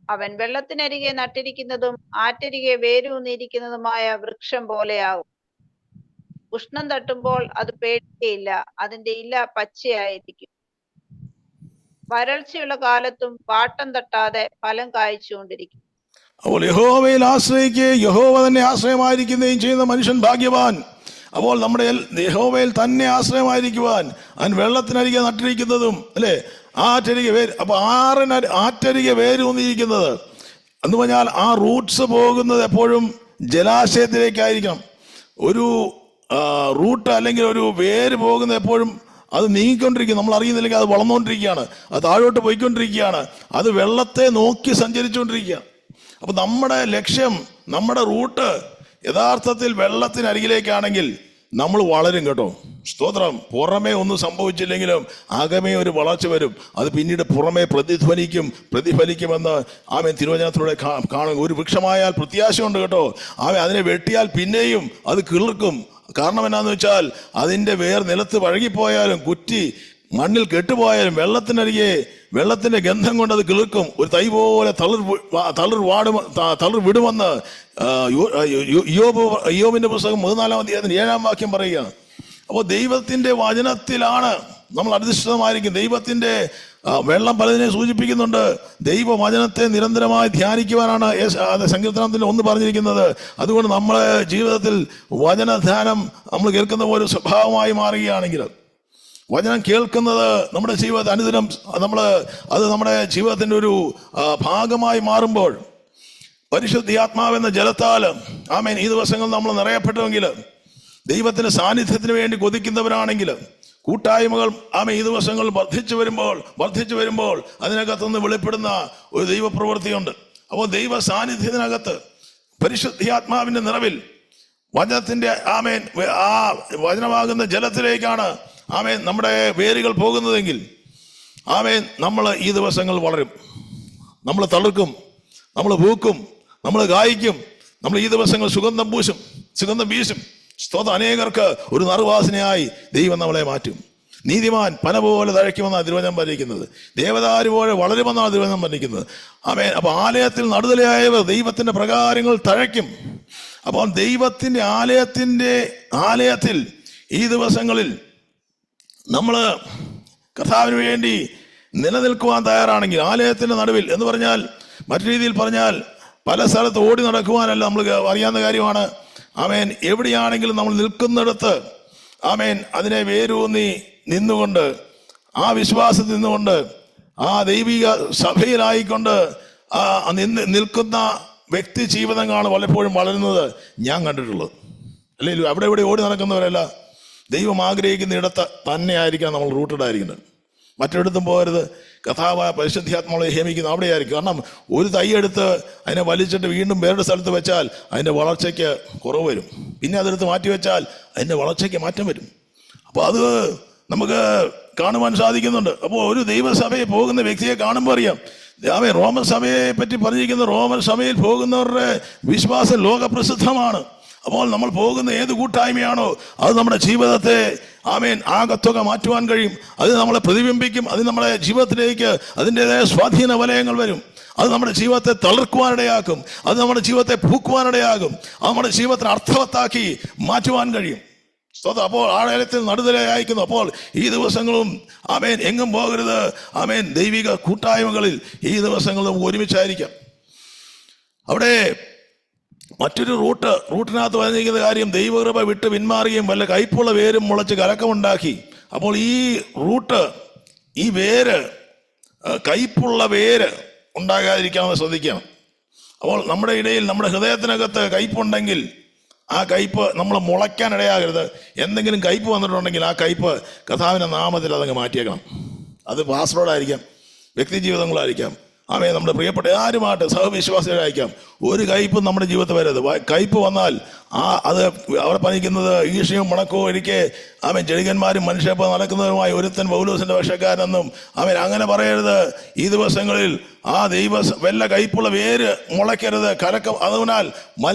അവൻ വെള്ളത്തിനരികെ നട്ടിരിക്കുന്നതും ആറ്റരികെ വേരൂന്നിരിക്കുന്നതുമായ വൃക്ഷം പോലെയാകും. ഉഷ്ണം തട്ടുമ്പോൾ അത് പേടിക്കയില്ല, അതിന്റെ ഇല പച്ചയായിരിക്കും. വരൾച്ചയുള്ള കാലത്തും പാട്ടം തട്ടാതെ ഫലം കായ്ച്ചുകൊണ്ടിരിക്കും. അപ്പോൾ യഹോവയിൽ ആശ്രയിക്കുകയും യഹോവ തന്നെ ആശ്രയമായിരിക്കുകയും ചെയ്യുന്ന മനുഷ്യൻ ഭാഗ്യവാൻ. അപ്പോൾ നമ്മുടെ യഹോവയിൽ തന്നെ ആശ്രയമായിരിക്കുവാൻ, അവൻ വെള്ളത്തിനരികെ നട്ടിരിക്കുന്നതും, അല്ലേ, ആറ്റരികെ വേര്. അപ്പൊ ആറ്റരികെ വേരൂന്നിരിക്കുന്നത് എന്ന് പറഞ്ഞാൽ ആ റൂട്ട്സ് പോകുന്നത് എപ്പോഴും ജലാശയത്തിലേക്കായിരിക്കണം. ഒരു റൂട്ട് അല്ലെങ്കിൽ ഒരു വേര് പോകുന്നത് എപ്പോഴും അത് നീങ്ങിക്കൊണ്ടിരിക്കും. നമ്മൾ അറിയുന്നില്ലെങ്കിൽ അത് വളർന്നുകൊണ്ടിരിക്കുകയാണ്, അത് താഴോട്ട് പോയിക്കൊണ്ടിരിക്കുകയാണ്, അത് വെള്ളത്തെ നോക്കി സഞ്ചരിച്ചുകൊണ്ടിരിക്കുക. അപ്പൊ നമ്മുടെ ലക്ഷ്യം, നമ്മുടെ റൂട്ട് യഥാർത്ഥത്തിൽ വെള്ളത്തിനരികിലേക്കാണെങ്കിൽ നമ്മൾ വളരും കേട്ടോ. സ്തോത്രം. പുറമേ ഒന്നും സംഭവിച്ചില്ലെങ്കിലും അകമേ ഒരു വളർച്ച വരും. അത് പിന്നീട് പുറമേ പ്രതിഫലിക്കുമെന്ന് ആമേൻ തിരുവചനത്തിലൂടെ കാണും. ഒരു വൃക്ഷമായാൽ പ്രത്യാശയുണ്ട് കേട്ടോ. അതിനെ വെട്ടിയാൽ പിന്നെയും അത് കിളിർക്കും. കാരണം എന്നാന്ന് വെച്ചാൽ അതിൻ്റെ വേർ നിലത്ത് പഴകിപ്പോയാലും കുറ്റി മണ്ണിൽ കെട്ടുപോയാലും വെള്ളത്തിന്റെ ഗന്ധം കൊണ്ട് അത് കിളിർക്കും. ഒരു തൈ പോലെ തളിർ വിടുമെന്ന് യോബിന്റെ പുസ്തകം 14-ാം അധ്യായത്തിന് 7-ാം വാക്യം പറയുക. അപ്പോൾ ദൈവത്തിന്റെ വചനത്തിലാണ് നമ്മൾ അധിഷ്ഠിതമായിരിക്കും. ദൈവത്തിന്റെ വെള്ളം പലതിനെ സൂചിപ്പിക്കുന്നുണ്ട്. ദൈവവചനത്തെ നിരന്തരമായി ധ്യാനിക്കുവാനാണ് സങ്കീർത്തനത്തിൽ 1 പറഞ്ഞിരിക്കുന്നത്. അതുകൊണ്ട് നമ്മളെ ജീവിതത്തിൽ വചനധ്യാനം നമ്മൾ കേൾക്കുന്ന പോലെ സ്വഭാവമായി മാറുകയാണെങ്കിൽ വചനം കേൾക്കുന്നത് നമ്മുടെ ജീവിതത്തിൽ അനുദിനം അത് നമ്മുടെ ജീവിതത്തിൻ്റെ ഒരു ഭാഗമായി മാറുമ്പോൾ പരിശുദ്ധാത്മാവെന്ന ജലത്താൽ ആമേൻ ഈ ദിവസങ്ങൾ നമ്മൾ നിറയപ്പെട്ടുവെങ്കിൽ, ദൈവത്തിൻ്റെ സാന്നിധ്യത്തിന് വേണ്ടി കൊതിക്കുന്നവരാണെങ്കിൽ, കൂട്ടായ്മകൾ ആമേൻ ഈ ദിവസങ്ങൾ വർദ്ധിച്ചു വരുമ്പോൾ അതിനകത്തുനിന്ന് വെളിപ്പെടുന്ന ഒരു ദൈവപ്രവൃത്തിയുണ്ട്. അപ്പോൾ ദൈവ സാന്നിധ്യത്തിനകത്ത് പരിശുദ്ധാത്മാവിൻ്റെ നിറവിൽ വചനത്തിൻ്റെ ആമേൻ ആ വചനമാകുന്ന ജലത്തിലേക്കാണ് ആമേൻ നമ്മുടെ വേരുകൾ പോകുന്നതെങ്കിൽ ആമേൻ നമ്മൾ ഈ ദിവസങ്ങൾ വളരും, നമ്മൾ തളിർക്കും, നമ്മൾ പൂക്കും, നമ്മൾ കായ്ക്കും, നമ്മൾ ഈ ദിവസങ്ങൾ സുഗന്ധം വീശും. സ്തോത്രം. അനേകർക്ക് ഒരു നറുവാസനയായി ദൈവം നമ്മളെ മാറ്റും. നീതിമാൻ പന പോലെ തഴയ്ക്കുമെന്നാണ് തിരുവചനം പറഞ്ഞിരിക്കുന്നത്. ദേവദാരു പോലെ വളരുമെന്നാണ് തിരുവചനം പറഞ്ഞിരിക്കുന്നത്. ആമേൻ. അപ്പോൾ ആലയത്തിൽ നടുതലയായവർ ദൈവത്തിൻ്റെ പ്രകാരങ്ങൾ തഴയ്ക്കും. അപ്പോൾ ദൈവത്തിൻ്റെ ആലയത്തിൽ ഈ ദിവസങ്ങളിൽ നമ്മൾ കർത്താവിന് വേണ്ടി നിലനിൽക്കുവാൻ തയ്യാറാണെങ്കിൽ, ആലയത്തിൻ്റെ നടുവിൽ എന്ന് പറഞ്ഞാൽ മറ്റു രീതിയിൽ പറഞ്ഞാൽ പല സ്ഥലത്ത് ഓടി നടക്കുവാനല്ല, നമ്മൾ അറിയാവുന്ന കാര്യമാണ്. ആമേൻ. എവിടെയാണെങ്കിലും നമ്മൾ നിൽക്കുന്നിടത്ത് ആമേൻ അതിനെ വേരൂന്നി നിന്നുകൊണ്ട്, ആ വിശ്വാസത്തിൽ നിന്നുകൊണ്ട്, ആ ദൈവിക സഭയിലായിക്കൊണ്ട് നിൽക്കുന്ന വ്യക്തി ജീവിതങ്ങളാണ് പലപ്പോഴും വളരുന്നത് ഞാൻ കണ്ടിട്ടുള്ളത്. അല്ലെങ്കിൽ അവിടെ ഇവിടെ ഓടി നടക്കുന്നവരല്ല, ദൈവം ആഗ്രഹിക്കുന്ന ഇടത്ത് തന്നെ ആയിരിക്കാം നമ്മൾ റൂട്ടഡ് ആയിരിക്കുന്നത്. മറ്റൊരിടത്തും പോകരുത്. കഥാവായ പരിശുദ്ധാത്മാവെ ഹേമിക്കുന്ന അവിടെയായിരിക്കും. കാരണം ഒരു തൈ എടുത്ത് അതിനെ വലിച്ചിട്ട് വീണ്ടും വേറൊരു സ്ഥലത്ത് വെച്ചാൽ അതിൻ്റെ വളർച്ചയ്ക്ക് കുറവ് വരും. പിന്നെ അതെടുത്ത് മാറ്റി വെച്ചാൽ അതിൻ്റെ വളർച്ചയ്ക്ക് മാറ്റം വരും. അപ്പോൾ അത് നമുക്ക് കാണുവാൻ സാധിക്കുന്നുണ്ട്. അപ്പോൾ ഒരു ദൈവസഭയിൽ പോകുന്ന വ്യക്തിയെ കാണുമ്പോൾ അറിയാം. റോമൻ സഭയെ പറ്റി പറഞ്ഞിരിക്കുന്ന റോമൻ സഭയിൽ പോകുന്നവരുടെ വിശ്വാസം ലോകപ്രസിദ്ധമാണ്. അപ്പോൾ നമ്മൾ പോകുന്ന ഏത് കൂട്ടായ്മയാണോ അത് നമ്മുടെ ജീവിതത്തെ ആമേൻ ആകത്തുക മാറ്റുവാൻ കഴിയും. അത് നമ്മളെ പ്രതിബിംബിക്കും. അത് നമ്മുടെ ജീവിതത്തിലേക്ക് അതിൻ്റെതായ സ്വാധീന വലയങ്ങൾ വരും. അത് നമ്മുടെ ജീവിതത്തെ തളിർക്കുവാനിടയാക്കും. അത് നമ്മുടെ ജീവിതത്തെ പൂക്കുവാനിടയാകും. അത് നമ്മുടെ ജീവിതത്തിന് അർത്ഥവത്താക്കി മാറ്റുവാൻ കഴിയും. അപ്പോൾ ആഴത്തിൽ നടുതലയായിരിക്കുന്നു. അപ്പോൾ ഈ ദിവസങ്ങളും ആമേൻ എങ്ങും പോകരുത്. ആമേൻ ദൈവിക കൂട്ടായ്മകളിൽ ഈ ദിവസങ്ങളും ഒരുമിച്ചായിരിക്കാം. അവിടെ മറ്റൊരു റൂട്ടിനകത്ത് പറഞ്ഞിരിക്കുന്ന കാര്യം, ദൈവകൃപ വിട്ട് പിന്മാറുകയും വല്ല കയ്പുള്ള വേരും മുളച്ച് കലക്കമുണ്ടാക്കി. അപ്പോൾ ഈ വേര് കയ്പുള്ള വേര് ഉണ്ടാകാതിരിക്കാമെന്ന് ശ്രദ്ധിക്കണം. അപ്പോൾ നമ്മുടെ ഇടയിൽ നമ്മുടെ ഹൃദയത്തിനകത്ത് കയ്പുണ്ടെങ്കിൽ ആ കയ്പ് നമ്മൾ മുളയ്ക്കാനിടയാകരുത്. എന്തെങ്കിലും കയ്പ് വന്നിട്ടുണ്ടെങ്കിൽ ആ കയ്പ് കർത്താവിൻ്റെ നാമത്തിൽ അതങ്ങ് മാറ്റിയേക്കണം. അത് പാസ്റ്ററോടായിരിക്കാം, വ്യക്തി ജീവിതങ്ങളായിരിക്കാം, ആമേൻ നമ്മുടെ പ്രിയപ്പെട്ട ആരുമായിട്ട് സഹവിശ്വാസികളായിരിക്കാം. ഒരു കയ്പും നമ്മുടെ ജീവിതത്തിൽ വരരുത്. കയ്പ് വന്നാൽ അത് അവിടെ പറഞ്ഞിരിക്കുന്നത് ഈശയും മണക്കവും ഒരിക്കെ ആമേൻ ചെടികന്മാരും മനുഷ്യപ്പോൾ നടക്കുന്നവരുമായി ഒരുത്തൻ പൗലോസിന്റെ പക്ഷക്കാരെന്നും ആമേൻ അങ്ങനെ പറയരുത്. ഈ ദിവസങ്ങളിൽ ആ വല്ല കയ്പുള്ള വേര് മുളയ്ക്കരുത്. അതിനാൽ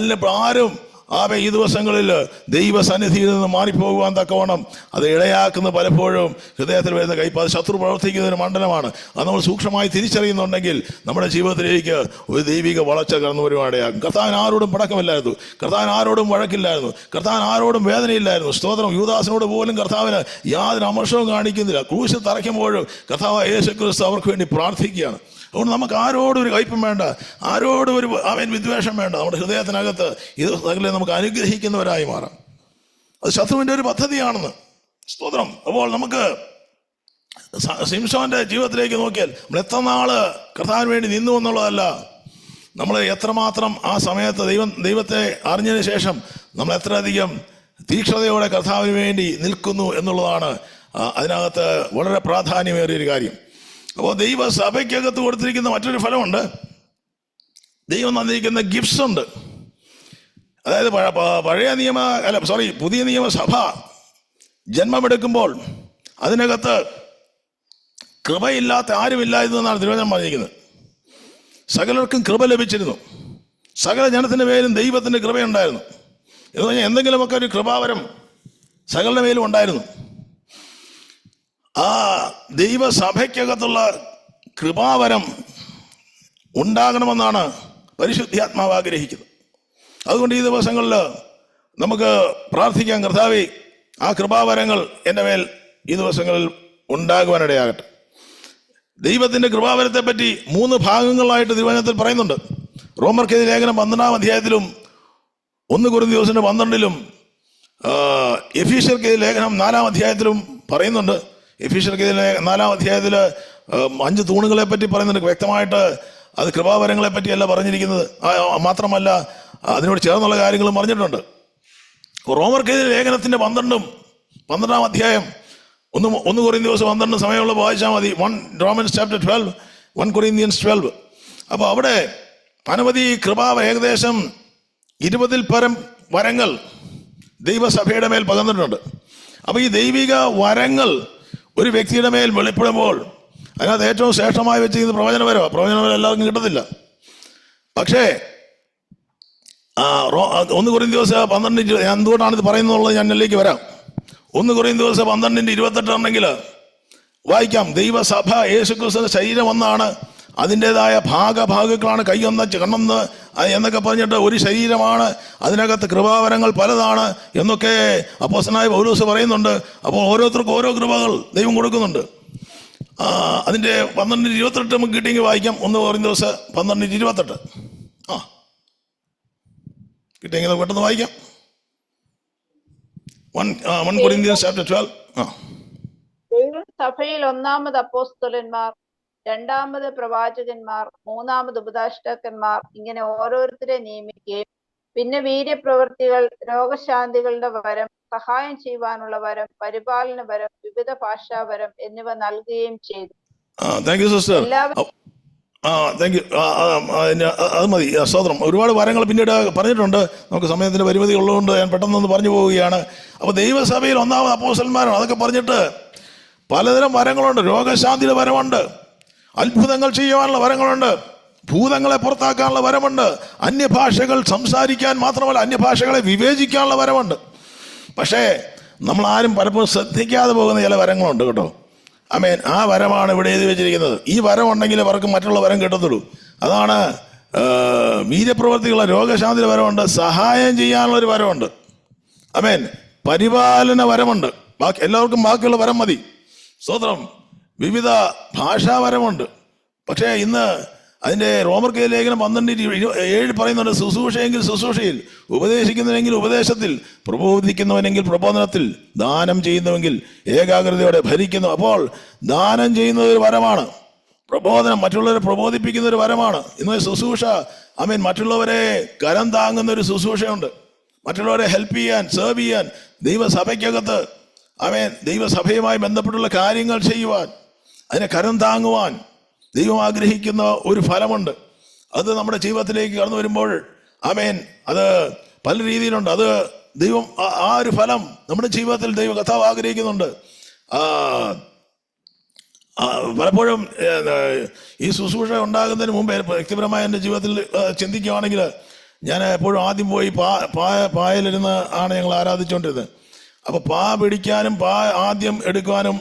ആരും ആമേൻ ഈ ദിവസങ്ങളിൽ ദൈവസന്നിധിയിൽ നിന്ന് മാറിപ്പോകുവാൻ തക്കവണ്ണം അത് ഇടയാക്കുന്ന പലപ്പോഴും ഹൃദയത്തിൽ വരുന്ന കയ്പ്, അത് ശത്രു പ്രവർത്തിക്കുന്ന ഒരു മണ്ഡലമാണ്. അത് നമ്മൾ സൂക്ഷ്മമായി തിരിച്ചറിയുന്നുണ്ടെങ്കിൽ നമ്മുടെ ജീവിതത്തിലേക്ക് ഒരു ദൈവിക വളർച്ച കടന്നു വരുവാനിടയാകും. കർത്താവിന് ആരോടും പടക്കമില്ലായിരുന്നു, കർത്താവിന് ആരോടും വഴക്കില്ലായിരുന്നു, കർത്താവിന് ആരോടും വേദനയില്ലായിരുന്നു. സ്തോത്രം. യൂദാസിനോട് പോലും കർത്താവിന് യാതൊരു അമർഷവും കാണിക്കുന്നില്ല. ക്രൂശിൽ തറയ്ക്കുമ്പോഴും കർത്താവ് യേശുക്രിസ്തു അവർക്ക് വേണ്ടി പ്രാർത്ഥിക്കുകയാണ്. അതുകൊണ്ട് നമുക്ക് ആരോടും ഒരു കയ്പും വേണ്ട, ആരോടും ഒരു വിദ്വേഷം വേണ്ട. നമ്മുടെ ഹൃദയത്തിനകത്ത് ഇത് സകലം നമുക്ക് അനുഗ്രഹിക്കുന്നവരായി മാറാം. അത് ശത്രുവിൻ്റെ ഒരു പദ്ധതിയാണെന്ന്. സ്തോത്രം. അപ്പോൾ നമുക്ക് ശിംശോന്റെ ജീവിതത്തിലേക്ക് നോക്കിയാൽ നമ്മൾ എത്ര നാള് കർത്താവിന് വേണ്ടി നിന്നു എന്നുള്ളതല്ല, നമ്മൾ എത്രമാത്രം ആ സമയത്ത് ദൈവത്തെ അറിഞ്ഞതിന് ശേഷം നമ്മൾ എത്രയധികം തീക്ഷ്ണതയോടെ കർത്താവിന് വേണ്ടി നിൽക്കുന്നു എന്നുള്ളതാണ് അതിനകത്ത് വളരെ പ്രാധാന്യമേറിയൊരു കാര്യം. അപ്പോൾ ദൈവസഭയ്ക്കകത്ത് കൊടുത്തിരിക്കുന്ന മറ്റൊരു ഫലമുണ്ട്. ദൈവം തന്നിരിക്കുന്ന ഗിഫ്റ്റ്സ് ഉണ്ട്. അതായത് പുതിയ നിയമസഭ ജന്മമെടുക്കുമ്പോൾ അതിനകത്ത് കൃപയില്ലാത്ത ആരുമില്ലായിരുന്നു എന്നാണ് തിരുവചനം പറഞ്ഞിരിക്കുന്നത്. സകലർക്കും കൃപ ലഭിച്ചിരുന്നു. സകല ജനത്തിൻ്റെ പേരും ദൈവത്തിൻ്റെ കൃപയുണ്ടായിരുന്നു. എന്ന് പറഞ്ഞാൽ എന്തെങ്കിലുമൊക്കെ ഒരു കൃപാവരം സകലരുടെ മേലും ഉണ്ടായിരുന്നു. ആ ദൈവസഭയ്ക്കകത്തുള്ള കൃപാവരം ഉണ്ടാകണമെന്നാണ് പരിശുദ്ധാത്മാവ് ആഗ്രഹിക്കുന്നത്. അതുകൊണ്ട് ഈ ദിവസങ്ങളിൽ നമുക്ക് പ്രാർത്ഥിക്കാം, കർത്താവേ ആ കൃപാവരങ്ങൾ എൻ്റെ മേൽ ഈ ദിവസങ്ങളിൽ ഉണ്ടാകുവാനിടയാകട്ടെ. ദൈവത്തിൻ്റെ കൃപാവരത്തെ പറ്റി 3 ഭാഗങ്ങളായിട്ട് തിരുവചനത്തിൽ പറയുന്നുണ്ട്. റോമർക്കെതിരെ ലേഖനം 12-ാം അധ്യായത്തിലും 1 കൊരിന്ത്യർ 12-ലും എഫീഷ്യർക്കെതിരെ ലേഖനം 4-ാം അധ്യായത്തിലും പറയുന്നുണ്ട്. എഫീഷ്യർക്ക് 4-ാം അധ്യായത്തിൽ 5 തൂണുകളെ പറ്റി പറയുന്നുണ്ട് വ്യക്തമായിട്ട്. അത് കൃപാവരങ്ങളെ പറ്റിയല്ല പറഞ്ഞിരിക്കുന്നത്, മാത്രമല്ല അതിനോട് ചേർന്നുള്ള കാര്യങ്ങളും പറഞ്ഞിട്ടുണ്ട്. റോമർക്ക് ലേഖനത്തിന്റെ 12-ാം അധ്യായം 1 കൊറിന്ത്യൻസ് 12 സമയമുള്ള വായിച്ചാൽ മതി. 1 Romans chapter 12, 1 Corinthians 12. അപ്പോൾ അവിടെ അനവധി കൃപാവ് ഏകദേശം 20-ൽ പരം വരങ്ങൾ ദൈവസഭയുടെ മേൽ പകർന്നിട്ടുണ്ട്. അപ്പോൾ ഈ ദൈവിക വരങ്ങൾ ഒരു വ്യക്തിയുടെ മേൽ വെളിപ്പെടുമ്പോൾ അതിനകത്ത് ഏറ്റവും ശ്രേഷ്ഠമായി വെച്ചിരിക്കുന്നത് പ്രവചനപരമാണ്. പ്രവചനപരം എല്ലാവർക്കും കിട്ടത്തില്ല. പക്ഷേ 1 കൊരിന്ത്യസ് 12 ഞാൻ എന്തുകൊണ്ടാണ് ഇത് പറയുന്നത് ഞാൻ ഇതിലേക്ക് വരാം. 1 കൊരിന്ത്യസ് 12:28 ഉണ്ടെങ്കിൽ വായിക്കാം. ദൈവസഭ യേശുക്രിസ്തുവിന്റെ ശരീരം ഒന്നാണ്, അതിൻ്റെതായ ഭാഗങ്ങളാണ്, കൈയൊന്ന് കണ്ണൊന്ന് എന്നൊക്കെ പറഞ്ഞിട്ട് ഒരു ശരീരമാണ്, അതിനകത്ത് കൃപാവരങ്ങൾ പലതാണ് എന്നൊക്കെ അപ്പോസ്തലനായ പൗലോസ് പറയുന്നുണ്ട്. അപ്പോൾ ഓരോരുത്തർക്കും ഓരോ കൃപകൾ ദൈവം കൊടുക്കുന്നുണ്ട്. അതിൻ്റെ 12:28 നമുക്ക് കിട്ടിയെങ്കിൽ വായിക്കാം. 1 കൊരിന്ത്യസ് 12:28 കിട്ടിയെങ്കിൽ നമുക്ക് പെട്ടെന്ന് വായിക്കാം. 1 Corinthians chapter 12. ദൈവം സഭയിൽ 1-ാമത് അപ്പോസ്തലന്മാർ, 2-ാമത് പ്രവാചകന്മാർ, 3-ാമത് ഉപദേഷ്ടാക്കന്മാർ, ഇങ്ങനെ ഓരോരുത്തരെ നിയമിക്കുകയും പിന്നെ വീര്യപ്രവൃത്തികൾ, രോഗശാന്തികളുടെ വരം, സഹായം ചെയ്യുവാനുള്ള വരം, പരിപാലന വരം, വിവിധ ഭാഷാവരം എന്നിവ നൽകുകയും ചെയ്തു. Thank you sister. Thank you. അത് മതി. സ്തോത്രം. ഒരുപാട് വരങ്ങൾ പിന്നീട് പറഞ്ഞിട്ടുണ്ട്. നമുക്ക് സമയത്തിന്റെ പരിമിതി ഉള്ളതുകൊണ്ട് ഞാൻ പെട്ടെന്നൊന്ന് പറഞ്ഞു പോവുകയാണ്. അപ്പോൾ ദൈവസഭയിൽ 1-ാമത് അപ്പോസ്തലന്മാരാണ്. അതൊക്കെ പറഞ്ഞിട്ട് പലതരം വരങ്ങളുണ്ട്. രോഗശാന്തിയുടെ വരമുണ്ട്, അത്ഭുതങ്ങൾ ചെയ്യുവാനുള്ള വരങ്ങളുണ്ട്, ഭൂതങ്ങളെ പുറത്താക്കാനുള്ള വരമുണ്ട്, അന്യഭാഷകൾ സംസാരിക്കാൻ മാത്രമല്ല അന്യഭാഷകളെ വിവേചിക്കാനുള്ള വരമുണ്ട്. പക്ഷേ നമ്മൾ ആരും പലപ്പോഴും ശ്രദ്ധിക്കാതെ പോകുന്ന ചില വരങ്ങളുണ്ട് കേട്ടോ. ആമേൻ. ആ വരമാണ് ഇവിടെ എഴുതി വെച്ചിരിക്കുന്നത്. ഈ വരം ഉണ്ടെങ്കിൽ അവർക്ക് മറ്റുള്ള വരം കിട്ടത്തുള്ളൂ. അതാണ് വീര്യപ്രവർത്തികളുടെ രോഗശാന്തിയുടെ വരമുണ്ട്, സഹായം ചെയ്യാനുള്ള ഒരു വരമുണ്ട്. ആമേൻ. പരിപാലന വരമുണ്ട്. എല്ലാവർക്കും ബാക്കിയുള്ള വരം മതി. സ്തോത്രം. വിവിധ ഭാഷാവരമുണ്ട്. പക്ഷേ ഇന്ന് അതിൻ്റെ റോമർക്ക് ലേഖനം 12:7 പറയുന്നുണ്ട്, ശുശ്രൂഷയെങ്കിൽ ശുശ്രൂഷയിൽ, ഉപദേശിക്കുന്നവനെങ്കിൽ ഉപദേശത്തിൽ, പ്രബോധിക്കുന്നവനെങ്കിൽ പ്രബോധനത്തിൽ, ദാനം ചെയ്യുന്നവെങ്കിൽ ഏകാഗ്രതയോടെ ഭരിക്കുന്നു. അപ്പോൾ ദാനം ചെയ്യുന്നത് ഒരു വരമാണ്, പ്രബോധനം മറ്റുള്ളവരെ പ്രബോധിപ്പിക്കുന്ന ഒരു വരമാണ്. ഇന്ന് ശുശ്രൂഷ, ആമേൻ, മറ്റുള്ളവരെ കരം താങ്ങുന്ന ഒരു ശുശ്രൂഷയുണ്ട്. മറ്റുള്ളവരെ ഹെൽപ്പ് ചെയ്യാൻ, സെർവ് ചെയ്യാൻ, ദൈവസഭയ്ക്കകത്ത് ആമേൻ ദൈവസഭയുമായി ബന്ധപ്പെട്ടുള്ള കാര്യങ്ങൾ ചെയ്യുവാൻ, അതിനെ കരം താങ്ങുവാൻ ദൈവം ആഗ്രഹിക്കുന്ന ഒരു ഫലമുണ്ട്. അത് നമ്മുടെ ജീവിതത്തിലേക്ക് കടന്നു വരുമ്പോൾ ആമേൻ അത് പല രീതിയിലുണ്ട്. അത് ദൈവം ആ ഒരു ഫലം നമ്മുടെ ജീവിതത്തിൽ ദൈവ കർത്താവ് ആഗ്രഹിക്കുന്നുണ്ട്. പലപ്പോഴും ഈ ശുശ്രൂഷ ഉണ്ടാകുന്നതിന് മുമ്പേ വ്യക്തിപരമായ എൻ്റെ ജീവിതത്തിൽ ചിന്തിക്കുകയാണെങ്കിൽ ഞാൻ എപ്പോഴും ആദ്യം പോയി പായലിരുന്ന് ആണ് ഞങ്ങൾ ആരാധിച്ചുകൊണ്ടിരുന്നത്. അപ്പോൾ പിടിക്കാനും ആദ്യം എടുക്കുവാനും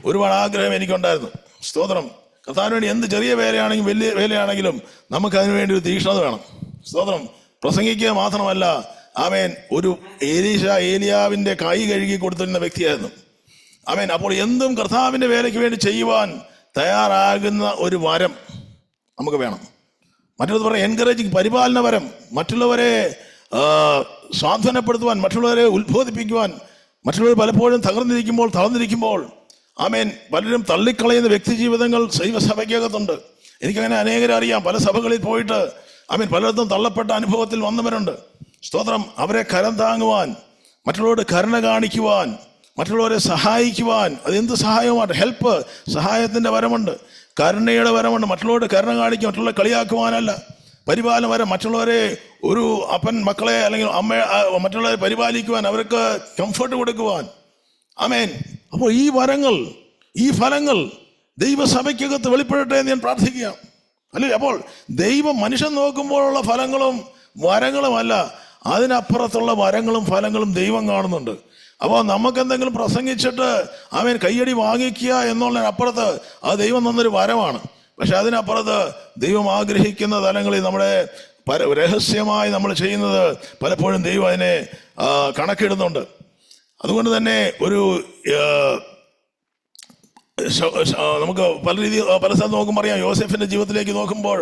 ഒരുപാട് ആഗ്രഹം എനിക്കുണ്ടായിരുന്നു. സ്തോത്രം. കർത്താവിന് വേണ്ടി എന്ത് ചെറിയ വേലയാണെങ്കിലും വലിയ വേലയാണെങ്കിലും നമുക്ക് അതിനു വേണ്ടി ഒരു തീക്ഷ്ണത വേണം. സ്തോത്രം. പ്രസംഗിക്കുക മാത്രമല്ല, ആമേൻ, ഒരു ഏലിയാവിൻ്റെ കൈ കഴുകി കൊടുത്തിരുന്ന വ്യക്തിയായിരുന്നു. ആമേൻ. അപ്പോൾ എന്തും കർത്താവിൻ്റെ വേലയ്ക്ക് വേണ്ടി ചെയ്യുവാൻ തയ്യാറാകുന്ന ഒരു വരം നമുക്ക് വേണം. മറ്റുള്ളത് പറയാം എൻകറേജിങ്, പരിപാലന വരം, മറ്റുള്ളവരെ സാന്ത്വനപ്പെടുത്തുവാൻ, മറ്റുള്ളവരെ ഉത്ബോധിപ്പിക്കുവാൻ. മറ്റുള്ളവർ പലപ്പോഴും തളർന്നിരിക്കുമ്പോൾ ആമേൻ പലരും തള്ളിക്കളയുന്ന വ്യക്തി ജീവിതങ്ങൾ ദൈവസഭയ്ക്കകത്തുണ്ട്. എനിക്കങ്ങനെ അനേകരെ അറിയാം. പല സഭകളിൽ പോയിട്ട് ആമേൻ പലയിടത്തും തള്ളപ്പെട്ട അനുഭവത്തിൽ വന്നവരുണ്ട്. സ്തോത്രം. അവരെ കരം താങ്ങുവാൻ, മറ്റുള്ളവരോട് കരുണ കാണിക്കുവാൻ, മറ്റുള്ളവരെ സഹായിക്കുവാൻ. അതെന്ത് സഹായമാണ്? ഹെൽപ്പ്, സഹായത്തിൻ്റെ വരമുണ്ട്, കരുണയുടെ വരമുണ്ട്. മറ്റുള്ളവരോട് കരുണ കാണിക്കുക, മറ്റുള്ളവരെ കളിയാക്കുവാനല്ല. പരിപാലന വരം, മറ്റുള്ളവരെ ഒരു അപ്പൻ മക്കളെ അല്ലെങ്കിൽ മറ്റുള്ളവരെ പരിപാലിക്കുവാൻ, അവർക്ക് കംഫർട്ട് കൊടുക്കുവാൻ. ആമേൻ. അപ്പോൾ ഈ വരങ്ങൾ, ഈ ഫലങ്ങൾ ദൈവസഭയ്ക്കകത്ത് വെളിപ്പെടട്ടെ എന്ന് ഞാൻ പ്രാർത്ഥിക്കുകയാണ്. അല്ലേ? അപ്പോൾ ദൈവം മനുഷ്യൻ നോക്കുമ്പോഴുള്ള ഫലങ്ങളും വരങ്ങളുമല്ല, അതിനപ്പുറത്തുള്ള വരങ്ങളും ഫലങ്ങളും ദൈവം കാണുന്നുണ്ട്. അപ്പോൾ നമുക്കെന്തെങ്കിലും പ്രസംഗിച്ചിട്ട് ആമേൻ കയ്യടി വാങ്ങിക്കുക എന്നുള്ളതിനപ്പുറത്ത് അത് ദൈവം തന്നൊരു വരമാണ്. പക്ഷെ അതിനപ്പുറത്ത് ദൈവം ആഗ്രഹിക്കുന്ന തലങ്ങളിൽ നമ്മുടെ രഹസ്യമായി നമ്മൾ ചെയ്യുന്നത് പലപ്പോഴും ദൈവം അതിനെ കണക്കിടുന്നുണ്ട്. അതുകൊണ്ട് തന്നെ ഒരു നമുക്ക് പല സ്ഥലത്ത് നോക്കുമ്പോൾ അറിയാം. യോസെഫിൻ്റെ ജീവിതത്തിലേക്ക് നോക്കുമ്പോൾ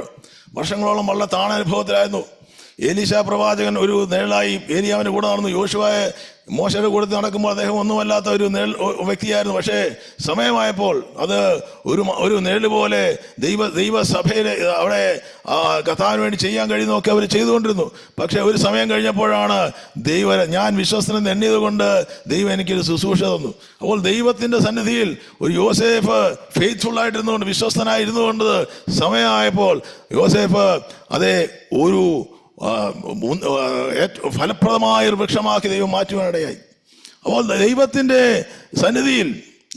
വർഷങ്ങളോളം വളരെ താണനുഭവത്തിലായിരുന്നു. എലീശ പ്രവാചകൻ ഒരു നിഴലായി ഏലിയാവിൻ്റെ കൂടെ നടന്നു. യോശുവയെ മോശയുടെ കൂടെ നടക്കുമ്പോൾ അദ്ദേഹം ഒന്നുമല്ലാത്ത ഒരു വ്യക്തിയായിരുന്നു. പക്ഷേ സമയമായപ്പോൾ അത് ഒരു നിഴൽ പോലെ ദൈവസഭയിൽ അവിടെ കർത്താവിന് വേണ്ടി ചെയ്യാൻ കഴിയുന്നതൊക്കെ അവർ ചെയ്തുകൊണ്ടിരുന്നു. പക്ഷേ ഒരു സമയം കഴിഞ്ഞപ്പോഴാണ് ഞാൻ വിശ്വസ്തനെന്ന് എണ്ണിയത് കൊണ്ട് ദൈവം എനിക്കൊരു ശുശ്രൂഷ തന്നു. അപ്പോൾ ദൈവത്തിൻ്റെ സന്നിധിയിൽ ഒരു യോസേഫ് ഫെയ്ത്ത്ഫുൾ ആയിട്ടിരുന്നുകൊണ്ട്, വിശ്വസ്തനായിരുന്നുകൊണ്ട് സമയമായപ്പോൾ യോസേഫ് അതേ ഒരു ഫലപ്രദമായ ഒരു വൃക്ഷമാക്കി ദൈവം മാറ്റുവാനിടയായി. അപ്പോൾ ദൈവത്തിൻ്റെ സന്നിധിയിൽ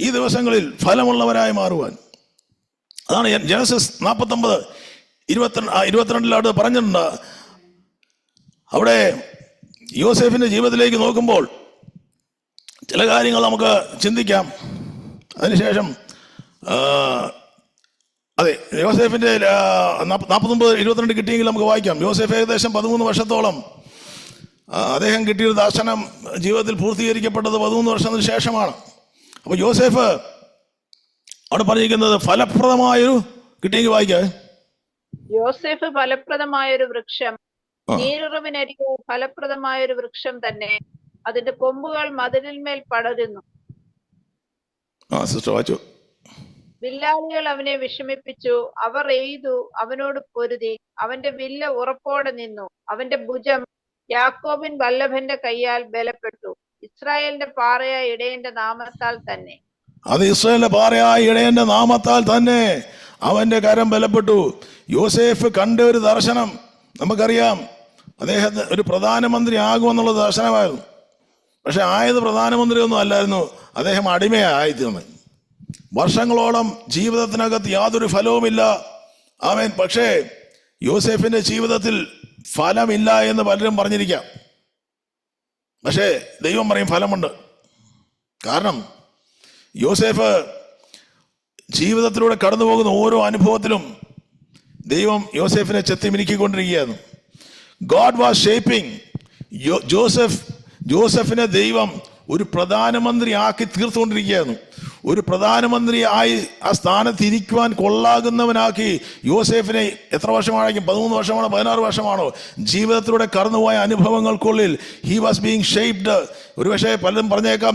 ഈ ദിവസങ്ങളിൽ ഫലമുള്ളവരായി മാറുവാൻ, അതാണ് ജനസിസ് 49:22 പറഞ്ഞിട്ടുണ്ട്. അവിടെ യോസേഫിൻ്റെ ജീവിതത്തിലേക്ക് നോക്കുമ്പോൾ ചില കാര്യങ്ങൾ നമുക്ക് ചിന്തിക്കാം. അതിനുശേഷം അതെ, യോസേഫിൻ്റെ 49:22 കിട്ടിയെങ്കിൽ നമുക്ക് വായിക്കാം. യോസേഫ് ഏകദേശം 13 വർഷത്തോളം അദ്ദേഹം കിട്ടിയൊരു ദർശനം ജീവിതത്തിൽ പൂർത്തീകരിക്കപ്പെട്ടത് 13 വർഷത്തിന് ശേഷമാണ്. അപ്പോൾ യോസേഫ് അവിടെ പറഞ്ഞിരിക്കുന്നത് ഫലപ്രദമായൊരു കിട്ടിയെങ്കിൽ വായിക്കാം. യോസേഫ് ഫലപ്രദമായൊരു വൃക്ഷം, നീരുറവിനരികെ ഫലപ്രദമായൊരു വൃക്ഷം തന്നെ, അതിന്റെ കൊമ്പുകൾ മതിലിന്മേൽ പടരുന്നു. സിസ്റ്റർ വായിച്ചു. വില്ലാളികൾ അവനെ വിഷമിപ്പിച്ചു, അവർ എയ്തു അവനോട് പൊരുതി, അവന്റെ വില്ല ഉറപ്പോടെ നിന്നു, അവന്റെ ഭുജം യാക്കോബിൻ വല്ലഭന്റെ കയ്യാൽ ബലപ്പെട്ടു. ഇസ്രായേലിന്റെ പാറയായ ഇടയന്റെ നാമത്താൽ തന്നെ, അത് ഇസ്രായേലിന്റെ പാറയായ ഇടയന്റെ നാമത്താൽ തന്നെ അവന്റെ കരം ബലപ്പെട്ടു. യോസേഫ് കണ്ട ഒരു ദർശനം നമുക്കറിയാം. അദ്ദേഹത്തിന് ഒരു പ്രധാനമന്ത്രി ആകുമെന്നുള്ള ദർശനമായിരുന്നു. പക്ഷെ ആയത് പ്രധാനമന്ത്രി ഒന്നും അല്ലായിരുന്നു, അദ്ദേഹം അടിമയായിത്തീർന്നു. വർഷങ്ങളോളം ജീവിതത്തിനകത്ത് യാതൊരു ഫലവുമില്ല. ആമേൻ. പക്ഷേ യോസേഫിന്റെ ജീവിതത്തിൽ ഫലമില്ല എന്ന് പലരും പറഞ്ഞിരിക്കാം. പക്ഷേ ദൈവം പറയും ഫലമുണ്ട്. കാരണം യോസേഫ് ജീവിതത്തിലൂടെ കടന്നു പോകുന്ന ഓരോ അനുഭവത്തിലും ദൈവം യോസേഫിനെ ചെത്തി മിനുക്കിക്കൊണ്ടിരിക്കുകയായിരുന്നു. ഗോഡ് വാസ് ഷേപ്പിംഗ് ജോസഫിനെ ദൈവം ഒരു പ്രധാനമന്ത്രി ആക്കി തീർത്തുകൊണ്ടിരിക്കുകയായിരുന്നു. ഒരു പ്രധാനമന്ത്രി ആയി ആ സ്ഥാനത്ത് ഇരിക്കുവാൻ കൊള്ളാകുന്നവനാക്കി യോസേഫിനെ എത്ര വർഷമാണെങ്കിലും 13 വർഷമാണോ 16 വർഷമാണോ ജീവിതത്തിലൂടെ കടന്നുപോയ അനുഭവങ്ങൾക്കുള്ളിൽ ഹി വാസ് ബീങ് ഷേപ്ഡ്. ഒരുപക്ഷെ പലരും പറഞ്ഞേക്കാം,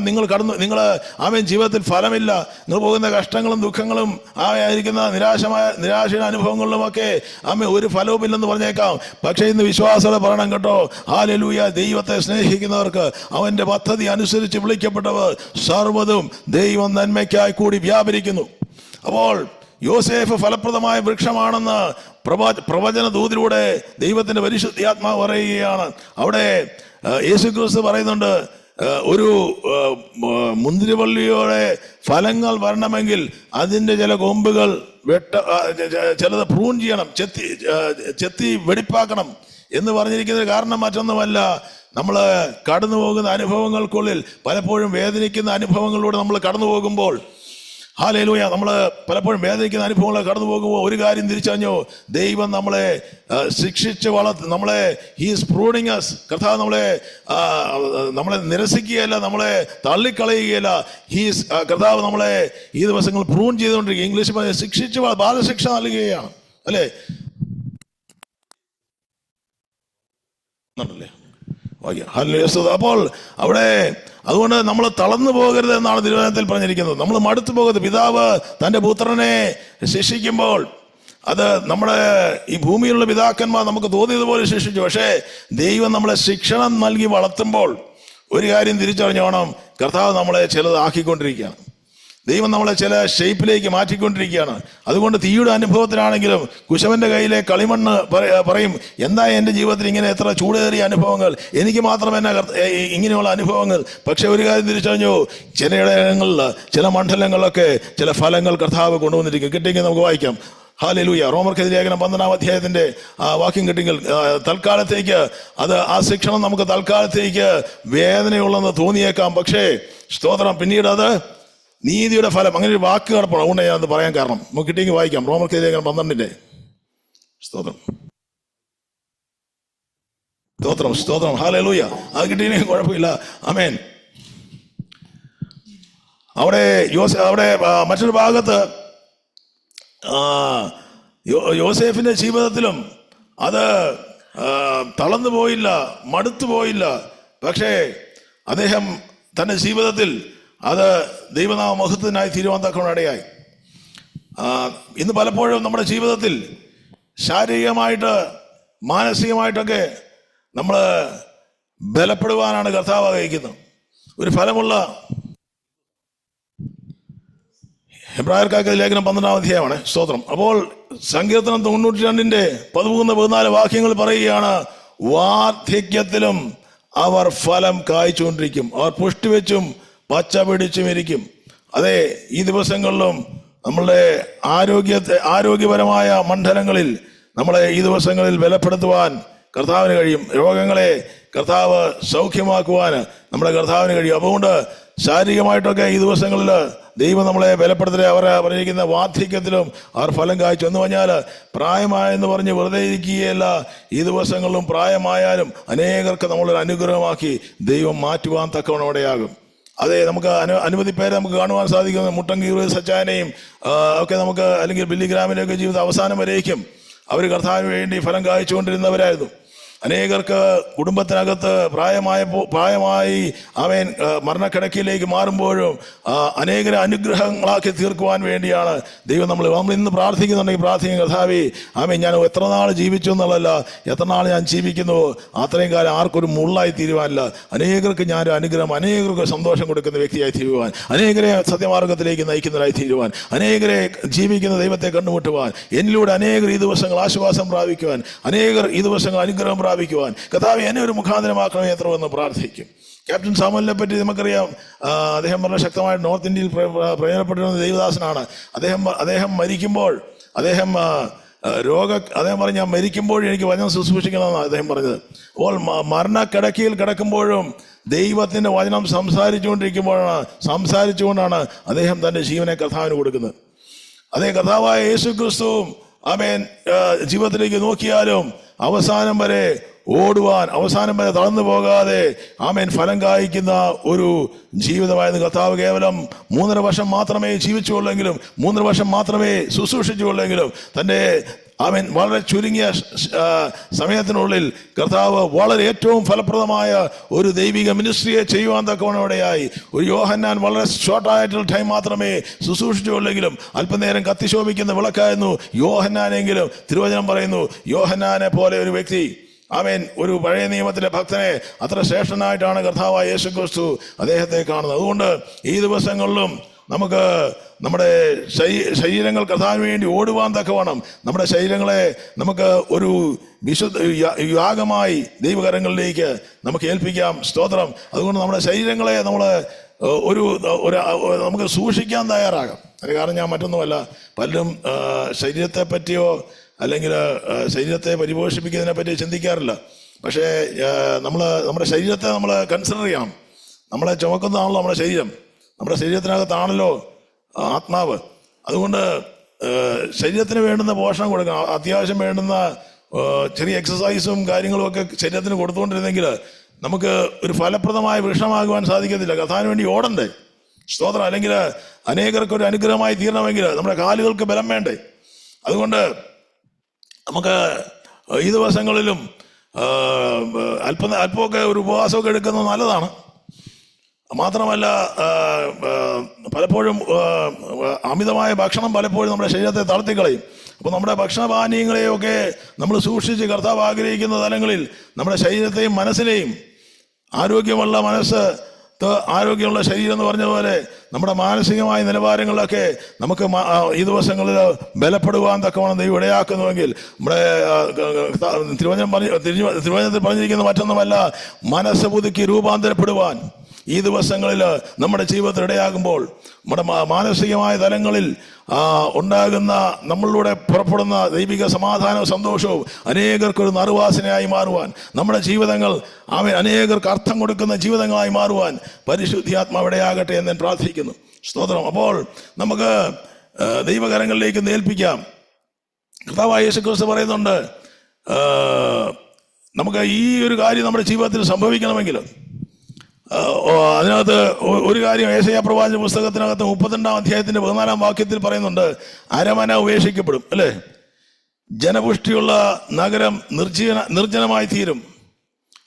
നിങ്ങൾ ആമേൻ ജീവിതത്തിൽ ഫലമില്ല, നിങ്ങൾ പോകുന്ന കഷ്ടങ്ങളും ദുഃഖങ്ങളും ആയിരിക്കുന്ന നിരാശയുടെ അനുഭവങ്ങളിലുമൊക്കെ ആമേ ഒരു ഫലവുമില്ലെന്ന് പറഞ്ഞേക്കാം. പക്ഷേ ഇന്ന് വിശ്വാസത്തോടെ പറയണം കേട്ടോ, ഹല്ലേലൂയ. ദൈവത്തെ സ്നേഹിക്കുന്നവർക്ക്, അവന്റെ പദ്ധതി അനുസരിച്ച് വിളിക്കപ്പെട്ടവർ സർവ്വതും ദൈവം നന്മയ്ക്കായി കൂടി വ്യാപരിക്കുന്നു. അപ്പോൾ യോസേഫ് ഫലപ്രദമായ വൃക്ഷമാണെന്ന് പ്രവചന ദൂതിലൂടെ ദൈവത്തിന്റെ പരിശുദ്ധാത്മാവ് പറയുകയാണ്. അവിടെ യേശുക്രിസ്തു പറയുന്നുണ്ട്, ഒരു മുന്തിരിവള്ളിയോടെ ഫലങ്ങൾ വരണമെങ്കിൽ അതിൻ്റെ ചില കൊമ്പുകൾ ചിലത് പ്രൂൺ ചെയ്യണം, ചെത്തി വെടിപ്പാക്കണം എന്ന് പറഞ്ഞിരിക്കുന്നതിന് കാരണം മറ്റൊന്നുമല്ല, നമ്മൾ കടന്നു പോകുന്ന അനുഭവങ്ങൾക്കുള്ളിൽ പലപ്പോഴും വേദനിക്കുന്ന അനുഭവങ്ങളിലൂടെ നമ്മൾ കടന്നു പോകുമ്പോൾ, ഹല്ലേലൂയ, നമ്മൾ പലപ്പോഴും വേദനിക്കുന്ന അനുഭവങ്ങൾ കടന്നു പോകുമ്പോൾ ഒരു കാര്യം തിരിച്ചറിഞ്ഞോ, ദൈവം നമ്മളെ ശിക്ഷിച്ച് നമ്മളെ ഹീസ് പ്രൂണിങ് അസ്. കർത്താവ് നമ്മളെ നിരസിക്കുകയല്ല, നമ്മളെ തള്ളിക്കളയുകയല്ല. കർത്താവ് നമ്മളെ ഈ ദിവസങ്ങൾ പ്രൂൺ ചെയ്തുകൊണ്ടിരിക്കുക. ഇംഗ്ലീഷ് ശിക്ഷിച്ച് ബാലശിക്ഷ നൽകുകയാണ്, അല്ലേ? അപ്പോൾ അവിടെ അതുകൊണ്ട് നമ്മൾ തളർന്നു പോകരുത് എന്നാണ് തിരുവചനത്തിൽ പറഞ്ഞിരിക്കുന്നത്. നമ്മൾ മടുത്തു പോകരുത്. പിതാവ് തൻ്റെ പുത്രനെ ശിക്ഷിക്കുമ്പോൾ അത് നമ്മുടെ ഈ ഭൂമിയിലുള്ള പിതാക്കന്മാർ നമുക്ക് തോന്നിയതുപോലെ ശിക്ഷിച്ചു. പക്ഷേ ദൈവം നമ്മളെ ശിക്ഷണം നൽകി വളർത്തുമ്പോൾ ഒരു കാര്യം തിരിച്ചറിഞ്ഞോണം, കർത്താവ് നമ്മളെ ചിലത് ആക്കിക്കൊണ്ടിരിക്കുകയാണ്. ദൈവം നമ്മളെ ചില ഷേപ്പിലേക്ക് മാറ്റിക്കൊണ്ടിരിക്കുകയാണ്. അതുകൊണ്ട് തീയുടെ അനുഭവത്തിലാണെങ്കിലും കുശവന്റെ കയ്യിലെ കളിമണ്ണ് പറയും, എന്താ എൻ്റെ ജീവിതത്തിൽ ഇങ്ങനെ എത്ര ചൂടേറിയ അനുഭവങ്ങൾ, എനിക്ക് മാത്രമേ ഇങ്ങനെയുള്ള അനുഭവങ്ങൾ. പക്ഷെ ഒരു കാര്യം തിരിച്ചറിഞ്ഞു, ചിലയിടങ്ങളിൽ ചില മണ്ഡലങ്ങളിലൊക്കെ ചില ഫലങ്ങൾ കർത്താവ് കൊണ്ടുവന്നിരിക്കും. കിട്ടിയെങ്കിൽ നമുക്ക് വായിക്കാം. ഹല്ലേലൂയ. റോമർക്കെതിരെ ലേഖനം 12-ാം അധ്യായത്തിന്റെ വാക്യം കിട്ടിയെങ്കിൽ തൽക്കാലത്തേക്ക് ആ ശിക്ഷണം നമുക്ക് തൽക്കാലത്തേക്ക് വേദനയുള്ളെന്ന് തോന്നിയേക്കാം. പക്ഷേ സ്തോത്രം, പിന്നീട് അത് നീതിയുടെ ഫലം. അങ്ങനെ ഒരു വാക്ക് കിടപ്പണം. അതുകൊണ്ട് ഞാൻ അത് പറയാൻ കാരണം, നമുക്ക് കിട്ടിയെങ്കിൽ വായിക്കാം. റോമർക്കെതിരെ ലേഖനം 12-ന്റെ സ്തോത്രം സ്തോത്രം സ്തോത്രം. ഹല്ലേലൂയ. അത് കിട്ടിയെങ്കിൽ കുഴപ്പമില്ല. ആമേൻ. അവിടെ മറ്റൊരു ഭാഗത്ത് യോസേഫിന്റെ ജീവിതത്തിലും അത് തളർന്നു പോയില്ല, മടുത്തു പോയില്ല. പക്ഷേ അദ്ദേഹം തൻ്റെ ജീവിതത്തിൽ അത് ദൈവനാമ മഹത്വത്തിനായി തീരുവാൻ തക്കവണ്ണം ഇടയായി. ഇന്ന് പലപ്പോഴും നമ്മുടെ ജീവിതത്തിൽ ശാരീരികമായിട്ട് മാനസികമായിട്ടൊക്കെ നമ്മൾ ബലപ്പെടുവാനാണ് കർത്താവ് ആഗ്രഹിക്കുന്നത്. ഒരു ഫലമുള്ള ഹെബ്രായർക്കാർക്ക് ലേഖനം 12-ാം അധ്യായമാണ്. സ്തോത്രം. അപ്പോൾ സങ്കീർത്തനം 92-ന്റെ 13-14 വാക്യങ്ങൾ പറയുകയാണ്, വാർദ്ധക്യത്തിലും അവർ ഫലം കായ്ച്ചുകൊണ്ടിരിക്കും, അവർ പുഷ്ടിവെച്ചും പച്ച പിടിച്ചും ഇരിക്കും. അതെ, ഈ ദിവസങ്ങളിലും നമ്മളുടെ ആരോഗ്യപരമായ മണ്ഡലങ്ങളിൽ നമ്മളെ ഈ ദിവസങ്ങളിൽ ബലപ്പെടുത്തുവാൻ കർത്താവിന് കഴിയും. രോഗങ്ങളെ കർത്താവ് സൗഖ്യമാക്കുവാൻ നമ്മുടെ കർത്താവിന് കഴിയും. അതുകൊണ്ട് ശാരീരികമായിട്ടൊക്കെ ഈ ദിവസങ്ങളിൽ ദൈവം നമ്മളെ ബലപ്പെടുത്തട്ടെ. അവരെ പറഞ്ഞിരിക്കുന്ന വാർദ്ധക്യത്തിലും അവർ ഫലം കായ്ച്ചു എന്ന് പറഞ്ഞാൽ പ്രായമായെന്ന് പറഞ്ഞ് വെറുതെ ഇരിക്കുകയല്ല. ഈ ദിവസങ്ങളിലും പ്രായമായാലും അനേകർക്ക് നമ്മളൊരു അനുഗ്രഹമാക്കി ദൈവം മാറ്റുവാൻ തക്കവണ്ണം ഇടയാകും. അതെ, നമുക്ക് അനവധി പേരെ നമുക്ക് കാണുവാൻ സാധിക്കുന്നു. മുട്ടങ്കീർ സച്ചാനെയും ഒക്കെ നമുക്ക്, അല്ലെങ്കിൽ ബില്ലിഗ്രാമിൻ്റെയൊക്കെ ജീവിത അവസാനം വരേക്കും അവർ കർത്താവിന് വേണ്ടി ഫലം കായ്ച്ചുകൊണ്ടിരുന്നവരായിരുന്നു. അനേകർക്ക് കുടുംബത്തിനകത്ത് പ്രായമായി അവൻ മരണക്കിടക്കയിലേക്ക് മാറുമ്പോഴും അനേകരെ അനുഗ്രഹങ്ങളാക്കി തീർക്കുവാൻ വേണ്ടിയാണ് ദൈവം നമ്മൾ ഇന്ന് പ്രാർത്ഥിക്കുന്നുണ്ടെങ്കിൽ പ്രാർത്ഥിക്കും, കർത്താവേ ആമേൻ, ഞാൻ എത്ര നാൾ ജീവിച്ചു എന്നുള്ളതല്ല, എത്ര നാൾ ഞാൻ ജീവിക്കുന്നുവോ അത്രയും കാലം ആർക്കൊരു മുള്ളായി തീരുവാനില്ല. അനേകർക്ക് ഞാനൊരു അനുഗ്രഹം, അനേകർക്ക് സന്തോഷം കൊടുക്കുന്ന വ്യക്തിയായി തീരുവാൻ, അനേകരെ സത്യമാർഗത്തിലേക്ക് നയിക്കുന്നവരായി തീരുവാൻ, അനേകരെ ജീവിക്കുന്ന ദൈവത്തെ കണ്ടുമുട്ടുവാൻ, എന്നിലൂടെ അനേകർ ഈ ദിവസങ്ങൾ ആശ്വാസം പ്രാപിക്കുവാൻ, അനേകർ ഈ ദിവസങ്ങൾ അനുഗ്രഹം പ്രാപിക്കുവാൻ കർത്താവേ എന്നെ ഒരു മുഖാന്തരമാക്കണമേ എത്രയെന്ന് പ്രാർത്ഥിക്കും. ക്യാപ്റ്റൻ സാമുവലിനെ പറ്റി നമുക്കറിയാം. അദ്ദേഹം വളരെ ശക്തമായിട്ട് നോർത്ത് ഇന്ത്യയിൽ പ്രയോജനപ്പെട്ടിരുന്ന ദൈവദാസനാണ്. അദ്ദേഹം മരിക്കുമ്പോൾ അദ്ദേഹം പറഞ്ഞു, ഞാൻ മരിക്കുമ്പോൾ എനിക്ക് വചനം ശുശ്രൂഷിക്കണമെന്നാണ് അദ്ദേഹം പറഞ്ഞത്. അപ്പോൾ മരണക്കിടക്കയിൽ കിടക്കുമ്പോഴും ദൈവത്തിന്റെ വചനം സംസാരിച്ചുകൊണ്ടാണ് അദ്ദേഹം തന്റെ ജീവനെ കർത്താവിന് കൊടുക്കുന്നത്. അതേ കർത്താവായ യേശു ക്രിസ്തുവും ആമേൻ ജീവിതത്തിലേക്ക് നോക്കിയാലും അവസാനം വരെ ഓടുവാൻ, അവസാനം വരെ തളർന്നു പോകാതെ ആമേൻ ഫലം കായ്ക്കുന്ന ഒരു ജീവിതമായിരുന്നു. കർത്താവ് കേവലം 3.5 വർഷം മാത്രമേ ജീവിച്ചുള്ളെങ്കിലും, 3 വർഷം മാത്രമേ ശുശ്രൂഷിച്ചുള്ളെങ്കിലും തൻ്റെ ആമേൻ വളരെ ചുരുങ്ങിയ സമയത്തിനുള്ളിൽ കർത്താവ് വളരെ ഏറ്റവും ഫലപ്രദമായ ഒരു ദൈവിക മിനിസ്ട്രിയെ ചെയ്യുവാൻ തക്കവണ്ണോടെയായി. ഒരു യോഹന്നാൻ വളരെ ഷോർട്ടായിട്ടുള്ള ടൈം മാത്രമേ ശുശ്രൂഷിച്ചുള്ളെങ്കിലും അല്പനേരം കത്തിശോഭിക്കുന്ന വിളക്കായിരുന്നു യോഹന്നാനെങ്കിലും തിരുവചനം പറയുന്നു യോഹന്നാനെ പോലെ ഒരു വ്യക്തി, ആമേൻ, ഒരു പഴയ നിയമത്തിലെ ഭക്തനെ അത്ര ശ്രേഷ്ഠനായിട്ടാണ് കർത്താവായ യേശു ക്രിസ്തു അദ്ദേഹത്തെ കാണുന്നത്. അതുകൊണ്ട് ഈ ദിവസങ്ങളിലും നമുക്ക് നമ്മുടെ ശരീരങ്ങൾ കർത്താവിന് വേണ്ടി ഓടുവാൻ തക്കവണ്ണം നമ്മുടെ ശരീരങ്ങളെ നമുക്ക് ഒരു യാഗമായി ദൈവകരങ്ങളിലേക്ക് നമുക്ക് ഏൽപ്പിക്കാം. സ്തോത്രം. അതുകൊണ്ട് നമ്മുടെ ശരീരങ്ങളെ നമ്മൾ നമുക്ക് സൂക്ഷിക്കാൻ തയ്യാറാകാം. അതിന് കാരണം ഞാൻ മറ്റൊന്നുമല്ല, പലരും ശരീരത്തെ പറ്റിയോ അല്ലെങ്കിൽ ശരീരത്തെ പരിപോഷിപ്പിക്കുന്നതിനെ പറ്റി ചിന്തിക്കാറില്ല. പക്ഷേ നമ്മുടെ ശരീരത്തെ നമ്മൾ കൺസിഡർ ചെയ്യണം. നമ്മളെ ചുമക്കുന്നതാണല്ലോ നമ്മുടെ ശരീരം, നമ്മുടെ ശരീരത്തിനകത്താണല്ലോ ആത്മാവ്. അതുകൊണ്ട് ശരീരത്തിന് വേണ്ടുന്ന പോഷണം കൊടുക്കണം. അത്യാവശ്യം വേണ്ടുന്ന ചെറിയ എക്സസൈസും കാര്യങ്ങളും ഒക്കെ ശരീരത്തിന് കൊടുത്തുകൊണ്ടിരുന്നെങ്കിൽ നമുക്ക് ഒരു ഫലപ്രദമായ വൃക്ഷമാകുവാൻ സാധിക്കത്തില്ല. കർത്താവിന് വേണ്ടി ഓടണ്ടേ? സ്തോത്രം. അല്ലെങ്കിൽ അനേകർക്കൊരു അനുഗ്രഹമായി തീരണമെങ്കിൽ നമ്മുടെ കാലുകൾക്ക് ബലം വേണ്ടേ? അതുകൊണ്ട് നമുക്ക് ഈ ദിവസങ്ങളിലും അല്പമൊക്കെ ഒരു ഉപവാസമൊക്കെ എടുക്കുന്നത് നല്ലതാണ്. മാത്രമല്ല പലപ്പോഴും അമിതമായ ഭക്ഷണം പലപ്പോഴും നമ്മുടെ ശരീരത്തെ തളർത്തിക്കളയും. അപ്പോൾ നമ്മുടെ ഭക്ഷണപാനീയങ്ങളെയൊക്കെ നമ്മൾ സൂക്ഷിച്ച് കർത്താവ് ആഗ്രഹിക്കുന്ന തലങ്ങളിൽ നമ്മുടെ ശരീരത്തെയും മനസ്സിനെയും, ആരോഗ്യമുള്ള മനസ്സ് ആരോഗ്യമുള്ള ശരീരം എന്ന് പറഞ്ഞ പോലെ നമ്മുടെ മാനസികമായ നിലവാരങ്ങളിലൊക്കെ നമുക്ക് ഈ ദിവസങ്ങളിൽ ബലപ്പെടുവാൻ തക്കവണ്ണം ദൈവം ഇടയാക്കുന്നുവെങ്കിൽ നമ്മുടെ തിരുവചനത്തിൽ പറഞ്ഞിരിക്കുന്ന മറ്റൊന്നുമല്ല, മനസ്സ് പുതുക്കി രൂപാന്തരപ്പെടുവാൻ ഈ ദിവസങ്ങളിൽ നമ്മുടെ ജീവിതത്തിൽ ഇടയാകുമ്പോൾ നമ്മുടെ മാനസികമായ തലങ്ങളിൽ ഉണ്ടാകുന്ന നമ്മളിലൂടെ പുറപ്പെടുന്ന ദൈവിക സമാധാനവും സന്തോഷവും അനേകർക്കൊരു നറുവാസനയായി മാറുവാൻ, നമ്മുടെ ജീവിതങ്ങൾ അനേകർക്ക് അർത്ഥം കൊടുക്കുന്ന ജീവിതങ്ങളായി മാറുവാൻ പരിശുദ്ധാത്മാവ് ഇടയാകട്ടെ എന്ന് ഞാൻ പ്രാർത്ഥിക്കുന്നു. സ്തോത്രം. അപ്പോൾ നമുക്ക് ദൈവകരങ്ങളിലേക്ക് ഏൽപ്പിക്കാം. കർത്താവായ യേശു ക്രിസ്തു പറയുന്നുണ്ട്, നമുക്ക് ഈ ഒരു കാര്യം നമ്മുടെ ജീവിതത്തിൽ സംഭവിക്കണമെങ്കിൽ അതിനകത്ത് ഒരു കാര്യം യേശയ്യാ പ്രവാചക പുസ്തകത്തിനകത്ത് 32-ാം അധ്യായത്തിന്റെ 14-ാം വാക്യത്തിൽ പറയുന്നുണ്ട്, അരമന ഉപേക്ഷിക്കപ്പെടും, അല്ലേ? ജനപുഷ്ടിയുള്ള നഗരം നിർജ്ജനമായി തീരും.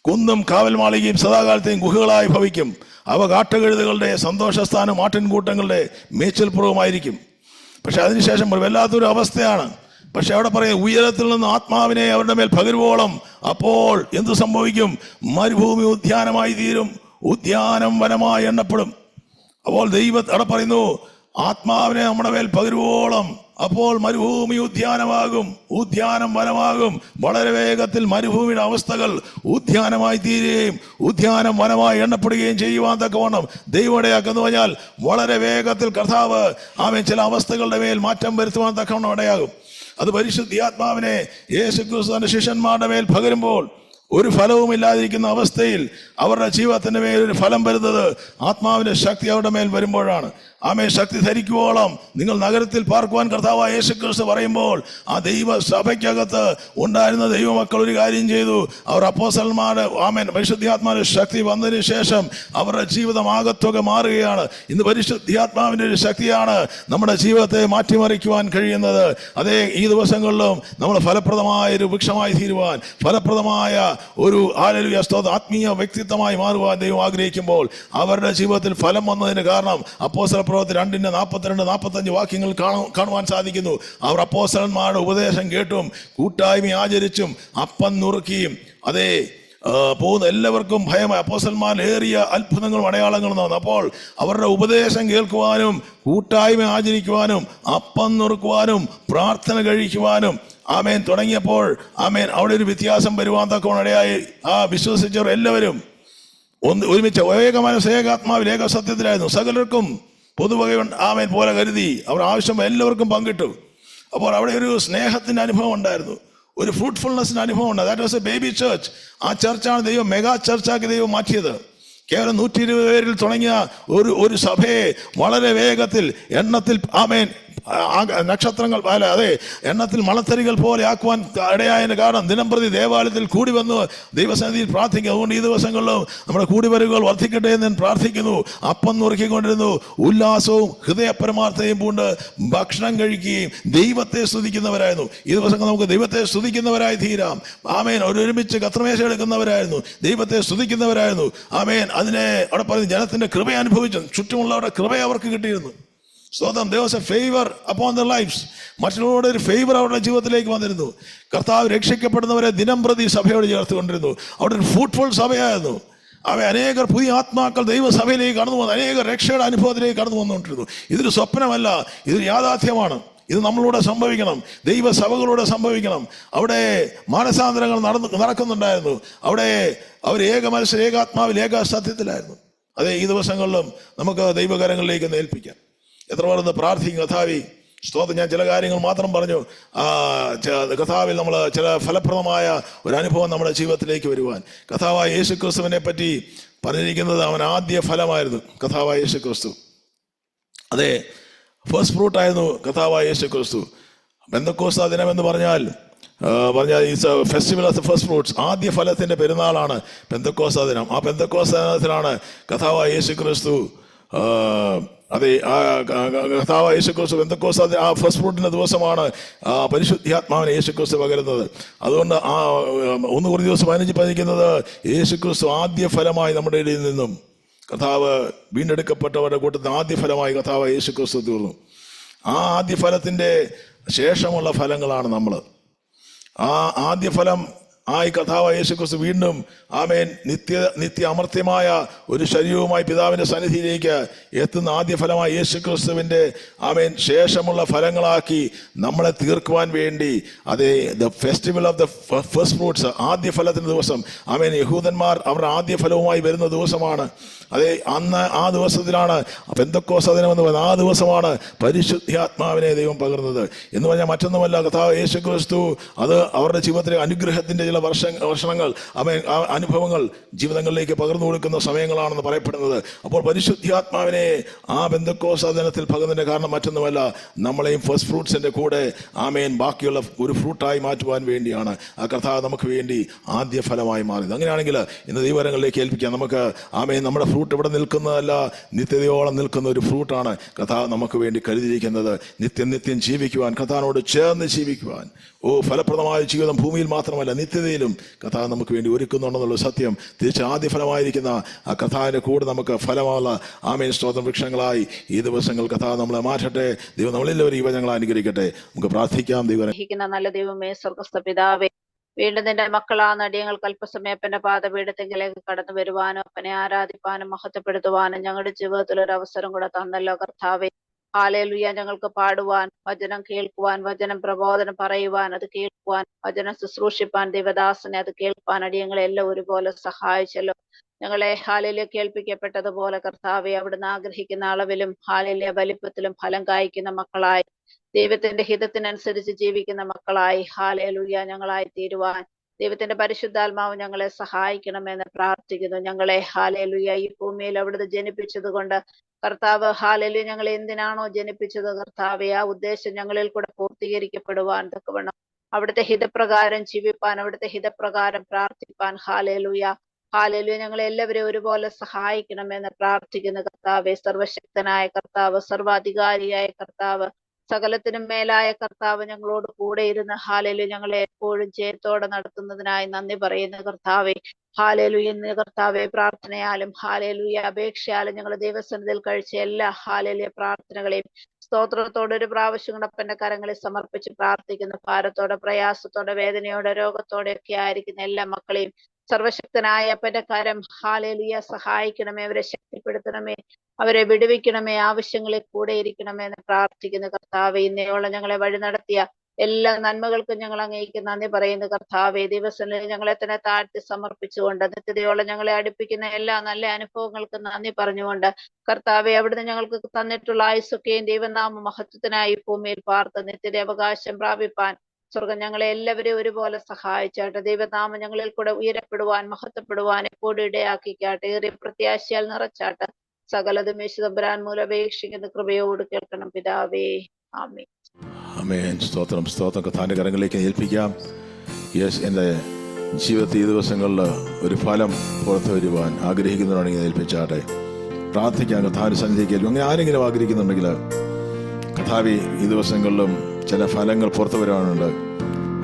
കുന്നും കാവൽ മാളികയും സദാകാലത്തെയും ഗുഹകളായി ഭവിക്കും. അവ കാട്ടുകഴുതകളുടെ സന്തോഷസ്ഥാനം, ആട്ടിൻകൂട്ടങ്ങളുടെ മേച്ചിൽപ്പുറവുമായിരിക്കും. പക്ഷെ അതിനുശേഷം ഒരു വല്ലാത്തൊരു അവസ്ഥയാണ്. പക്ഷെ അവിടെ പറയും, ഉയരത്തിൽ നിന്ന് ആത്മാവിനെ അവരുടെ മേൽ പകരുവോളം അപ്പോൾ എന്തു സംഭവിക്കും? മരുഭൂമി ഉദ്യാനമായി തീരും, ഉദ്യാനം വനമായി എണ്ണപ്പെടും. അപ്പോൾ അവിടെ പറയുന്നു, ആത്മാവിനെ നമ്മുടെ മേൽ പകരുവോളം അപ്പോൾ മരുഭൂമി ഉദ്യാനമാകും, ഉദ്യാനം വനമാകും. വളരെ വേഗത്തിൽ മരുഭൂമിയുടെ അവസ്ഥകൾ ഉദ്യാനമായി തീരുകയും ഉദ്യാനം വനമായി എണ്ണപ്പെടുകയും ചെയ്യുവാൻ തക്കവണ്ണം ദൈവം ഇടയാക്കുന്നു പറഞ്ഞാൽ വളരെ വേഗത്തിൽ കർത്താവ് ചില അവസ്ഥകളുടെ മേൽ മാറ്റം വരുത്തുവാൻ തക്കവണ്ണം ഇടയാകും. അത് പരിശുദ്ധാത്മാവിനെ യേശുക്രിസ്തുവിന്റെ ശിഷ്യന്മാരുടെ മേൽ പകരുമ്പോൾ ഒരു ഫലവും ഇല്ലാതിരിക്കുന്ന അവസ്ഥയിൽ അവരുടെ ജീവിതത്തിന്റെ മേൽ ഒരു ഫലം വരുന്നത് ആത്മാവിന്റെ ശക്തി അവരുടെ മേൽ വരുമ്പോഴാണ്. ശക്തി ധരിക്കുവോളം നിങ്ങൾ നഗരത്തിൽ പാർക്കുവാൻ കർത്താവായ യേശുക്രിസ്തു പറയുമ്പോൾ ആ ദൈവ സഭയ്ക്കകത്ത് ഉണ്ടായിരുന്ന ദൈവമക്കൾ ഒരു കാര്യം ചെയ്തു. അവർ അപ്പോസ്തലന്മാരുടെ പരിശുദ്ധാത്മാവിന്റെ ശക്തി വന്നതിന് ശേഷം അവരുടെ ജീവിതം ആകത്തുക മാറുകയാണ്. ഇന്ന് പരിശുദ്ധാത്മാവിന്റെ ഒരു ശക്തിയാണ് നമ്മുടെ ജീവിതത്തെ മാറ്റിമറിക്കുവാൻ കഴിയുന്നത്. അതേ ഈ ദിവസങ്ങളിലും നമ്മൾ ഫലപ്രദമായ ഒരു വൃക്ഷമായി തീരുവാൻ, ഫലപ്രദമായ ഒരു ആത്മീയ വ്യക്തിത്വമായി മാറുവാൻ ദൈവം ആഗ്രഹിക്കുമ്പോൾ അവരുടെ ജീവിതത്തിൽ ഫലം വന്നതിന് കാരണം അപ്പോസ്തല 2:42-45 വാക്യങ്ങൾ കാണുവാൻ സാധിക്കുന്നു. അവർ അപ്പോസ്തലന്മാരുടെ ഉപദേശം കേട്ടും കൂട്ടായ്മ ആചരിച്ചും അപ്പം നുറുക്കിയും അതേ പോകുന്ന എല്ലാവർക്കും ഭയമായി. അപ്പോസ്തലന്മാരിൽ ഏറിയ അത്ഭുതങ്ങളും അടയാളങ്ങളും നടന്നു. അപ്പോൾ അവരുടെ ഉപദേശം കേൾക്കുവാനും കൂട്ടായ്മ ആചരിക്കുവാനും അപ്പം നുറുക്കുവാനും പ്രാർത്ഥന കഴിക്കുവാനും തുടങ്ങിയപ്പോൾ അവിടെ ഒരു വ്യത്യാസം വരുവാൻ തക്കവണ്ണം ഇടയായി. വിശ്വസിച്ചവർ എല്ലാവരും ഒരുമിച്ച് ഏകാത്മാവിൽ ഏക സത്യത്തിലായിരുന്നു. സകലർക്കും പൊതുവക പോലെ കരുതി അവർ ആവശ്യം എല്ലാവർക്കും പങ്കിട്ടു. അപ്പോൾ അവിടെ ഒരു സ്നേഹത്തിന്റെ അനുഭവം ഉണ്ടായിരുന്നു, ഒരു ഫ്രൂട്ട്ഫുൾനെസ്സിന്റെ അനുഭവം ഉണ്ട്. That was A baby church. ആ ചർച്ചാണ് ദൈവം മെഗാ ചർച്ചാക്കി ദൈവം മാറ്റിയത്. കേവലം 120 പേരിൽ തുടങ്ങിയ ഒരു സഭയെ വളരെ വേഗത്തിൽ എണ്ണത്തിൽ നക്ഷത്രങ്ങൾ എണ്ണത്തിൽ മണത്തരികൾ പോലെ ആക്കുവാൻ ഇടയായതിന് കാരണം ദിനംപ്രതി ദേവാലയത്തിൽ കൂടി വന്ന് ദൈവസന്നിധിയിൽ പ്രാർത്ഥിക്കും. അതുകൊണ്ട് ഈ ദിവസങ്ങളിലും നമ്മുടെ കൂടിവരവുകൾ വർദ്ധിക്കട്ടെ എന്ന് ഞാൻ പ്രാർത്ഥിക്കുന്നു. അപ്പം നുറുക്കിക്കൊണ്ടിരുന്നു, ഉല്ലാസവും ഹൃദയപരമാർത്ഥയും പൂണ്ട് ഭക്ഷണം കഴിക്കുകയും ദൈവത്തെ സ്തുതിക്കുന്നവരായിരുന്നു. ഈ ദിവസങ്ങൾ നമുക്ക് ദൈവത്തെ സ്തുതിക്കുന്നവരായി തീരാം. ഒരുമിച്ച് കത്രമേശ എടുക്കുന്നവരായിരുന്നു, ദൈവത്തെ സ്തുതിക്കുന്നവരായിരുന്നു. അതിനെ അവിടെ പറയുന്നത് ജനത്തിന്റെ കൃപ അനുഭവിച്ചു, ചുറ്റുമുള്ളവരുടെ കൃപ അവർക്ക് കിട്ടിയിരുന്നു. സ്വതം there was a favor upon their lives. മറ്റുള്ളവരുടെ ഒരു ഫേവർ അവരുടെ ജീവിതത്തിലേക്ക് വന്നിരുന്നു. കർത്താവ് രക്ഷിക്കപ്പെടുന്നവരെ ദിനം പ്രതി സഭയോട് ചേർത്തുകൊണ്ടിരുന്നു. അവിടെ ഒരു ഫ്രൂട്ട്ഫുൾ സഭയായിരുന്നു. അനേകർ പുതിയ ആത്മാക്കൾ ദൈവസഭയിലേക്ക് കടന്നു വന്നു, അനേകർ രക്ഷയുടെ അനുഭവത്തിലേക്ക് കടന്നു വന്നുകൊണ്ടിരുന്നു. ഇതൊരു സ്വപ്നമല്ല, ഇതൊരു യാഥാർത്ഥ്യമാണ്. ഇത് നമ്മളൂടെ സംഭവിക്കണം, ദൈവസഭകളൂടെ സംഭവിക്കണം. അവിടെ മാനസാന്തരങ്ങൾ നടക്കുന്നുണ്ടായിരുന്നു. അവിടെ അവർ ഏകാത്മാവിൽ ഏക സത്യത്തിലായിരുന്നു. അതെ, ഈ ദിവസങ്ങളിലും നമുക്ക് ദൈവകരങ്ങളിലേക്ക് ഏൽപ്പിക്കാം. എത്ര പേർന്ന് പ്രാർത്ഥിക്കും? കഥാവി സ്തോത്രം. ഞാൻ ചില കാര്യങ്ങൾ മാത്രം പറഞ്ഞു. കഥാവിൽ നമ്മൾ ചില ഫലപ്രദമായ ഒരു അനുഭവം നമ്മുടെ ജീവിതത്തിലേക്ക് വരുവാൻ. കഥാവായ യേശുക്രിസ്തുവിനെ പറ്റി പറഞ്ഞിരിക്കുന്നത് അവൻ ആദ്യ ഫലമായിരുന്നു. കഥാവായ യേശുക്രിസ്തു അതെ ഫസ്റ്റ് ഫ്രൂട്ട് ആയിരുന്നു കഥാവായ യേശുക്രിസ്തു. പെന്തക്കോസ്ത് ദിനം എന്ന് പറഞ്ഞാൽ festival of the first fruits, ആദ്യ ഫലത്തിന്റെ പെരുന്നാളാണ് പെന്തക്കോസ്ത് ദിനം. ആ പെന്തക്കോസ്ത് ദിനത്തിലാണ് കഥാവായ യേശുക്രിസ്തു കർത്താവായ യേശുക്രിസ്തു പെന്തക്കോസ്ത് ആ ഫസ്റ്റ് ഫ്രൂട്ടിന്റെ ദിവസമാണ് പരിശുദ്ധാത്മാവിനെ യേശുക്രിസ്തു പകരുന്നത്. അതുകൊണ്ട് 1 കൊരിന്ത്യർ 15 പറഞ്ഞിരിക്കുന്നത് യേശുക്രിസ്തു ആദ്യ ഫലമായി നമ്മുടെ ഇടയിൽ നിന്നും കർത്താവ് വീണ്ടെടുക്കപ്പെട്ടവരുടെ കൂട്ടത്തിൽ ആദ്യ ഫലമായി കർത്താവ് യേശുക്രിസ്തു തീർന്നു. ആ ആദ്യ ഫലത്തിന്റെ ശേഷമുള്ള ഫലങ്ങളാണ് നമ്മൾ. ആ ആദ്യ ഫലം കർത്താവായ യേശുക്രിസ്തു വീണ്ടും നിത്യ അമർത്യമായ ഒരു ശരീരവുമായി പിതാവിന്റെ സന്നിധിയിലേക്ക് എത്തുന്ന ആദ്യ ഫലമായി യേശുക്രിസ്തുവിന്റെ ശേഷമുള്ള ഫലങ്ങളാക്കി നമ്മളെ തീർക്കുവാൻ വേണ്ടി the festival of the first fruits, ആദ്യ ഫലത്തിന്റെ ദിവസം യഹൂദന്മാർ അവരുടെ ആദ്യ ഫലവുമായി വരുന്ന ദിവസമാണ്. അന്ന് ആ ദിവസത്തിലാണ് പെന്തക്കോസ്ത് ദിനം എന്ന് പറയുന്നത്. ആ ദിവസമാണ് പരിശുദ്ധാത്മാവിനെ ദൈവം പകർന്നത് എന്ന് പറഞ്ഞാൽ മറ്റൊന്നുമല്ല, കർത്താവ് യേശുക്രിസ്തു അത് അവരുടെ ജീവിതത്തിലെ അനുഗ്രഹത്തിന്റെ അങ്ങനെയുള്ള വർഷങ്ങൾ അനുഭവങ്ങൾ ജീവിതങ്ങളിലേക്ക് പകർന്നു കൊടുക്കുന്ന സമയങ്ങളാണെന്ന് പറയപ്പെടുന്നത്. അപ്പോൾ പരിശുദ്ധാത്മാവിനെ ആ പെന്തക്കോസ്ത് ദിനത്തിൽ പകർന്നതിന്റെ കാരണം മറ്റൊന്നുമല്ല, നമ്മളെയും ഫസ്റ്റ് ഫ്രൂട്ട്സിന്റെ കൂടെ ആമേൻ ബാക്കിയുള്ള ഒരു ഫ്രൂട്ടായി മാറ്റുവാൻ വേണ്ടിയാണ് ആ കർത്താവ് നമുക്ക് വേണ്ടി ആദ്യ ഫലമായി മാറിയത്. അങ്ങനെയാണെങ്കിൽ ഇന്ന് ദൈവകരങ്ങളിലേക്ക് ഏൽപ്പിക്കാം. നമുക്ക് ആമേൻ നമ്മുടെ ഫ്രൂട്ട് ഇവിടെ നിൽക്കുന്നതല്ല, നിത്യതയോളം നിൽക്കുന്ന ഒരു ഫ്രൂട്ടാണ് കർത്താവ് നമുക്ക് വേണ്ടി കരുതിയിരിക്കുന്നത്. നിത്യം ജീവിക്കുവാൻ, കർത്താവിനോട് ചേർന്ന് ജീവിക്കുവാൻ, ഫലപ്രദമായ ജീവിതം ഭൂമിയിൽ മാത്രമല്ല നിത്യതയിലും കർത്താവ് നമുക്ക് വേണ്ടി ഒരുക്കുന്നുണ്ടെന്നുള്ള സത്യം തിരിച്ച് ആദ്യ ഫലമായിരിക്കുന്ന ആ കർത്താവിന്റെ കൂടെ നമുക്ക് ഫലമുള്ള ആമേൻ സ്തോത്രം വൃക്ഷങ്ങളായി ഈ ദിവസങ്ങൾ കർത്താവ് നമ്മളെ മാറ്റട്ടെ. ദൈവം നമ്മളെല്ലാവരും ഈ വചനങ്ങൾ അനുഗ്രഹിക്കട്ടെ. നമുക്ക് പ്രാർത്ഥിക്കാം. ദൈവം നല്ല ദൈവമേ, സ്വർഗ്ഗസ്ഥ പിതാവേ, വീണ്ടും നിന്റെ മക്കളാണ് അടിയങ്ങൾക്ക് അല്പസമയപ്പന്റെ പാദപീഠത്തിലേക്ക് കടന്നു വരുവാനും അപ്പനെ ആരാധിപ്പാനും മഹത്വപ്പെടുത്തുവാനും ഞങ്ങളുടെ ജീവിതത്തിൽ ഒരു അവസരം കൂടെ തന്നല്ലോ കർത്താവേ. ഹല്ലേലൂയ. ഞങ്ങൾക്ക് പാടുവാൻ, വചനം കേൾക്കുവാൻ, വചനം പ്രബോധനം പറയുവാൻ, അത് കേൾക്കുവാൻ, വചനം ശുശ്രൂഷിപ്പാൻ, ദേവദാസനെ അത് കേൾപ്പാൻ അടിയങ്ങളെല്ലാം ഒരുപോലെ സഹായിച്ചല്ലോ. ഞങ്ങളെ ഹല്ലേലൂയ കേൾപ്പിക്കപ്പെട്ടതുപോലെ കർത്താവെ അവിടുന്ന് ആഗ്രഹിക്കുന്ന അളവിലും ഹല്ലേലൂയ വലിപ്പത്തിലും ഫലം കായ്ക്കുന്ന മക്കളായി, ദൈവത്തിന്റെ ഹിതത്തിനനുസരിച്ച് ജീവിക്കുന്ന മക്കളായി ഹല്ലേലൂയ ഞങ്ങളായി തീരുവാൻ ദൈവത്തിന്റെ പരിശുദ്ധാത്മാവ് ഞങ്ങളെ സഹായിക്കണമെന്ന് പ്രാർത്ഥിക്കുന്നു. ഞങ്ങളെ ഹല്ലേലൂയ ഈ ഭൂമിയിൽ അവിടുന്ന് ജനിപ്പിച്ചത് കൊണ്ട് കർത്താവ് ഹല്ലേലൂയ ഞങ്ങളെ എന്തിനാണോ ജനിപ്പിച്ചത് കർത്താവെ, ആ ഉദ്ദേശം ഞങ്ങളിൽ കൂടെ പൂർത്തീകരിക്കപ്പെടുവാൻ തക്കവണ്ണം അവിടുത്തെ ഹിതപ്രകാരം ജീവിപ്പാൻ, അവിടുത്തെ ഹിതപ്രകാരം പ്രാർത്ഥിപ്പാൻ ഹല്ലേലൂയ ഹല്ലേലൂയ ഞങ്ങളെ എല്ലാവരെയും ഒരുപോലെ സഹായിക്കണമെന്ന് പ്രാർത്ഥിക്കുന്നു കർത്താവെ. സർവശക്തനായ കർത്താവ്, സർവാധികാരിയായ കർത്താവ്, സകലത്തിനും മേലായ കർത്താവ് ഞങ്ങളോട് കൂടെ ഇരുന്ന് ഹല്ലേലൂയ ഞങ്ങളെ എപ്പോഴും ജയത്തോടെ നടത്തുന്നതിനായി നന്ദി പറയുന്നു കർത്താവെ. ഹല്ലേലൂയ ഇന്ന് കർത്താവെ പ്രാർത്ഥനയാലും ഹല്ലേലൂയ അപേക്ഷയാലും ഞങ്ങൾ ദൈവസന്നിധിയിൽ കഴിച്ച എല്ലാ ഹല്ലേലൂയ പ്രാർത്ഥനകളെയും സ്തോത്രത്തോടെ ഒരു പ്രാവശ്യം കൂടെ കരങ്ങളിൽ സമർപ്പിച്ച് പ്രാർത്ഥിക്കുന്നു. ഭാരത്തോടെ, പ്രയാസത്തോടെ, വേദനയോടെ, രോഗത്തോടെ ഒക്കെ ആയിരിക്കുന്ന എല്ലാ മക്കളെയും സർവശക്തനായ അപ്പന്റെ കരം ഹല്ലേലൂയ സഹായിക്കണമേ, അവരെ ശക്തിപ്പെടുത്തണമേ, അവരെ വിടുവിക്കണമേ, ആവശ്യങ്ങളിൽ കൂടെ ഇരിക്കണമേ എന്ന് പ്രാർത്ഥിക്കുന്നു കർത്താവെ. ഇന്നയോളം ഞങ്ങളെ വഴി നടത്തിയ എല്ലാ നന്മകൾക്കും ഞങ്ങൾ അങ്ങേക്ക് നന്ദി പറയുന്നു കർത്താവെ. ദിവസങ്ങളിൽ ഞങ്ങളെ തന്നെ താഴ്ത്തി സമർപ്പിച്ചുകൊണ്ട് നിത്യതയോളം ഞങ്ങളെ അടുപ്പിക്കുന്ന എല്ലാ നല്ല അനുഭവങ്ങൾക്കും നന്ദി പറഞ്ഞുകൊണ്ട് കർത്താവെ അവിടുന്ന് ഞങ്ങൾക്ക് തന്നിട്ടുള്ള ആയുസ്സൊക്കെയും ദൈവനാമ മഹത്വത്തിനായി ഭൂമിയിൽ പാർത്ത് നിത്യത അവകാശം പ്രാപിപ്പാൻ സ്വർഗം ഞങ്ങളെ എല്ലാവരെയും ഒരുപോലെ സഹായിച്ചാട്ടെ. ദൈവനാമം ഞങ്ങളിൽ കൂടെ ഉയരപ്പെടുവാൻ, മഹത്വപ്പെടുവാൻ എപ്പോഴും ഇടയാക്കിക്കാട്ടെ. ഏറിയ പ്രത്യാശയാൽ നിറച്ചാട്ടെ. സകലതും യേശുതമ്പുരാൻ മൂലം അപേക്ഷിക്കുന്ന കൃപയോട് കേൾക്കണം പിതാവേ. ആമേൻ. ആമേൻ. സ്തോത്രം കർത്താവിന്റെ കരങ്ങളിലേക്ക് ഏൽപ്പിക്കാം. യെസ്, എൻ്റെ ജീവിതത്തിൽ ഈ ദിവസങ്ങളിൽ ഒരു ഫലം പുറത്തു വരുവാൻ ആഗ്രഹിക്കുന്നവരാണെങ്കിൽ ഏൽപ്പിച്ചാട്ടെ. പ്രാർത്ഥിക്കാം. കർത്താവിന്റെ സന്നിധിക്ക് ഏൽപ്പിക്കും. അങ്ങനെ ആരെങ്കിലും ആഗ്രഹിക്കുന്നുണ്ടെങ്കിൽ കർത്താവേ ഈ ദിവസങ്ങളിലും ചില ഫലങ്ങൾ പുറത്തു വരാനുണ്ട്.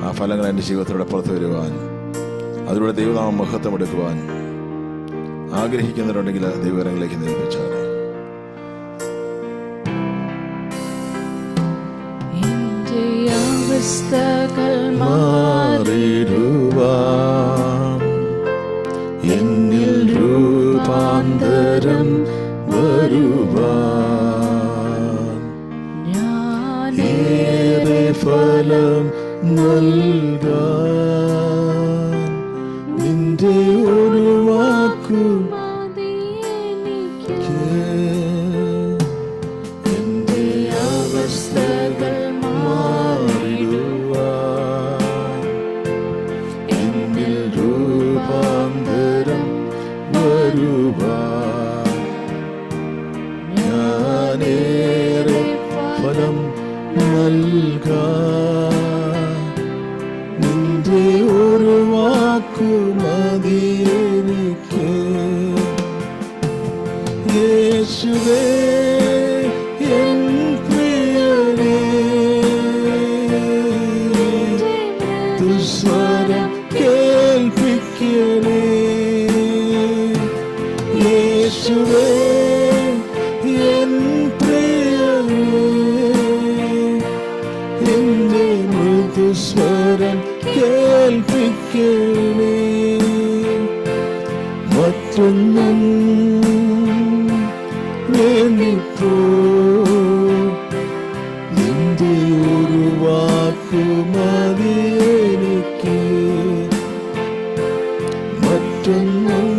ആ ഫലങ്ങൾ എൻ്റെ ജീവിതത്തിലൂടെ പുറത്തു വരുവാൻ, അതിലൂടെ ദൈവനാമം മഹത്വം എടുക്കുവാൻ ആഗ്രഹിക്കുന്നുണ്ടെങ്കിൽ ദൈവകരങ്ങളിലേക്ക് ഏൽപ്പിച്ചാട്ടെ. അവസ്ഥകൾ മാറിടുവാൻ എന്നിൽ രൂപാന്തരം വരുവാൻ ഞാനേറെ ഫലം നൽകാൻ നിന്റെ ഒരു വാക്കു എന്റെ അവസ്ഥകൾ മാറിടുവാൻ എന്നിൽ രൂപാന്തരം വരുവാൻ ഞാനേറെ ഫലം നൽകാൻ നിന്റെ ഒരു വാക്കു മതി എനിക്ക്. യേശുവേ എൻ പ്രിയനേ, തുസ്വരം കേൾപ്പിക്കണേ. യേശുവേ എൻ പ്രിയനേ, എന്റെ മൃദുസ്വരം കേൾപ്പിക്കണേ. മറ്റൊന്നും വേണ്ടിപ്പോ നിന്റെ ഒരു വാക്കു മതി എനിക്ക്. മറ്റൊന്നും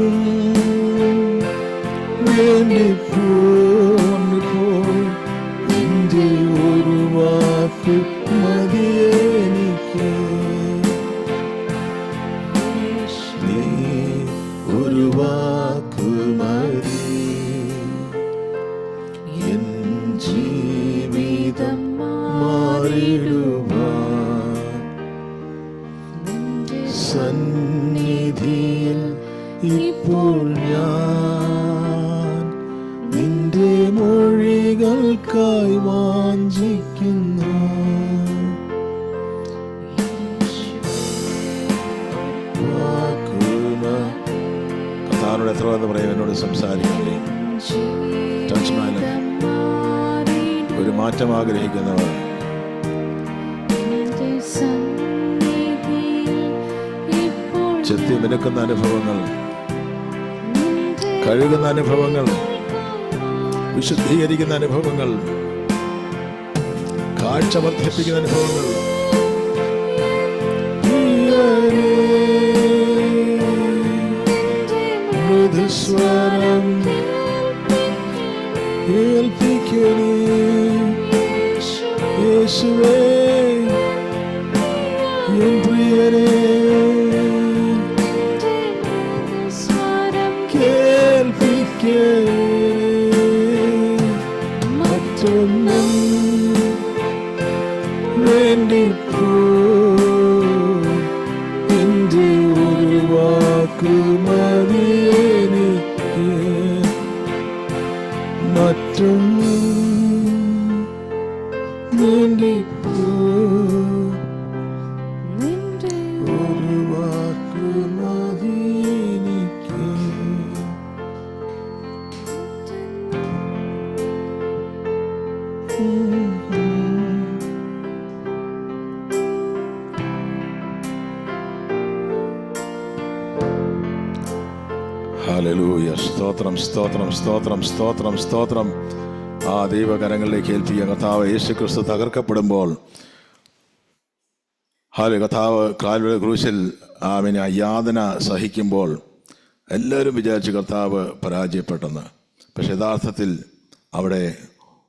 വേണ്ടിപ്പോ നിന്റെ ഒരു വാക്കു മതി എനിക്ക്. ഒരു വാക്കുമതി എൻ ജീവിതം മാറിടുവാൻ സന്നിധിയിൽ ഇപ്പോൾ ഞാൻ നിന്റെ മൊഴികൾക്കായി വാഞ്ചിക്കുന്നു. കർത്താവിനോട് എത്ര എന്ന് പറയും, എന്നോട് സംസാരിക്കണമേ. Touch my life. ഒരു മാറ്റം ആഗ്രഹിക്കുന്നവർ ചെത്തി മിനുക്കുന്ന അനുഭവങ്ങൾ, കഴുകുന്ന അനുഭവങ്ങൾ, വിശുദ്ധീകരിക്കുന്ന അനുഭവങ്ങൾ, കാഴ്ച വർദ്ധിപ്പിക്കുന്ന അനുഭവങ്ങൾ, മൃദുസ്വരം കേൾപ്പിക്കണേ യേശുവേ എൻ പ്രിയരേ, കേൾപ്പിക്കണേ മറ്റൊന്നും വേണ്ടിപ്പോ എന്റെ ഒരു വാക്കുമതി എനിക്ക് മറ്റൊന്നും വേണ്ടിപ്പോ ഒരു വാക്കുമതി എനിക്ക്. ഹല്ലേലൂയ. സ്തോത്രം, സ്തോത്രം, സ്തോത്രം, സ്തോത്രം, സ്തോത്രം. ആ ദൈവകരങ്ങളിലേക്ക് ഏൽപ്പിക്കുക. കർത്താവ് യേശുക്രിസ്തു തകർക്കപ്പെടുമ്പോൾ, കർത്താവ് കാൽവരി ക്രൂശിൽ ആ യാതന സഹിക്കുമ്പോൾ എല്ലാവരും വിചാരിച്ചു കർത്താവ് പരാജയപ്പെട്ടെന്ന്. പക്ഷെ യഥാർത്ഥത്തിൽ അവിടെ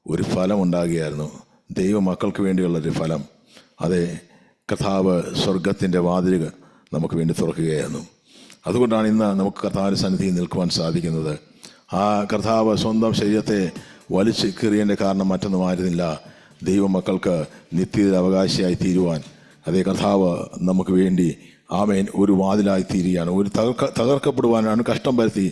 ഒരു ഫലം ഉണ്ടാകുകയായിരുന്നു, ദൈവമക്കൾക്ക് വേണ്ടിയുള്ളൊരു ഫലം. അതെ, കർത്താവ് സ്വർഗത്തിൻ്റെ വാതിലുകൾ നമുക്ക് വേണ്ടി തുറക്കുകയായിരുന്നു. അതുകൊണ്ടാണ് ഇന്ന് നമുക്ക് കർത്താവിൻ്റെ സന്നിധിയിൽ നിൽക്കുവാൻ സാധിക്കുന്നത്. ആ കർത്താവ് സ്വന്തം ശരീരത്തെ വലിച്ചു കീറിയതിൻ്റെ കാരണം മറ്റൊന്നുമായിരുന്നില്ല, ദൈവമക്കൾക്ക് നിത്യത അവകാശിയായി തീരുവാൻ. അതേ കർത്താവ് നമുക്ക് വേണ്ടി ആമേൻ ഒരു വാതിലായി തീരുകയാണ്. ഒരു തകർക്കപ്പെടുവാനാണ് കഷ്ടം വരുത്തി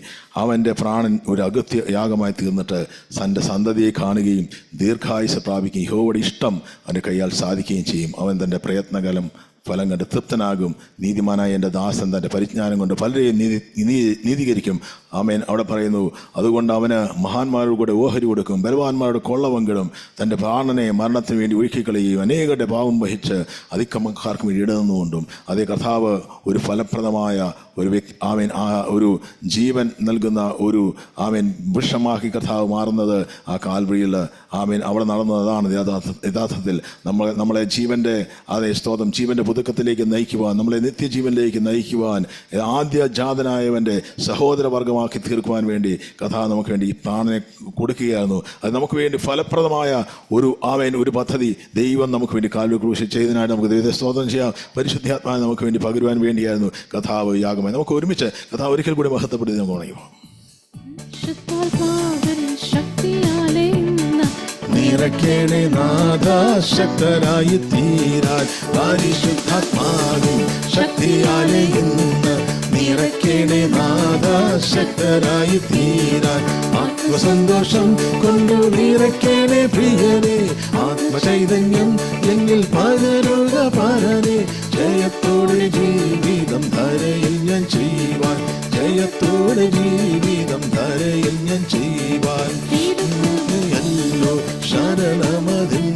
അവൻ്റെ പ്രാണൻ ഒരു അകത്യ യാഗമായി തീർന്നിട്ട് തൻ്റെ സന്തതിയെ കാണുകയും ദീർഘായുസ് പ്രാപിക്കുകയും യഹോവയുടെ ഇഷ്ടം അവൻ്റെ കൈയാൽ സാധിക്കുകയും ചെയ്യും. അവൻ തൻ്റെ പ്രയത്നകാലം ഫലം കണ്ട് തൃപ്തനാകും. നീതിമാനായ എൻ്റെ ദാസൻ തൻ്റെ പരിജ്ഞാനം കൊണ്ട് പലരെയും നീതീകരിക്കും. ആമേൻ. അവിടെ പറയുന്നു, അതുകൊണ്ട് അവന് മഹാന്മാരുടെ കൂടെ ഓഹരി കൊടുക്കും, ബലവാന്മാരുടെ കൊള്ള പങ്കിടും, തൻ്റെ പ്രാണനെ മരണത്തിന് വേണ്ടി ഒഴുക്കിക്കളയുകയും അനേകരുടെ പാവം വഹിച്ച് അതിക്രമക്കാർക്ക് വേണ്ടി ഇടന്നുകൊണ്ടും. അതേ കർത്താവ് ഒരു ഫലപ്രദമായ ഒരു ആമേൻ ആ ഒരു ജീവൻ നൽകുന്ന ഒരു ആമേൻ വൃക്ഷമാക്കി കർത്താവ് മാറുന്നത് ആ കാൽവരിയിൽ ആമേൻ അവിടെ നടന്നതാണ്. യഥാർത്ഥത്തിൽ നമ്മളെ ജീവൻ്റെ അതേ സ്തോത്രം ജീവൻ്റെ പുതുക്കത്തിലേക്ക് നയിക്കുവാൻ, നമ്മളെ നിത്യജീവനിലേക്ക് നയിക്കുവാൻ, ആദ്യ ജാതനായവൻ്റെ സഹോദരവർഗമാക്കി തീർക്കുവാൻ വേണ്ടി കർത്താവ് നമുക്ക് വേണ്ടി ഈ പ്രാണനെ കൊടുക്കുകയായിരുന്നു. അത് നമുക്ക് വേണ്ടി ഫലപ്രദമായ ഒരു പദ്ധതി ദൈവം നമുക്ക് വേണ്ടി കാൽവരി ക്രൂശിൽ ചെയ്തതിനായിട്ട് നമുക്ക് ദൈവത്തെ സ്തോത്രം ചെയ്യാം. പരിശുദ്ധാത്മാവിനെ നമുക്ക് വേണ്ടി പകരുവാൻ വേണ്ടിയായിരുന്നു കർത്താവ് യാഗമായി. നമുക്ക് ഒരുമിച്ച് കർത്താവ് ഒരിക്കൽ കൂടി മഹത്വപ്പെടുത്തി നമുക്ക് ഉണങ്ങുമോ. നിറയ്ക്കണേ നാഥാ ശക്തരായി തീരാൻ, പരിശുദ്ധാത്മാവിൻ ശക്തിയാലെ ഇന്ന് നിറയ്ക്കണേ നാഥാ ശക്തരായി തീരാൻ. ആത്മസന്തോഷം കൊണ്ടു നിറയ്ക്കണേ പ്രിയനെ, ആത്മചൈതന്യം എന്നിൽ പകരുക പരനെ. ജയത്തോടെ ജീവിതം ധരയിൽ ഞാൻ ചെയ്യുവാൻ, ജയത്തോടെ ജീവിതം ധരയിൽ ഞാൻ ചെയ്യുവാൻ. ല്ലോ ശരണമതിൽ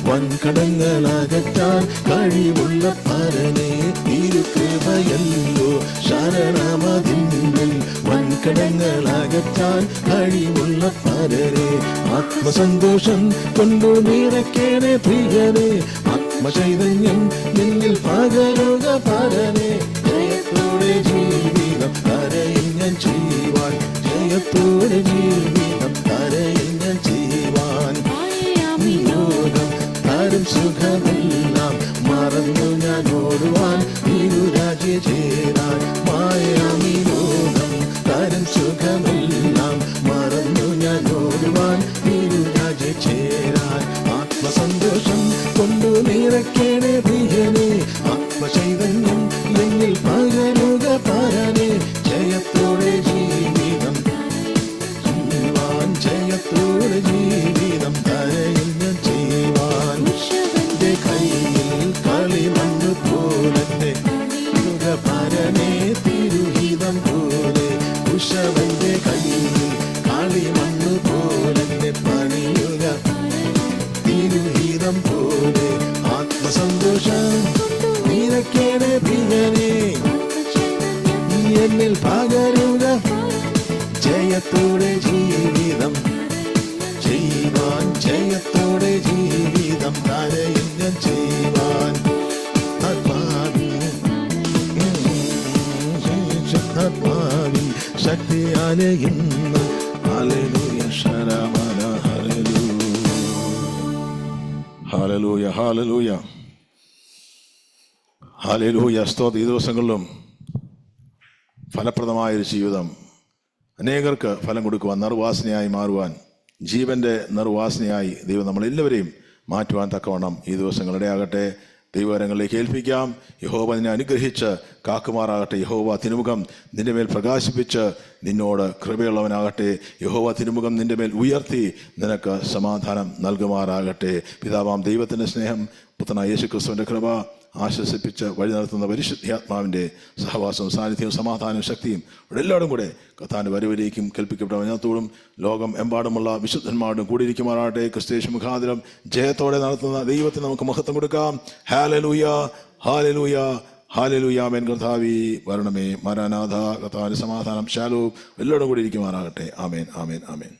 വൻകടങ്ങളകറ്റാൻ കഴിവുള്ള പരനെ, തിരുകൃപയല്ലോ ശരണമതിൽ വൻകടങ്ങളകറ്റാൻ കഴിവുള്ള പരനെ. ആത്മസന്തോഷം കൊണ്ടു നിറയ്ക്കണേ പ്രിയനെ, ആത്മചൈതന്യം എന്നിൽ പകരുക പരനെ. ജയത്തോടെ ജീവിതം ധരയിൽ ഞാൻ ചെയ്യുവാൻ, ജയത്തോടെ ജീവിതം ധരയിൽ ഞാൻ ചെയ്യുവാൻ. ലോകം തരും സുഖമെല്ലാം മറന്നു ഞാൻ ഓടുവാൻ, തിരുരാജ്യ ചേരാൻ. മായാമി ലോകം ജയത്തോടെ ജീവിതം ചെയ്യുവാൻ, ജയത്തോടെ ജീവിതം താരയും ഞാൻ ചെയ്യുവാൻ. ആത്മാവിൻ ശക്തിയാലെ ഇന്ന് ഹല്ലേലൂയ ശരമന ഹല്ലേലൂയ ഹല്ലേലൂയ ഹല്ലേലൂയ. സ്തോത്രം. ഈ ദിവസങ്ങളിലും ഫലപ്രദമായൊരു ജീവിതം അനേകർക്ക് ഫലം കൊടുക്കുവാൻ, നിർവാസനയായി മാറുവാൻ, ജീവന്റെ നിർവാസനയായി ദൈവം നമ്മളെല്ലാവരെയും മാറ്റുവാൻ തക്കവണ്ണം ഈ ദിവസങ്ങളുടെ ആകട്ടെ. ദൈവകരങ്ങളിലേക്ക് ഏൽപ്പിക്കാം. യഹോവ നിന്നെ അനുഗ്രഹിച്ച് കാക്കുമാറാകട്ടെ. യഹോവ തിരുമുഖം നിന്റെ മേൽ പ്രകാശിപ്പിച്ച് നിന്നോട് കൃപയുള്ളവനാകട്ടെ. യഹോവ തിരുമുഖം നിന്റെ മേൽ ഉയർത്തി നിനക്ക് സമാധാനം നൽകുമാറാകട്ടെ. പിതാവാം ദൈവത്തിൻ്റെ സ്നേഹം, പുത്രനായ യേശുക്രിസ്തുവിൻ്റെ കൃപ, ആശ്വസിപ്പിച്ച് വഴി നടത്തുന്ന പരിശുദ്ധാത്മാവിൻ്റെ സഹവാസവും സാന്നിധ്യവും സമാധാനവും ശക്തിയും ഇവിടെ എല്ലാവരും കൂടെ കർത്താവിൻ്റെ വരവിലേക്കും കൽപ്പിക്കപ്പെട്ട വചനത്തോടും ലോകം എമ്പാടുമുള്ള വിശുദ്ധന്മാരോടും കൂടിയിരിക്കുമാറാകട്ടെ. ക്രിസ്തയേശു മുഖാന്തരം ജയത്തോടെ നടത്തുന്ന ദൈവത്തിന് നമുക്ക് മഹത്വം കൊടുക്കാം. ഹല്ലേലൂയ ഹല്ലേലൂയ ഹല്ലേലൂയ. ആമേൻ. കർത്താവേ വരണമേ. മരനാഥ. കർത്താവിൻ്റെ സമാധാനം ശാലോം എല്ലാവരും കൂടി ഇരിക്കുമാറാകട്ടെ. ആമേൻ ആമേൻ ആമേൻ.